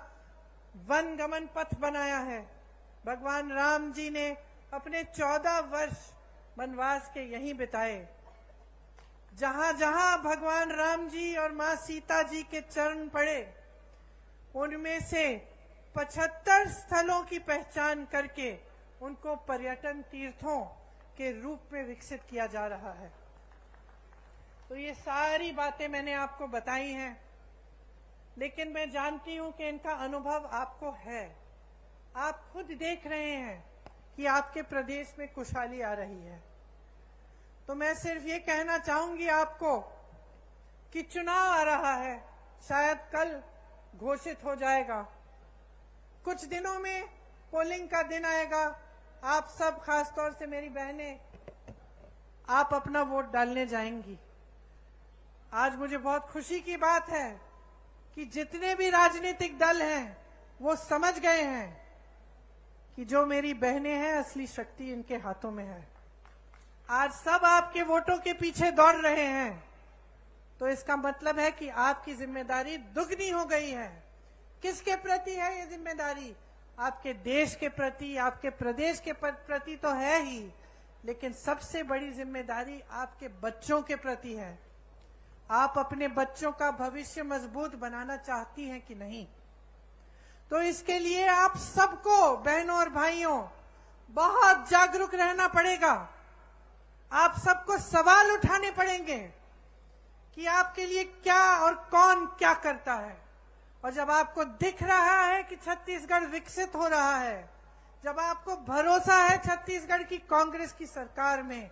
Speaker 2: वन गमन पथ बनाया है। भगवान राम जी ने अपने 14 वर्ष वनवास के यहीं बिताए। जहां जहां भगवान राम जी और मां सीता जी के चरण पड़े, उनमें से 75 स्थलों की पहचान करके उनको पर्यटन तीर्थों के रूप में विकसित किया जा रहा है। तो ये सारी बातें मैंने आपको बताई हैं, लेकिन मैं जानती हूं कि इनका अनुभव आपको है। आप खुद देख रहे हैं कि आपके प्रदेश में खुशहाली आ रही है। तो मैं सिर्फ ये कहना चाहूंगी आपको कि चुनाव आ रहा है, शायद कल घोषित हो जाएगा। कुछ दिनों में पोलिंग का दिन आएगा, आप सब, खासतौर से मेरी बहनें, आप अपना वोट डालने जाएंगी। आज मुझे बहुत खुशी की बात है कि जितने भी राजनीतिक दल हैं वो समझ गए हैं कि जो मेरी बहनें हैं, असली शक्ति इनके हाथों में है। आज सब आपके वोटों के पीछे दौड़ रहे हैं, तो इसका मतलब है कि आपकी जिम्मेदारी दुगनी हो गई है। किसके प्रति है ये जिम्मेदारी? आपके देश के प्रति, आपके प्रदेश के प्रति तो है ही, लेकिन सबसे बड़ी जिम्मेदारी आपके बच्चों के प्रति है। आप अपने बच्चों का भविष्य मजबूत बनाना चाहती हैं कि नहीं? तो इसके लिए आप सबको, बहनों और भाइयों, बहुत जागरूक रहना पड़ेगा। आप सबको सवाल उठाने पड़ेंगे कि आपके लिए क्या और कौन क्या करता है। और जब आपको दिख रहा है कि छत्तीसगढ़ विकसित हो रहा है, जब आपको भरोसा है छत्तीसगढ़ की कांग्रेस की सरकार में,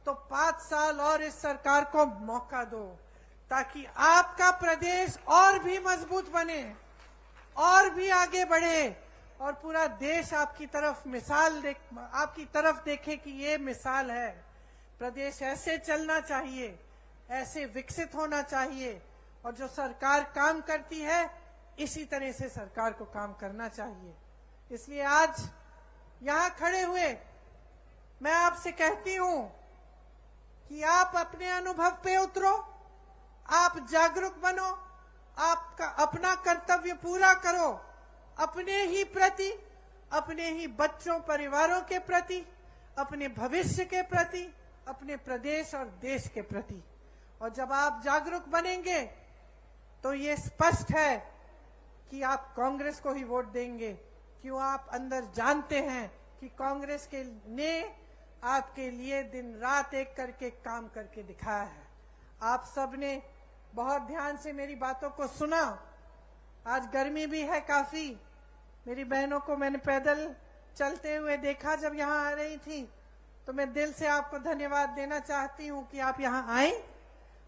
Speaker 2: तो 5 साल और इस सरकार को मौका दो, ताकि आपका प्रदेश और भी मजबूत बने, और भी आगे बढ़े, और पूरा देश आपकी तरफ देखे कि ये मिसाल है। प्रदेश ऐसे चलना चाहिए, ऐसे विकसित होना चाहिए, और जो सरकार काम करती है इसी तरह से सरकार को काम करना चाहिए। इसलिए आज यहां खड़े हुए मैं आपसे कहती हूं कि आप अपने अनुभव पे उतरो, आप जागरूक बनो, आपका अपना कर्तव्य पूरा करो, अपने ही प्रति, अपने ही बच्चों परिवारों के प्रति, अपने भविष्य के प्रति, अपने प्रदेश और देश के प्रति। और जब आप जागरूक बनेंगे तो ये स्पष्ट है कि आप कांग्रेस को ही वोट देंगे। क्यों? आप अंदर जानते हैं कि कांग्रेस के ने आपके लिए दिन रात एक करके काम करके दिखाया है। आप सबने बहुत ध्यान से मेरी बातों को सुना। आज गर्मी भी है काफी। मेरी बहनों को मैंने पैदल चलते हुए देखा जब यहाँ आ रही थी, तो मैं दिल से आपको धन्यवाद देना चाहती हूँ कि आप यहाँ आए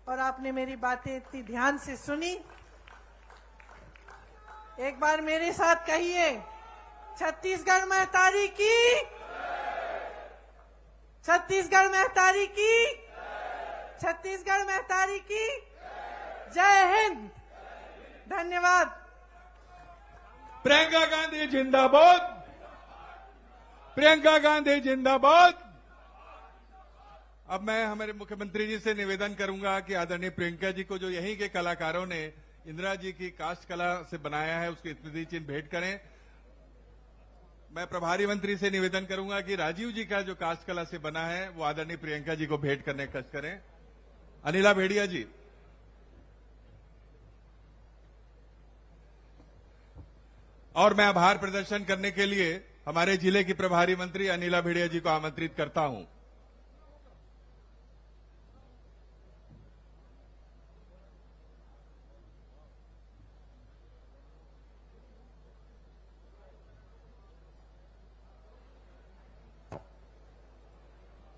Speaker 2: और आपने मेरी बातें इतनी ध्यान से सुनी। एक बार मेरे साथ कहिए, छत्तीसगढ़ महतारी की, छत्तीसगढ़ महतारी की, छत्तीसगढ़ महतारी की जय हिंद। धन्यवाद।
Speaker 5: प्रियंका गांधी जिंदाबाद, प्रियंका गांधी जिंदाबाद। अब मैं हमारे मुख्यमंत्री जी से निवेदन करूंगा कि आदरणीय प्रियंका जी को, जो यहीं के कलाकारों ने इंदिरा जी की काष्ठ कला से बनाया है, उसकी स्मृति चिन्ह भेंट करें। मैं प्रभारी मंत्री से निवेदन करूंगा कि राजीव जी का जो काष्ठ कला से बना है वो आदरणीय प्रियंका जी को भेंट करने का कष्ट करें। अनिला भेड़िया जी। और मैं आभार प्रदर्शन करने के लिए हमारे जिले की प्रभारी मंत्री अनिला भेड़िया जी को आमंत्रित करता हूं।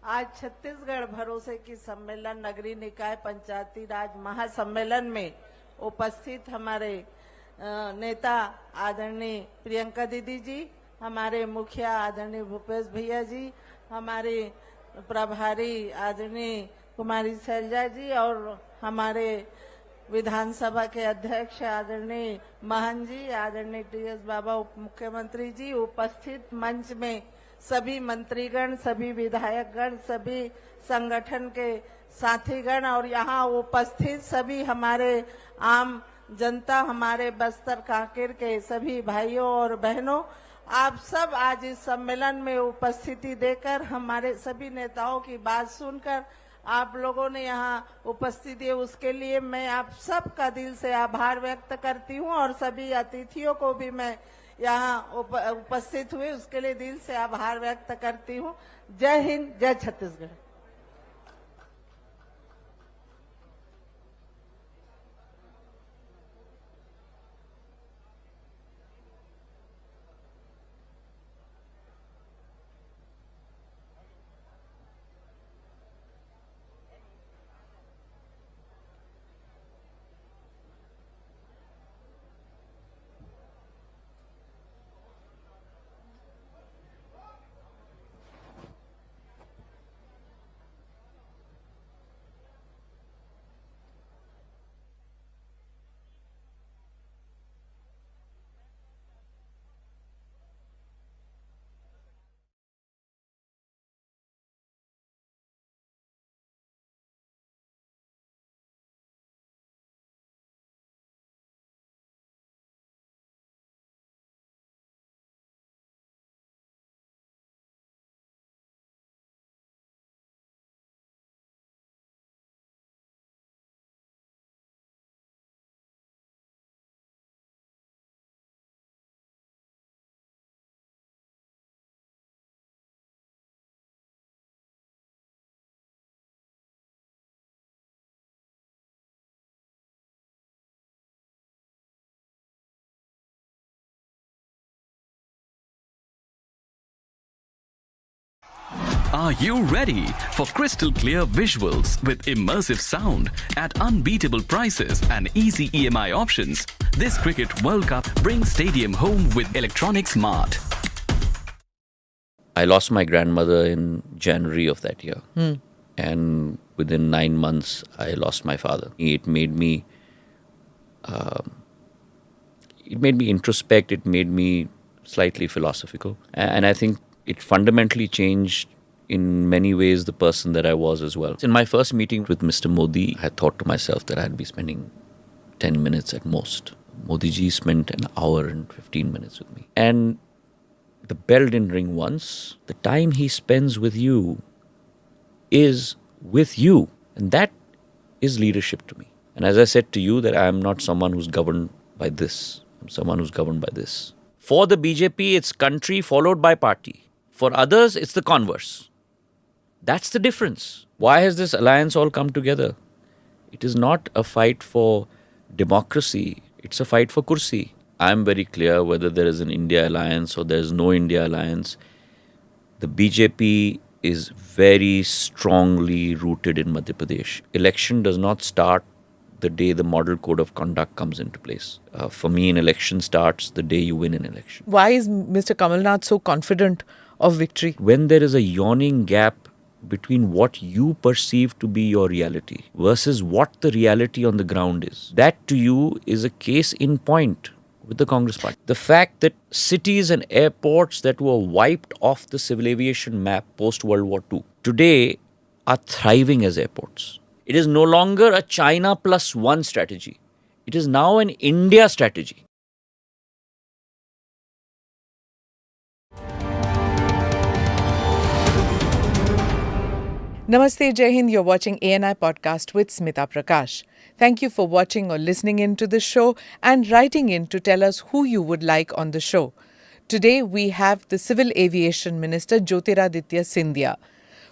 Speaker 9: आज छत्तीसगढ़ भरोसे की सम्मेलन नगरीय निकाय पंचायती राज महासम्मेलन में उपस्थित हमारे नेता आदरणीय प्रियंका दीदी जी, हमारे मुखिया आदरणीय भूपेश भैया जी, हमारे प्रभारी आदरणीय कुमारी शैलजा जी, और हमारे विधानसभा के अध्यक्ष आदरणीय महन जी, आदरणीय टीएस बाबा उप मुख्यमंत्री जी, उपस्थित मंच में सभी मंत्रीगण, सभी विधायकगण, सभी संगठन के साथीगण और यहाँ उपस्थित सभी हमारे आम जनता, हमारे बस्तर कांकेर के सभी भाइयों और बहनों, आप सब आज इस सम्मेलन में उपस्थिति देकर, हमारे सभी नेताओं की बात सुनकर आप लोगों ने यहाँ उपस्थिति है, उसके लिए मैं आप सब का दिल से आभार व्यक्त करती हूँ। और सभी अतिथियों को भी मैं यहाँ उपस्थित हुए उसके लिए दिल से आभार व्यक्त करती हूँ। जय हिंद, जय Chhattisgarh.
Speaker 10: Are you ready for crystal clear visuals with immersive sound at unbeatable prices and easy EMI options? This Cricket World Cup brings stadium home with Electronic Smart.
Speaker 11: I lost my grandmother in January of that year. And within 9 months, I lost my father. It made me introspect. It made me slightly philosophical. And I think it fundamentally changed in many ways the person that I was as well. In my first meeting with Mr. Modi, I thought to myself that I'd be spending 10 minutes at most. Modi ji spent an hour and 15 minutes with me. And the bell didn't ring once. The time he spends with you is with you. And that is leadership to me. And as I said to you, that I am not someone who's governed by this. I'm someone who's governed by this. For the BJP, it's country followed by party. For others, it's the converse. That's the difference. Why has this alliance all come together? It is not a fight for democracy. It's a fight for kursi. I'm very clear whether there is an India alliance or there is no India alliance. The BJP is very strongly rooted in Madhya Pradesh. Election does not start the day the model code of conduct comes into place. For me, an election starts the day you win an election.
Speaker 12: Why is Mr. Kamal Nath so confident of victory?
Speaker 11: When there is a yawning gap between what you perceive to be your reality versus what the reality on the ground is, that to you is a case in point with the Congress party. The fact that cities and airports that were wiped off the civil aviation map post-World War II today are thriving as airports. It is no longer a China plus one strategy. It is now an India strategy.
Speaker 12: Namaste, Jai Hind. You're watching ANI Podcast with Smita Prakash. Thank you for watching or listening in to the show and writing in to tell us who you would like on the show. Today, we have the Civil Aviation Minister, Jyotiraditya Scindia.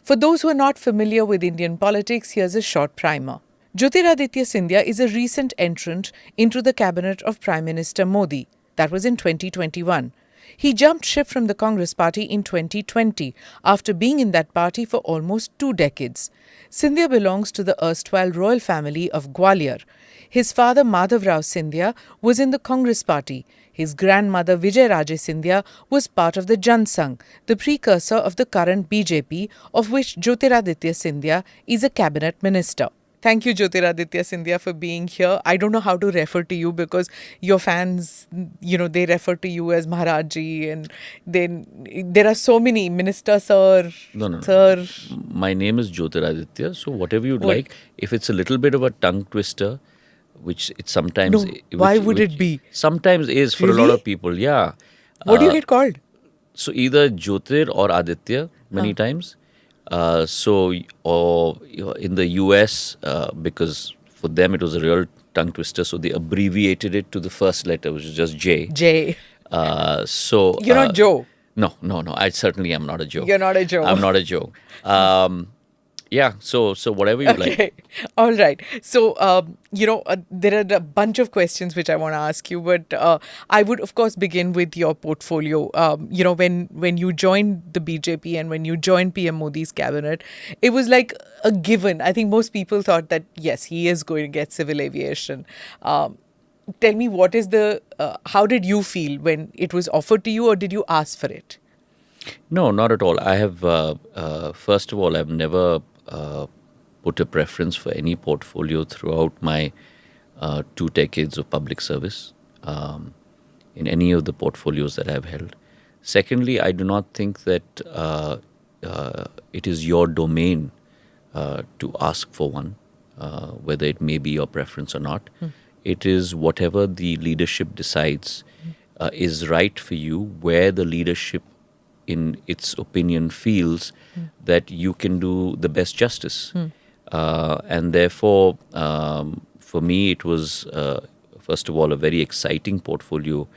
Speaker 12: For those who are not familiar with Indian politics, here's a short primer. Jyotiraditya Scindia is a recent entrant into the cabinet of Prime Minister Modi. That was in 2021. He jumped ship from the Congress party in 2020 after being in that party for almost 2 decades. Scindia belongs to the erstwhile royal family of Gwalior. His father Madhav Rao Scindia was in the Congress party. His grandmother Vijay Raje Scindia was part of the Jan Sangh, the precursor of the current BJP, of which Jyotiraditya Scindia is a cabinet minister. Thank you, Jyotiraditya Scindia, for being here. I don't know how to refer to you because your fans, they refer to you as Maharaj-ji, and then there are so many minister, sir,
Speaker 11: No.
Speaker 12: sir.
Speaker 11: My name is Jyotiraditya, so whatever you'd like. If it's a little bit of a tongue twister, which it sometimes...
Speaker 12: No, why would it be?
Speaker 11: Sometimes is for a lot of people, yeah.
Speaker 12: What do you get called?
Speaker 11: So either Jyotir or Aditya many times. Or in the US, because for them it was a real tongue twister, so they abbreviated it to the first letter, which is just J.
Speaker 12: J.
Speaker 11: You're
Speaker 12: not Joe.
Speaker 11: No. I certainly am not a Joe.
Speaker 12: You're not a Joe.
Speaker 11: I'm not a Joe. Yeah, so whatever you like.
Speaker 12: All right. So, there are a bunch of questions which I want to ask you, but I would, of course, begin with your portfolio. When you joined the BJP and when you joined PM Modi's cabinet, it was like a given. I think most people thought that, yes, he is going to get civil aviation. Tell me, what is how did you feel when it was offered to you, or did you ask for it?
Speaker 11: No, not at all. I have, first of all, I've never put a preference for any portfolio throughout my 2 decades of public service in any of the portfolios that I've held. Secondly, I do not think that it is your domain to ask for one, whether it may be your preference or not. It is whatever the leadership decides is right for you, where the leadership in its opinion feels that you can do the best justice. And therefore, for me, it was, first of all, a very exciting portfolio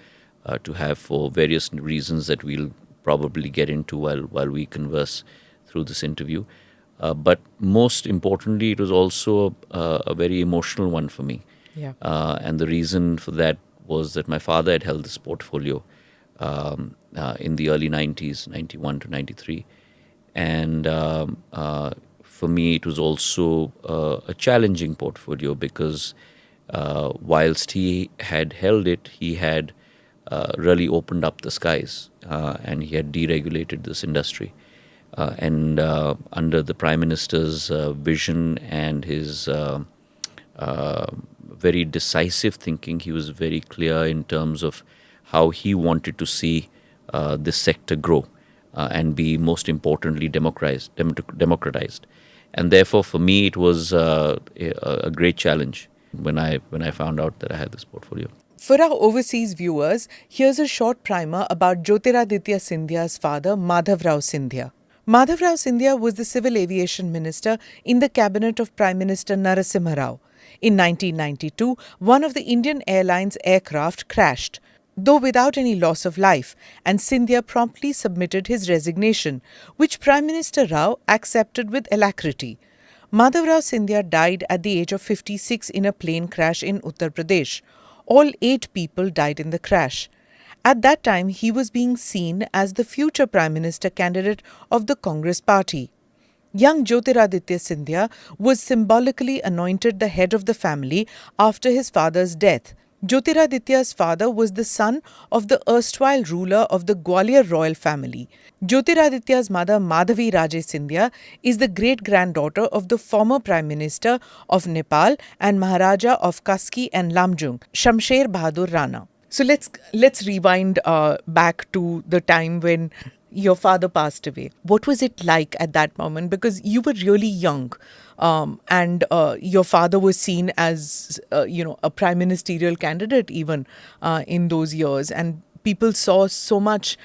Speaker 11: to have for various reasons that we'll probably get into while we converse through this interview. But most importantly, it was also a very emotional one for me.
Speaker 12: Yeah.
Speaker 11: And the reason for that was that my father had held this portfolio in the early 90s, 91 to 93. And for me, it was also a challenging portfolio because whilst he had held it, he had really opened up the skies and he had deregulated this industry. And under the Prime Minister's vision and his very decisive thinking, he was very clear in terms of how he wanted to see this sector grow and be, most importantly, democratized. And therefore, for me, it was a great challenge when I found out that I had this portfolio.
Speaker 12: For our overseas viewers, here's a short primer about Jyotiraditya Scindia's father, Madhavrao Scindia. Madhavrao Scindia was the Civil Aviation Minister in the cabinet of Prime Minister Narasimha Rao. In 1992, one of the Indian Airlines aircraft crashed, though without any loss of life, and Scindia promptly submitted his resignation, which Prime Minister Rao accepted with alacrity. Madhavrao Scindia died at the age of 56 in a plane crash in Uttar Pradesh. All 8 people died in the crash. At that time, he was being seen as the future Prime Minister candidate of the Congress party. Young Jyotiraditya Scindia was symbolically anointed the head of the family after his father's death. Jyotiraditya's father was the son of the erstwhile ruler of the Gwalior royal family. Jyotiraditya's mother, Madhavi Raje Scindia, is the great-granddaughter of the former Prime Minister of Nepal and Maharaja of Kaski and Lamjung, Shamsher Bahadur Rana. So let's rewind back to the time when your father passed away. What was it like at that moment? Because you were really young, and your father was seen as a prime ministerial candidate even in those years, and people saw so much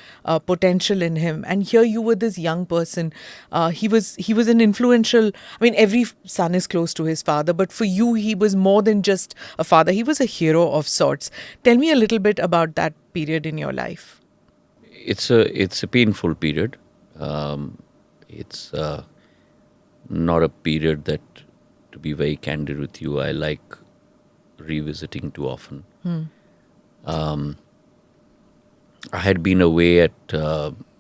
Speaker 12: potential in him. And here you were, this young person. He was an influential. I mean, every son is close to his father, but for you, he was more than just a father. He was a hero of sorts. Tell me a little bit about that period in your life.
Speaker 11: It's a painful period. It's not a period that, to be very candid with you, I like revisiting too often. I had been away at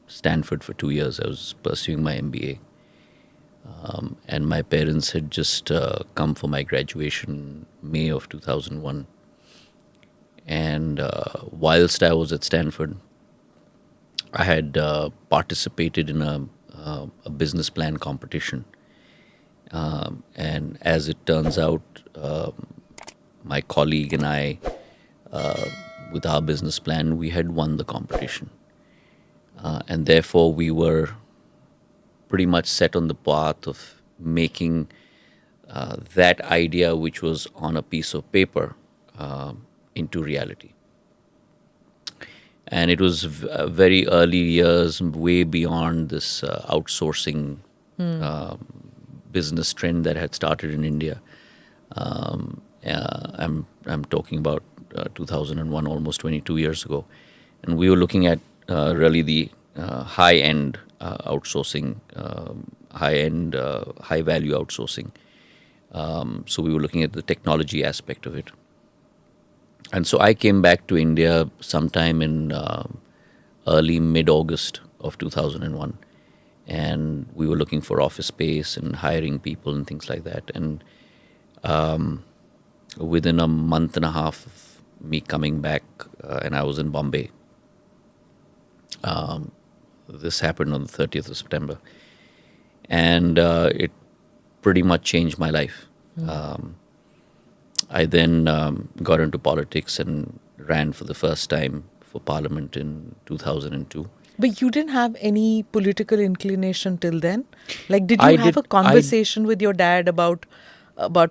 Speaker 11: Stanford for 2 years. I was pursuing my MBA. And my parents had just come for my graduation May of 2001. And whilst I was at Stanford, I had participated in a business plan competition. And as it turns out, my colleague and I, with our business plan, we had won the competition. And therefore, we were pretty much set on the path of making that idea, which was on a piece of paper, into reality. And it was very early years, way beyond this outsourcing business trend that had started in India. I'm talking about 2001, almost 22 years ago. And we were looking at really the high-end outsourcing, high-end, high-value outsourcing. So we were looking at the technology aspect of it. And so I came back to India sometime in early mid-August of 2001. And we were looking for office space and hiring people and things like that. And within a month and a half of me coming back, and I was in Bombay, this happened on the 30th of September. And it pretty much changed my life. I then got into politics and ran for the first time for Parliament in 2002.
Speaker 12: But you didn't have any political inclination till then? Like, did you have a conversation with your dad about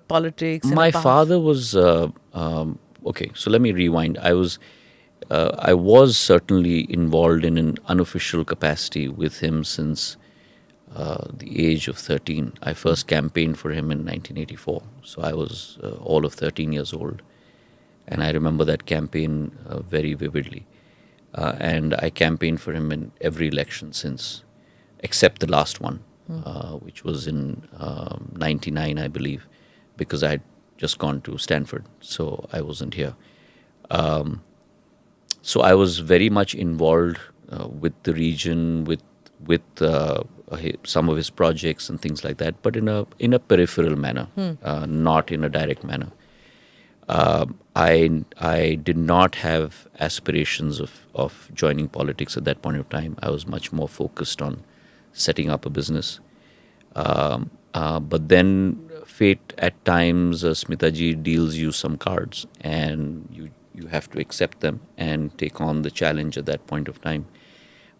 Speaker 12: politics?
Speaker 11: My father was okay. So let me rewind. I was certainly involved in an unofficial capacity with him since the age of 13. I first campaigned for him in 1984. So I was all of 13 years old. And I remember that campaign very vividly. And I campaigned for him in every election since, except the last one, which was in 99, I believe, because I had just gone to Stanford. So I wasn't here. So I was very much involved with the region, with some of his projects and things like that, but in a peripheral manner, not in a direct manner. I did not have aspirations of joining politics at that point of time. I was much more focused on setting up a business. But then fate at times, Smitaji deals you some cards, and you have to accept them and take on the challenge at that point of time.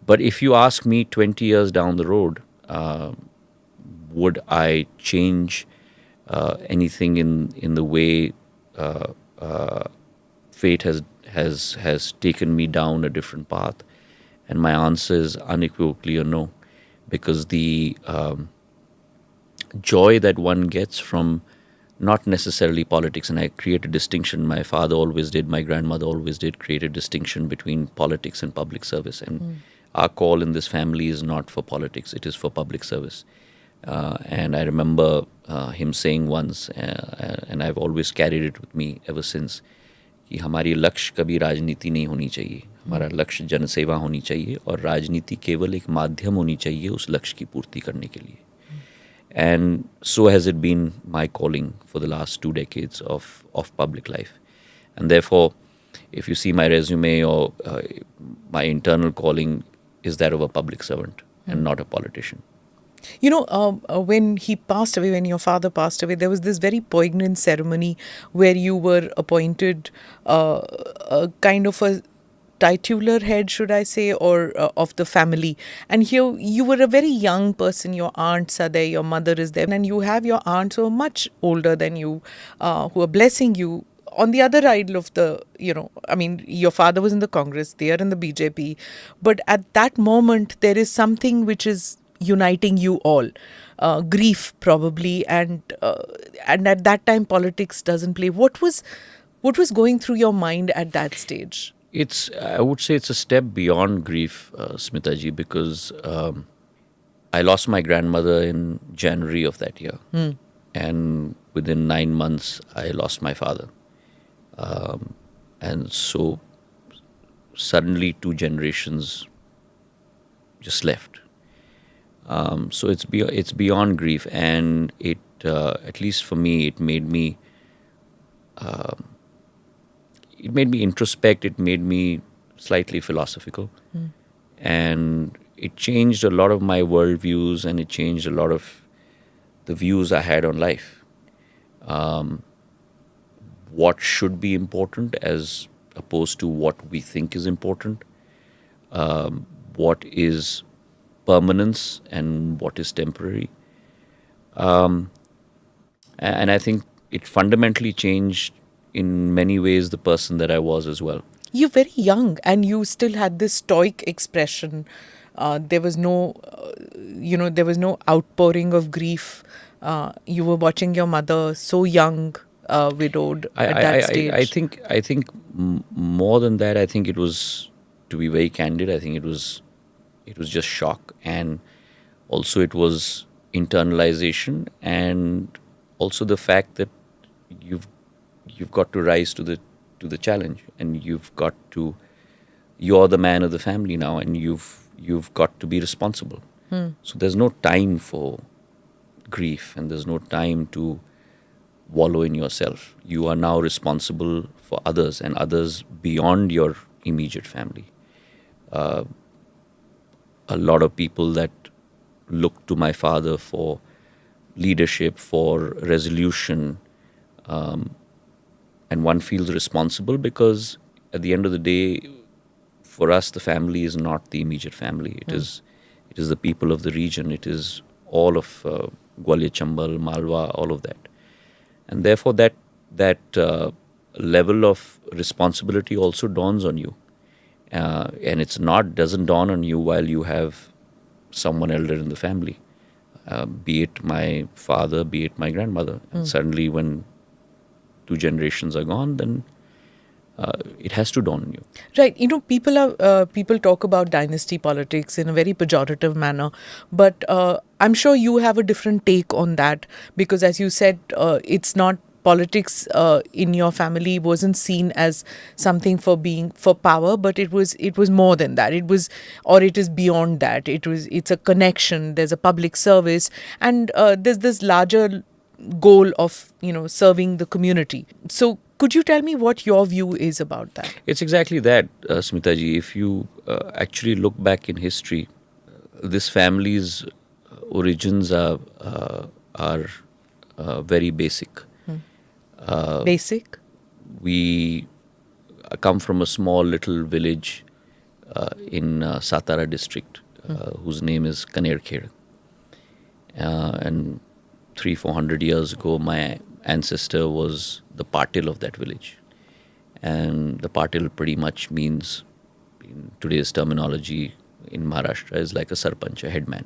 Speaker 11: But if you ask me 20 years down the road, would I change anything in the way fate has taken me down a different path? And my answer is unequivocally a no, because the joy that one gets from not necessarily politics, and I create a distinction, my father always did, my grandmother always did, create a distinction between politics and public service. And our call in this family is not for politics, it is for public service. And I remember him saying once, and I've always carried it with me ever since, कि हमारी लक्ष्य कभी राजनीति नहीं होनी चाहिए, हमारा लक्ष्य जनसेवा होनी चाहिए, और राजनीति केवल एक माध्यम होनी चाहिए उस लक्ष्य की पूर्ति करने के लिए. And so has it been my calling for the last 2 decades of public life. And therefore, if you see my resume or my internal calling is that of a public servant and not a politician.
Speaker 12: You know, when he passed away, when your father passed away, there was this very poignant ceremony where you were appointed a kind of a titular head, should I say, or of the family. And here you were a very young person. Your aunts are there, your mother is there, and you have your aunts who are much older than you, who are blessing you. On the other side of the, I mean, your father was in the Congress, they are in the BJP. But at that moment, there is something which is uniting you all. Grief, probably. And at that time, politics doesn't play. What was going through your mind at that stage?
Speaker 11: I would say it's a step beyond grief, Smitaji, because I lost my grandmother in January of that year. And within 9 months, I lost my father. And so suddenly 2 generations just left. So it's beyond grief, and it at least for me, it made me introspect. It made me slightly philosophical, and it changed a lot of my worldviews, and it changed a lot of the views I had on life. What should be important as opposed to what we think is important. What is permanence and what is temporary. And I think it fundamentally changed in many ways the person that I was as well.
Speaker 12: You're very young and you still had this stoic expression. There was no, there was no outpouring of grief. You were watching your mother so young, widowed at that stage.
Speaker 11: I think more than that, I think it was, to be very candid, I think it was just shock, and also it was internalization, and also the fact that you've got to rise to the challenge, and you're the man of the family now, and you've got to be responsible. So there's no time for grief, and there's no time to wallow in yourself. You are now responsible for others, and others beyond your immediate family. A lot of people that look to my father for leadership, for resolution, and one feels responsible because at the end of the day, for us, the family is not the immediate family. It is the people of the region. It is all of Gwalior, Chambal, Malwa, all of that. And therefore, that level of responsibility also dawns on you. And doesn't dawn on you while you have someone elder in the family, be it my father, be it my grandmother. And suddenly when 2 generations are gone, then it has to dawn on you.
Speaker 12: Right. People talk about dynasty politics in a very pejorative manner, but I'm sure you have a different take on that because, as you said, it's not politics in your family wasn't seen as something for power, but it was more than that. It is beyond that. It's a connection. There's a public service, and there's this larger goal of serving the community. So could you tell me what your view is about that?
Speaker 11: It's exactly that, Smitaji. If you actually look back in history, this family's origins are very basic.
Speaker 12: Basic?
Speaker 11: We come from a small little village in Satara district, whose name is Kanker. And 300-400 years ago, my ancestor was the patil of that village. And the patil pretty much means, in today's terminology in Maharashtra, is like a sarpanch, a headman.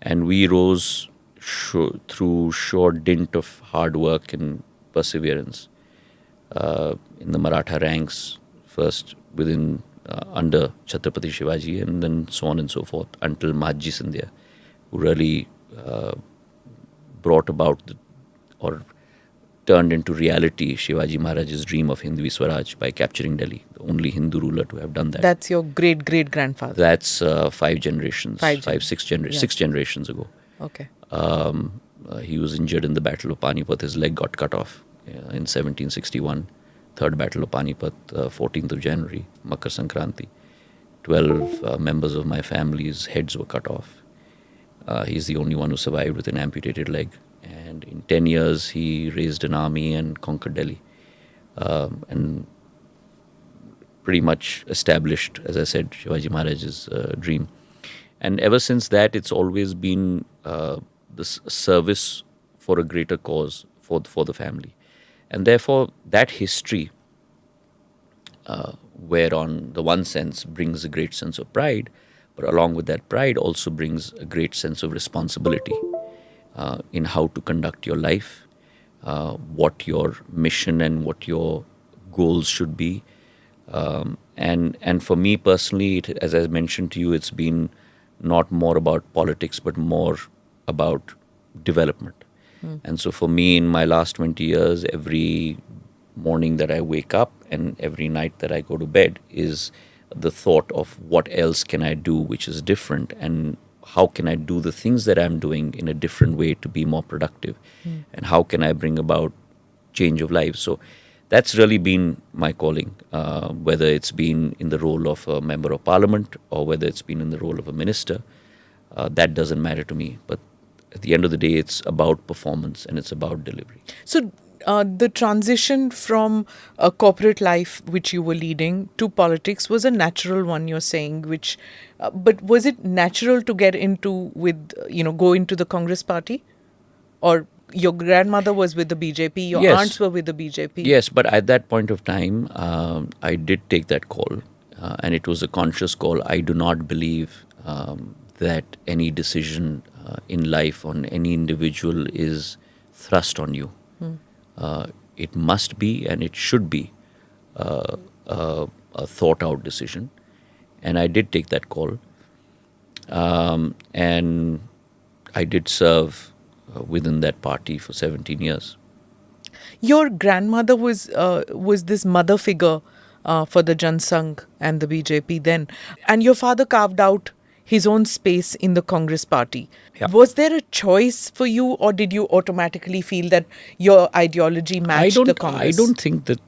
Speaker 11: And we rose through short dint of hard work and perseverance in the Maratha ranks, first under Chhatrapati Shivaji, and then so on and so forth, until Mahatji Scindia, who really brought about or turned into reality Shivaji Maharaj's dream of Hindvi Swaraj by capturing Delhi, the only Hindu ruler to have done that.
Speaker 12: That's your great-great-grandfather?
Speaker 11: That's 5 generations, 6 generations ago.
Speaker 12: Okay.
Speaker 11: He was injured in the Battle of Panipat. His leg got cut off in 1761. Third Battle of Panipat, 14th of January, Makar Sankranti. 12 members of my family's heads were cut off. He's the only one who survived with an amputated leg. And in 10 years, he raised an army and conquered Delhi. And pretty much established, as I said, Shivaji Maharaj's dream. And ever since that, it's always been this service for a greater cause for the family. And therefore, that history, where on the one sense brings a great sense of pride, but along with that pride also brings a great sense of responsibility in how to conduct your life, what your mission and what your goals should be. And for me personally, as I mentioned to you, it's been not more about politics, but more about development. And so for me, in my last 20 years, every morning that I wake up and every night that I go to bed is the thought of what else can I do which is different, and how can I do the things that I'm doing in a different way to be more productive, and how can I bring about change of life. So that's really been my calling, whether it's been in the role of a member of parliament or whether it's been in the role of a minister. That doesn't matter to me. But at the end of the day, it's about performance and it's about delivery.
Speaker 12: So the transition from a corporate life which you were leading to politics was a natural one, you're saying, but was it natural to get into go into the Congress party? Or your grandmother was with the BJP, your aunts were with the BJP?
Speaker 11: Yes, but at that point of time, I did take that call, and it was a conscious call. I do not believe that any decision in life on any individual is thrust on you. It must be and it should be a thought-out decision, and I did take that call, and I did serve within that party for 17 years.
Speaker 12: Your grandmother was this mother figure for the Jan Sangh and the BJP then, and your father carved out his own space in the Congress party. Yeah. Was there a choice for you, or did you automatically feel that your ideology matched the Congress?
Speaker 11: I don't think that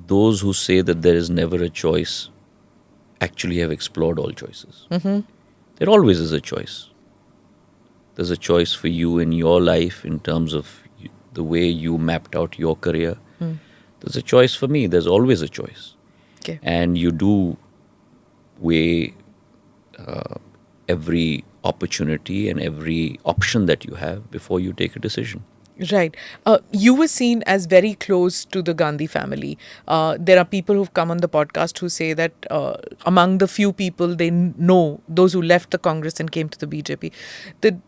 Speaker 11: those who say that there is never a choice actually have explored all choices. There always is a choice. There's a choice for you in your life in terms of the way you mapped out your career. There's a choice for me. There's always a choice.
Speaker 12: Okay.
Speaker 11: And you do weigh every opportunity and every option that you have before you take a decision.
Speaker 12: Right. You were seen as very close to the Gandhi family. There are people who've come on the podcast who say that among the few people they know, those who left the Congress and came to the BJP,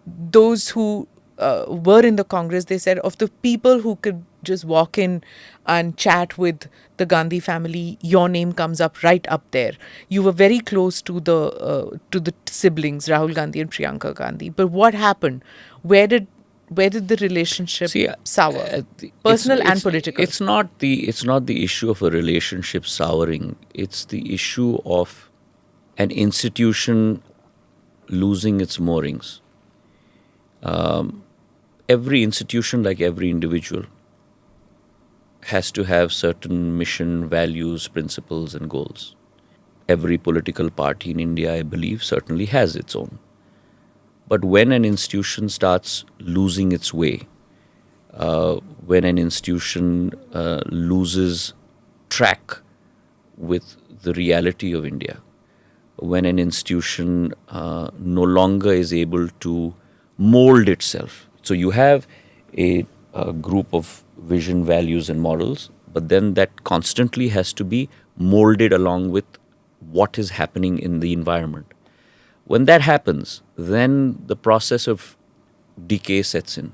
Speaker 12: those who were in the Congress, they said of the people who could just walk in and chat with the Gandhi family, your name comes up right up there. You were very close to the siblings, Rahul Gandhi and Priyanka Gandhi. But what happened? Where did where did the relationship sour? Personal and political.
Speaker 11: It's not the issue of a relationship souring. It's the issue of an institution losing its moorings. Every institution, like every individual, has to have certain mission, values, principles, and goals. Every political party in India, I believe, certainly has its own. But when an institution starts losing its way, when an institution loses track with the reality of India, when an institution no longer is able to mold itself. So you have a group of vision, values, and models, but then that constantly has to be molded along with what is happening in the environment. When that happens, then the process of decay sets in.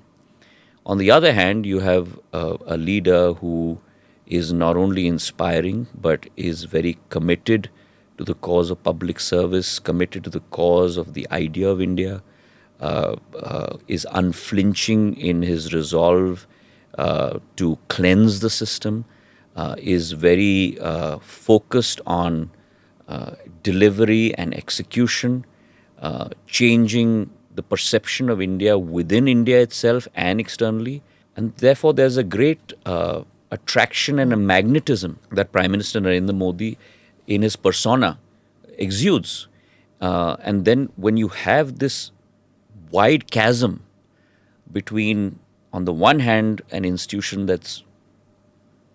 Speaker 11: On the other hand, you have a leader who is not only inspiring, but is very committed to the cause of public service, committed to the cause of the idea of India, is unflinching in his resolve to cleanse the system, is very focused on delivery and execution, changing the perception of India within India itself and externally. And therefore, there's a great attraction and a magnetism that Prime Minister Narendra Modi in his persona exudes. And then when you have this wide chasm between, on the one hand, an institution that's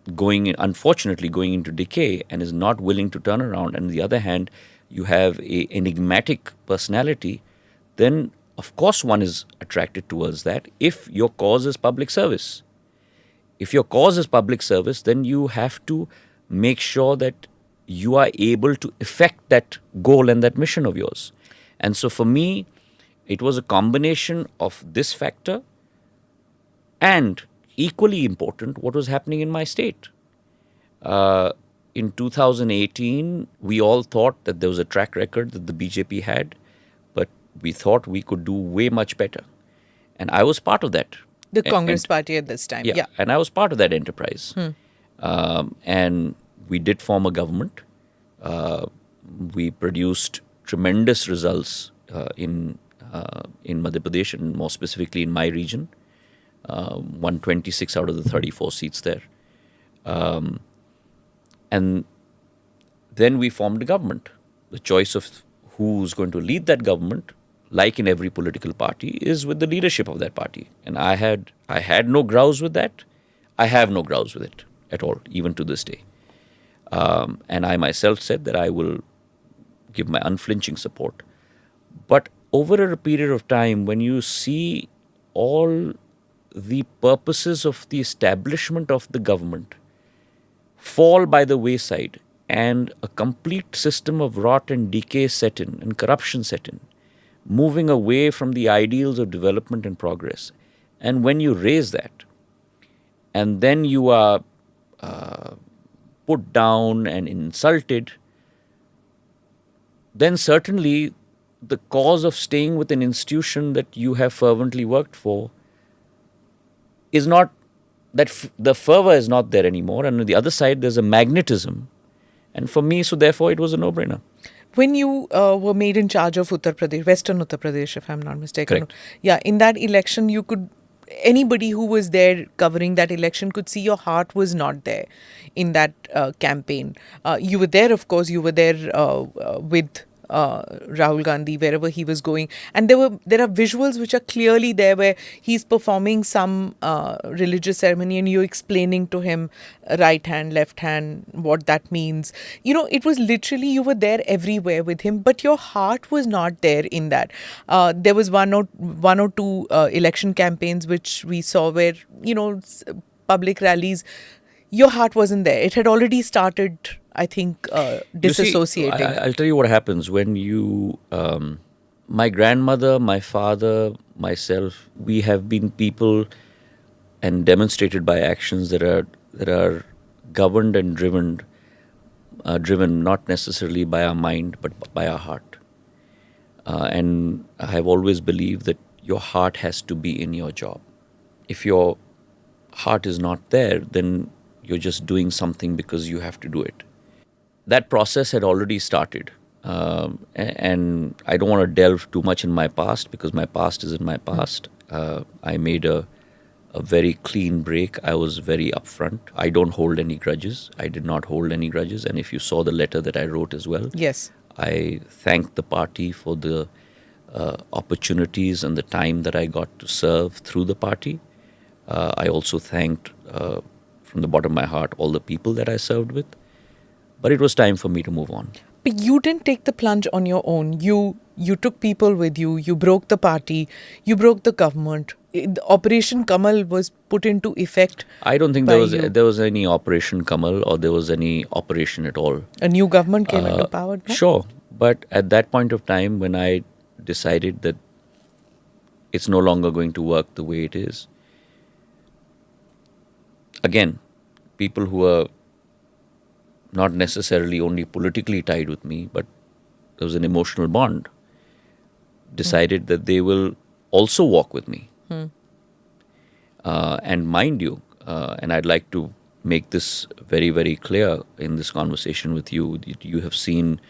Speaker 11: unfortunately going into decay and is not willing to turn around, and on the other hand, you have an enigmatic personality, then of course one is attracted towards that if your cause is public service. If your cause is public service, then you have to make sure that you are able to effect that goal and that mission of yours. And so for me, it was a combination of this factor and, equally important, what was happening in my state. In 2018, we all thought that there was a track record that the BJP had, but we thought we could do way much better. And I was part of that.
Speaker 12: The Congress party at this time.
Speaker 11: Yeah. And I was part of that enterprise. And we did form a government. We produced tremendous results in Madhya Pradesh, and more specifically in my region. 126 out of the 34 seats there. And then we formed a government. The choice of who's going to lead that government, like in every political party, is with the leadership of that party. And I had no grouse with that. I have no grouse with it at all, even to this day. And I myself said that I will give my unflinching support. But over a period of time, when you see all the purposes of the establishment of the government fall by the wayside, and a complete system of rot and decay set in, and corruption set in, moving away from the ideals of development and progress. And when you raise that, and then you are put down and insulted, then certainly the cause of staying with an institution that you have fervently worked for is not, that the fervor is not there anymore. And on the other side, there's a magnetism. And for me, so therefore, it was a no-brainer.
Speaker 12: When you were made in charge of Uttar Pradesh, Western Uttar Pradesh, if I'm not mistaken.
Speaker 11: Correct.
Speaker 12: Yeah, in that election, anybody who was there covering that election could see your heart was not there in that campaign. You were there, of course, you were there with Rahul Gandhi, wherever he was going. And there are visuals which are clearly there where he's performing some religious ceremony and you're explaining to him right hand, left hand, what that means. You know, it was literally, you were there everywhere with him, but your heart was not there in that. There was one or two election campaigns which we saw where, public rallies, your heart wasn't there. It had already started, I think, disassociating.
Speaker 11: I'll tell you what happens when you... my grandmother, my father, myself, we have been people and demonstrated by actions that are governed and driven not necessarily by our mind, but by our heart. And I have always believed that your heart has to be in your job. if your heart is not there, then you're just doing something because you have to do it. That process had already started. And I don't want to delve too much in my past because my past is in my past. I made a very clean break. I was very upfront. I don't hold any grudges. I did not hold any grudges. And if you saw the letter that I wrote as well,
Speaker 12: yes,
Speaker 11: I thanked the party for the opportunities and the time that I got to serve through the party. I also thanked, from the bottom of my heart, all the people that I served with. But it was time for me to move on.
Speaker 12: But you didn't take the plunge on your own. You took people with you. You broke the party. You broke the government. Operation Kamal was put into effect.
Speaker 11: I don't think there was any Operation Kamal or there was any operation at all.
Speaker 12: A new government came into power, no?
Speaker 11: Sure. But at that point of time, when I decided that it's no longer going to work the way it is, again, people who are not necessarily only politically tied with me, but there was an emotional bond, decided that they will also walk with me. And mind you, and I'd like to make this very, very clear in this conversation with you, you have seen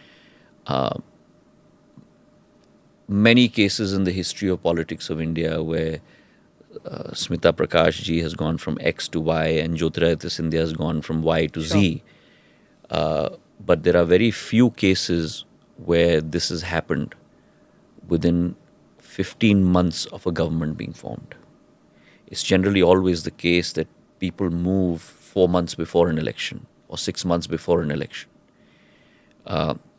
Speaker 11: many cases in the history of politics of India where Smita Prakash ji has gone from X to Y and Jyotiraditya Scindia has gone from Y to Z. But there are very few cases where this has happened within 15 months of a government being formed. It's generally always the case that people move 4 months before an election or 6 months before an election.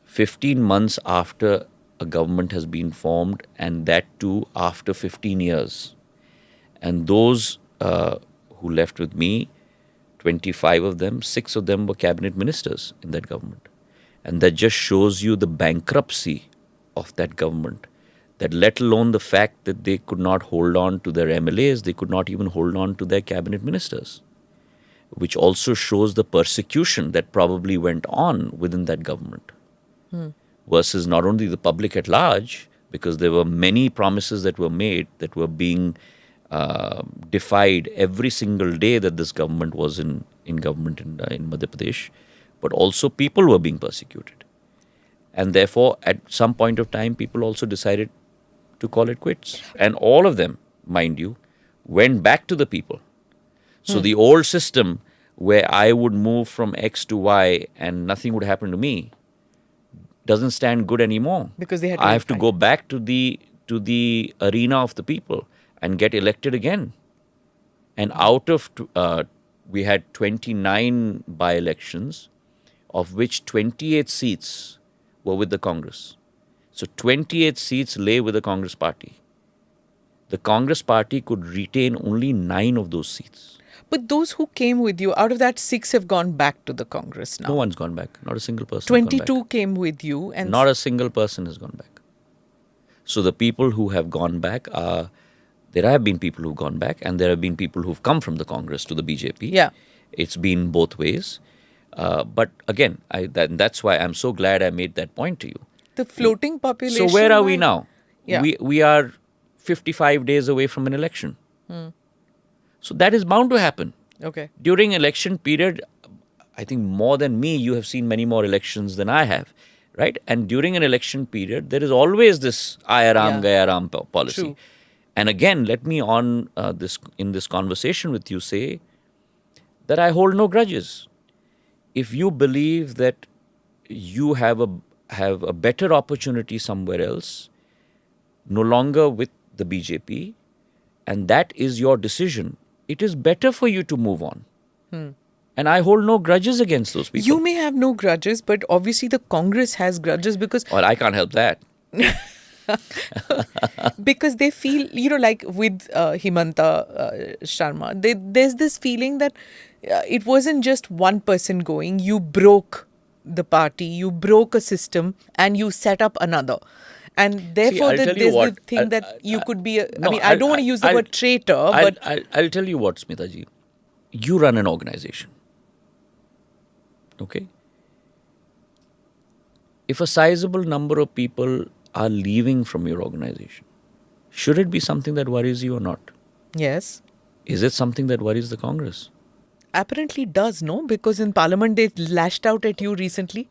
Speaker 11: 15 months after a government has been formed, and that too after 15 years. And those who left with me, 25 of them, 6 of them were cabinet ministers in that government. And that just shows you the bankruptcy of that government. That let alone the fact that they could not hold on to their MLAs, they could not even hold on to their cabinet ministers. Which also shows the persecution that probably went on within that government. Versus not only the public at large, because there were many promises that were made that were being defied every single day that this government was in government in Madhya Pradesh, but also people were being persecuted. And therefore, at some point of time, people also decided to call it quits. And all of them, mind you, went back to the people. So the old system where I would move from X to Y and nothing would happen to me doesn't stand good anymore.
Speaker 12: Because they had
Speaker 11: I have to go back to the arena of the people and get elected again. And out of, we had 29 by-elections, of which 28 seats were with the Congress. So 28 seats lay with the Congress party. The Congress party could retain only 9 of those seats.
Speaker 12: But those who came with you, out of that 6 have gone back to the Congress now.
Speaker 11: No one's gone back. Not a single person
Speaker 12: 22 came with you. And
Speaker 11: not a single person has gone back. So the people who have gone back are, there have been people who've gone back and there have been people who've come from the Congress to the BJP.
Speaker 12: Yeah.
Speaker 11: It's been both ways. But again, that's why I'm so glad I made that point to you.
Speaker 12: The floating population.
Speaker 11: So where are we now?
Speaker 12: Yeah.
Speaker 11: We are 55 days away from an election. So that is bound to happen.
Speaker 12: Okay.
Speaker 11: During election period, I think more than me, you have seen many more elections than I have, right? And during an election period, there is always this Aaya Ram, Gaya Ram policy.
Speaker 12: True.
Speaker 11: And again, let me in this conversation with you say that I hold no grudges. If you believe that you have a better opportunity somewhere else, no longer with the BJP, and that is your decision, it is better for you to move on. And I hold no grudges against those people.
Speaker 12: You may have no grudges, but obviously the Congress has grudges because...
Speaker 11: Well, I can't help that.
Speaker 12: Because they feel, like with Himanta Sharma, there's this feeling that it wasn't just one person going. You broke the party, you broke a system, and you set up another. And therefore, there's the thing that you could be... I don't want to use the word traitor, but...
Speaker 11: I'll tell you what, Smita ji. You run an organization. Okay? If a sizable number of people are leaving from your organization, should it be something that worries you or not?
Speaker 12: Yes.
Speaker 11: Is it something that worries the Congress?
Speaker 12: Apparently does, no? Because in Parliament they lashed out at you recently.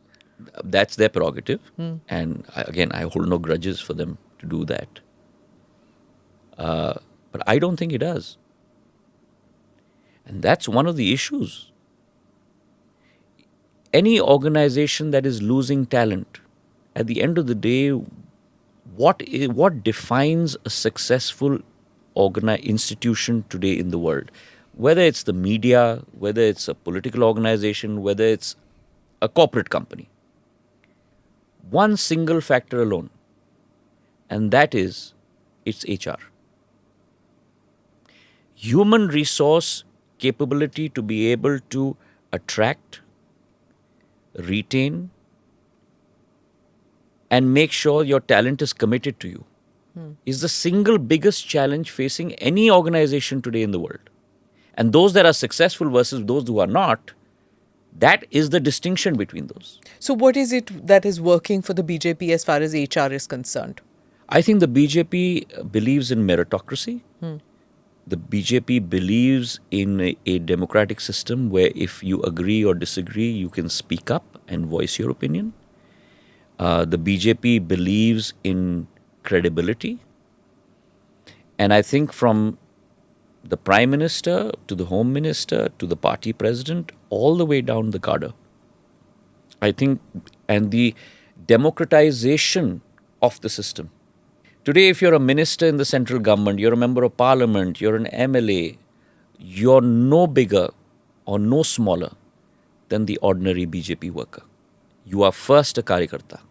Speaker 11: That's their prerogative. And again, I hold no grudges for them to do that. But I don't think it does. And that's one of the issues. Any organization that is losing talent, at the end of the day, what defines a successful institution today in the world? Whether it's the media, whether it's a political organization, whether it's a corporate company. One single factor alone, and that is its HR. Human resource capability to be able to attract, retain, and make sure your talent is committed to you is the single biggest challenge facing any organization today in the world. And those that are successful versus those who are not, that is the distinction between those.
Speaker 12: So what is it that is working for the BJP as far as HR is concerned?
Speaker 11: I think the BJP believes in meritocracy. The BJP believes in a democratic system where if you agree or disagree, you can speak up and voice your opinion. The BJP believes in credibility. And I think from the Prime Minister to the Home Minister to the party president, all the way down the cadre. I think, and the democratization of the system. Today, if you're a minister in the central government, you're a member of parliament, you're an MLA, you're no bigger or no smaller than the ordinary BJP worker. You are first a Karyakarta.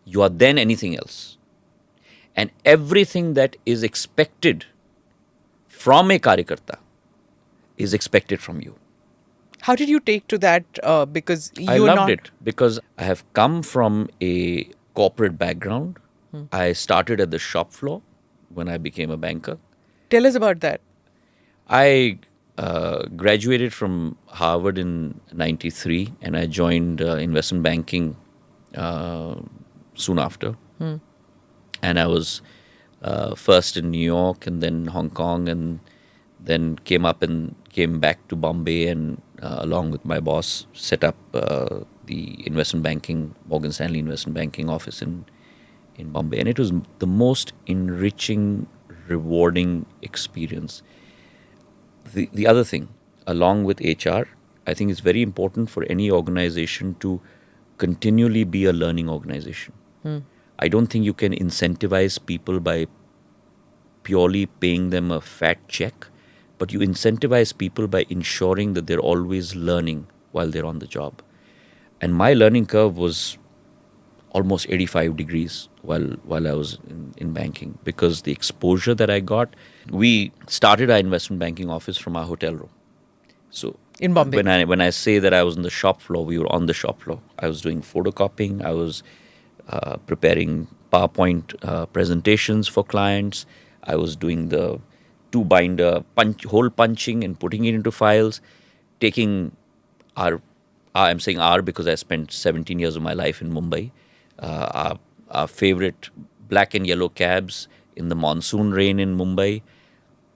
Speaker 11: You are then anything else. And everything that is expected from a Karyakarta is expected from you.
Speaker 12: How did you take to that? Because
Speaker 11: I loved it because I have come from a corporate background. I started at the shop floor when I became a banker.
Speaker 12: Tell us about that.
Speaker 11: I graduated from Harvard in '93 and I joined investment banking soon after. And I was first in New York and then Hong Kong and then came back to Bombay and along with my boss set up the investment banking, Morgan Stanley investment banking office in Bombay. And it was the most enriching, rewarding experience. The other thing, along with HR, I think it's very important for any organization to continually be a learning organization. I don't think you can incentivize people by purely paying them a fat check, but you incentivize people by ensuring that they're always learning while they're on the job. And my learning curve was almost 85 degrees while I was in banking because the exposure that I got, we started our investment banking office from our hotel room. So
Speaker 12: in Bombay.
Speaker 11: When I say that I was on the shop floor, we were on the shop floor. I was doing photocopying. I was preparing PowerPoint presentations for clients. I was doing the two-binder hole punching and putting it into files, taking I'm saying our because I spent 17 years of my life in Mumbai, our favorite black and yellow cabs in the monsoon rain in Mumbai.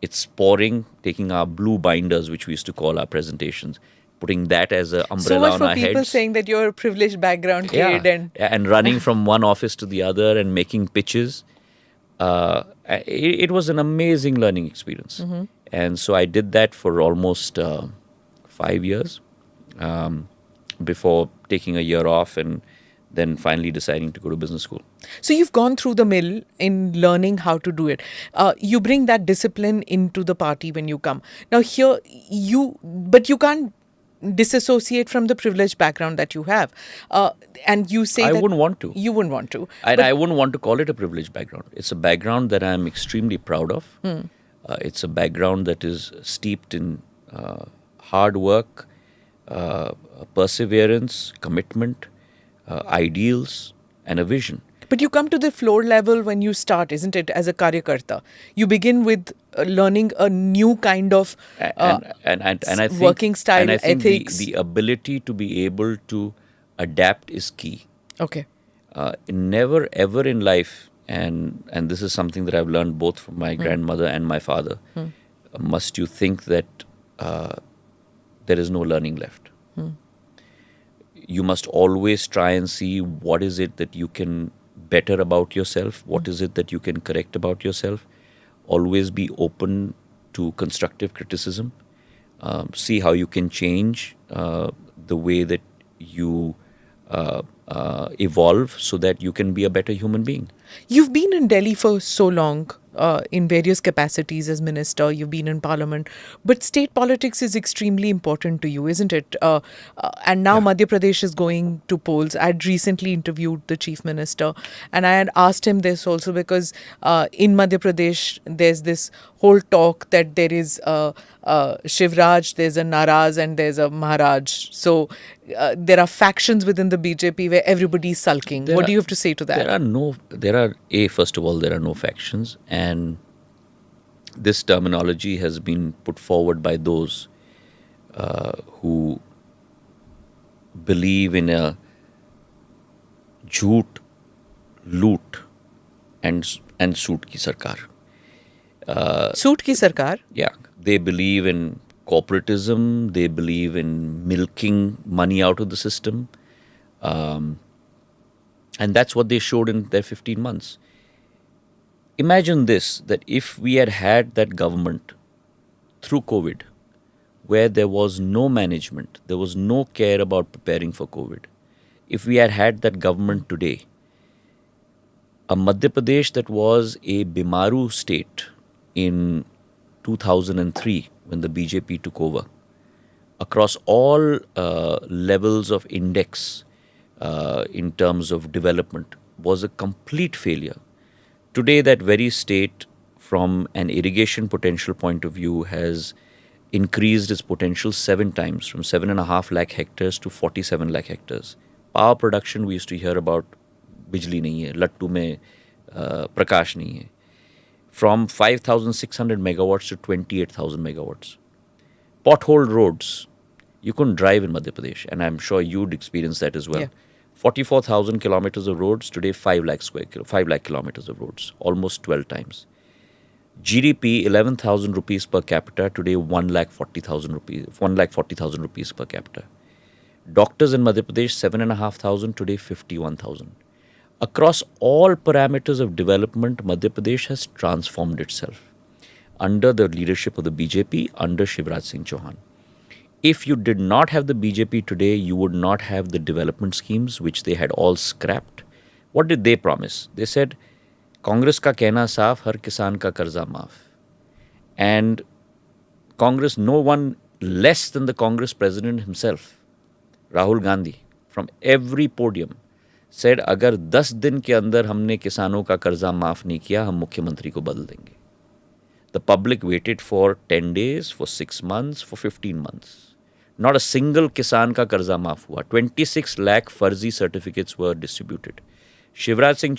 Speaker 11: It's pouring, taking our blue binders, which we used to call our presentations, putting that as an umbrella on our heads. So much for
Speaker 12: people saying that you're a privileged background kid.
Speaker 11: And running from one office to the other and making pitches. It was an amazing learning experience. And so I did that for almost 5 years before taking a year off and then finally deciding to go to business school.
Speaker 12: So you've gone through the mill in learning how to do it. You bring that discipline into the party when you come. Now here, but you can't disassociate from the privileged background that you have. And you say
Speaker 11: I wouldn't want to.
Speaker 12: You wouldn't want to.
Speaker 11: And I wouldn't want to call it a privileged background. It's a background that I'm extremely proud of. It's a background that is steeped in hard work, perseverance, commitment, ideals, and a vision.
Speaker 12: But you come to the floor level when you start, isn't it, as a Karyakarta? You begin with learning a new kind of
Speaker 11: and I think,
Speaker 12: working style,
Speaker 11: and I think
Speaker 12: ethics.
Speaker 11: The ability to be able to adapt is key.
Speaker 12: Okay.
Speaker 11: Never ever in life, and this is something that I've learned both from my grandmother and my father, must you think that there is no learning left. You must always try and see what is it that you can better about yourself, what is it that you can correct about yourself. Always be open to constructive criticism. See how you can change the way that you evolve so that you can be a better human being.
Speaker 12: You've been in Delhi for so long, in various capacities as minister, you've been in parliament, but state politics is extremely important to you, isn't it? And now Madhya Pradesh is going to polls. I'd recently interviewed the chief minister and I had asked him this also because in Madhya Pradesh, there's this whole talk that there is Shivraj, there's a Naraz and there's a Maharaj. So there are factions within the BJP where everybody's sulking. What do you have to say to that?
Speaker 11: First of all, there are no factions. And this terminology has been put forward by those who believe in a jhoot, loot and suit ki sarkar.
Speaker 12: Suit ki sarkar?
Speaker 11: Yeah. They believe in corporatism. They believe in milking money out of the system. And that's what they showed in their 15 months. Imagine this, that if we had had that government through COVID, where there was no management, there was no care about preparing for COVID. If we had had that government today, a Madhya Pradesh that was a Bimaru state in 2003 when the BJP took over, across all levels of index in terms of development, was a complete failure. Today, that very state, from an irrigation potential point of view, has increased its potential 7 times, from 7.5 lakh hectares to 47 lakh hectares. Power production, we used to hear about, bijli nahi hai, lattu mein prakash nahi hai. From 5,600 megawatts to 28,000 megawatts. Potholed roads. You couldn't drive in Madhya Pradesh, and I'm sure you'd experience that as well. Yeah. 44,000 kilometers of roads, today 5 lakh kilometers of roads, almost 12 times. GDP, 11,000 rupees per capita, today 1,40,000 rupees per capita. Doctors in Madhya Pradesh, 7,500, today 51,000. Across all parameters of development, Madhya Pradesh has transformed itself under the leadership of the BJP, under Shivraj Singh Chauhan. If you did not have the BJP today, you would not have the development schemes which they had all scrapped. What did they promise? They said, Congress ka kehna saaf, har kisan ka karza maaf. And Congress, no one less than the Congress president himself, Rahul Gandhi, from every podium, said, agar 10 दिन के अंदर हमने किसानों का कर्जा माफ नहीं किया, हम मुख्यमंत्री को बदल देंगे. The public waited for 10 days, for 6 months, for 15 months. Not a single kisan ka karza maaf hua. 26 lakh farzi certificates were distributed. Shivraj Singh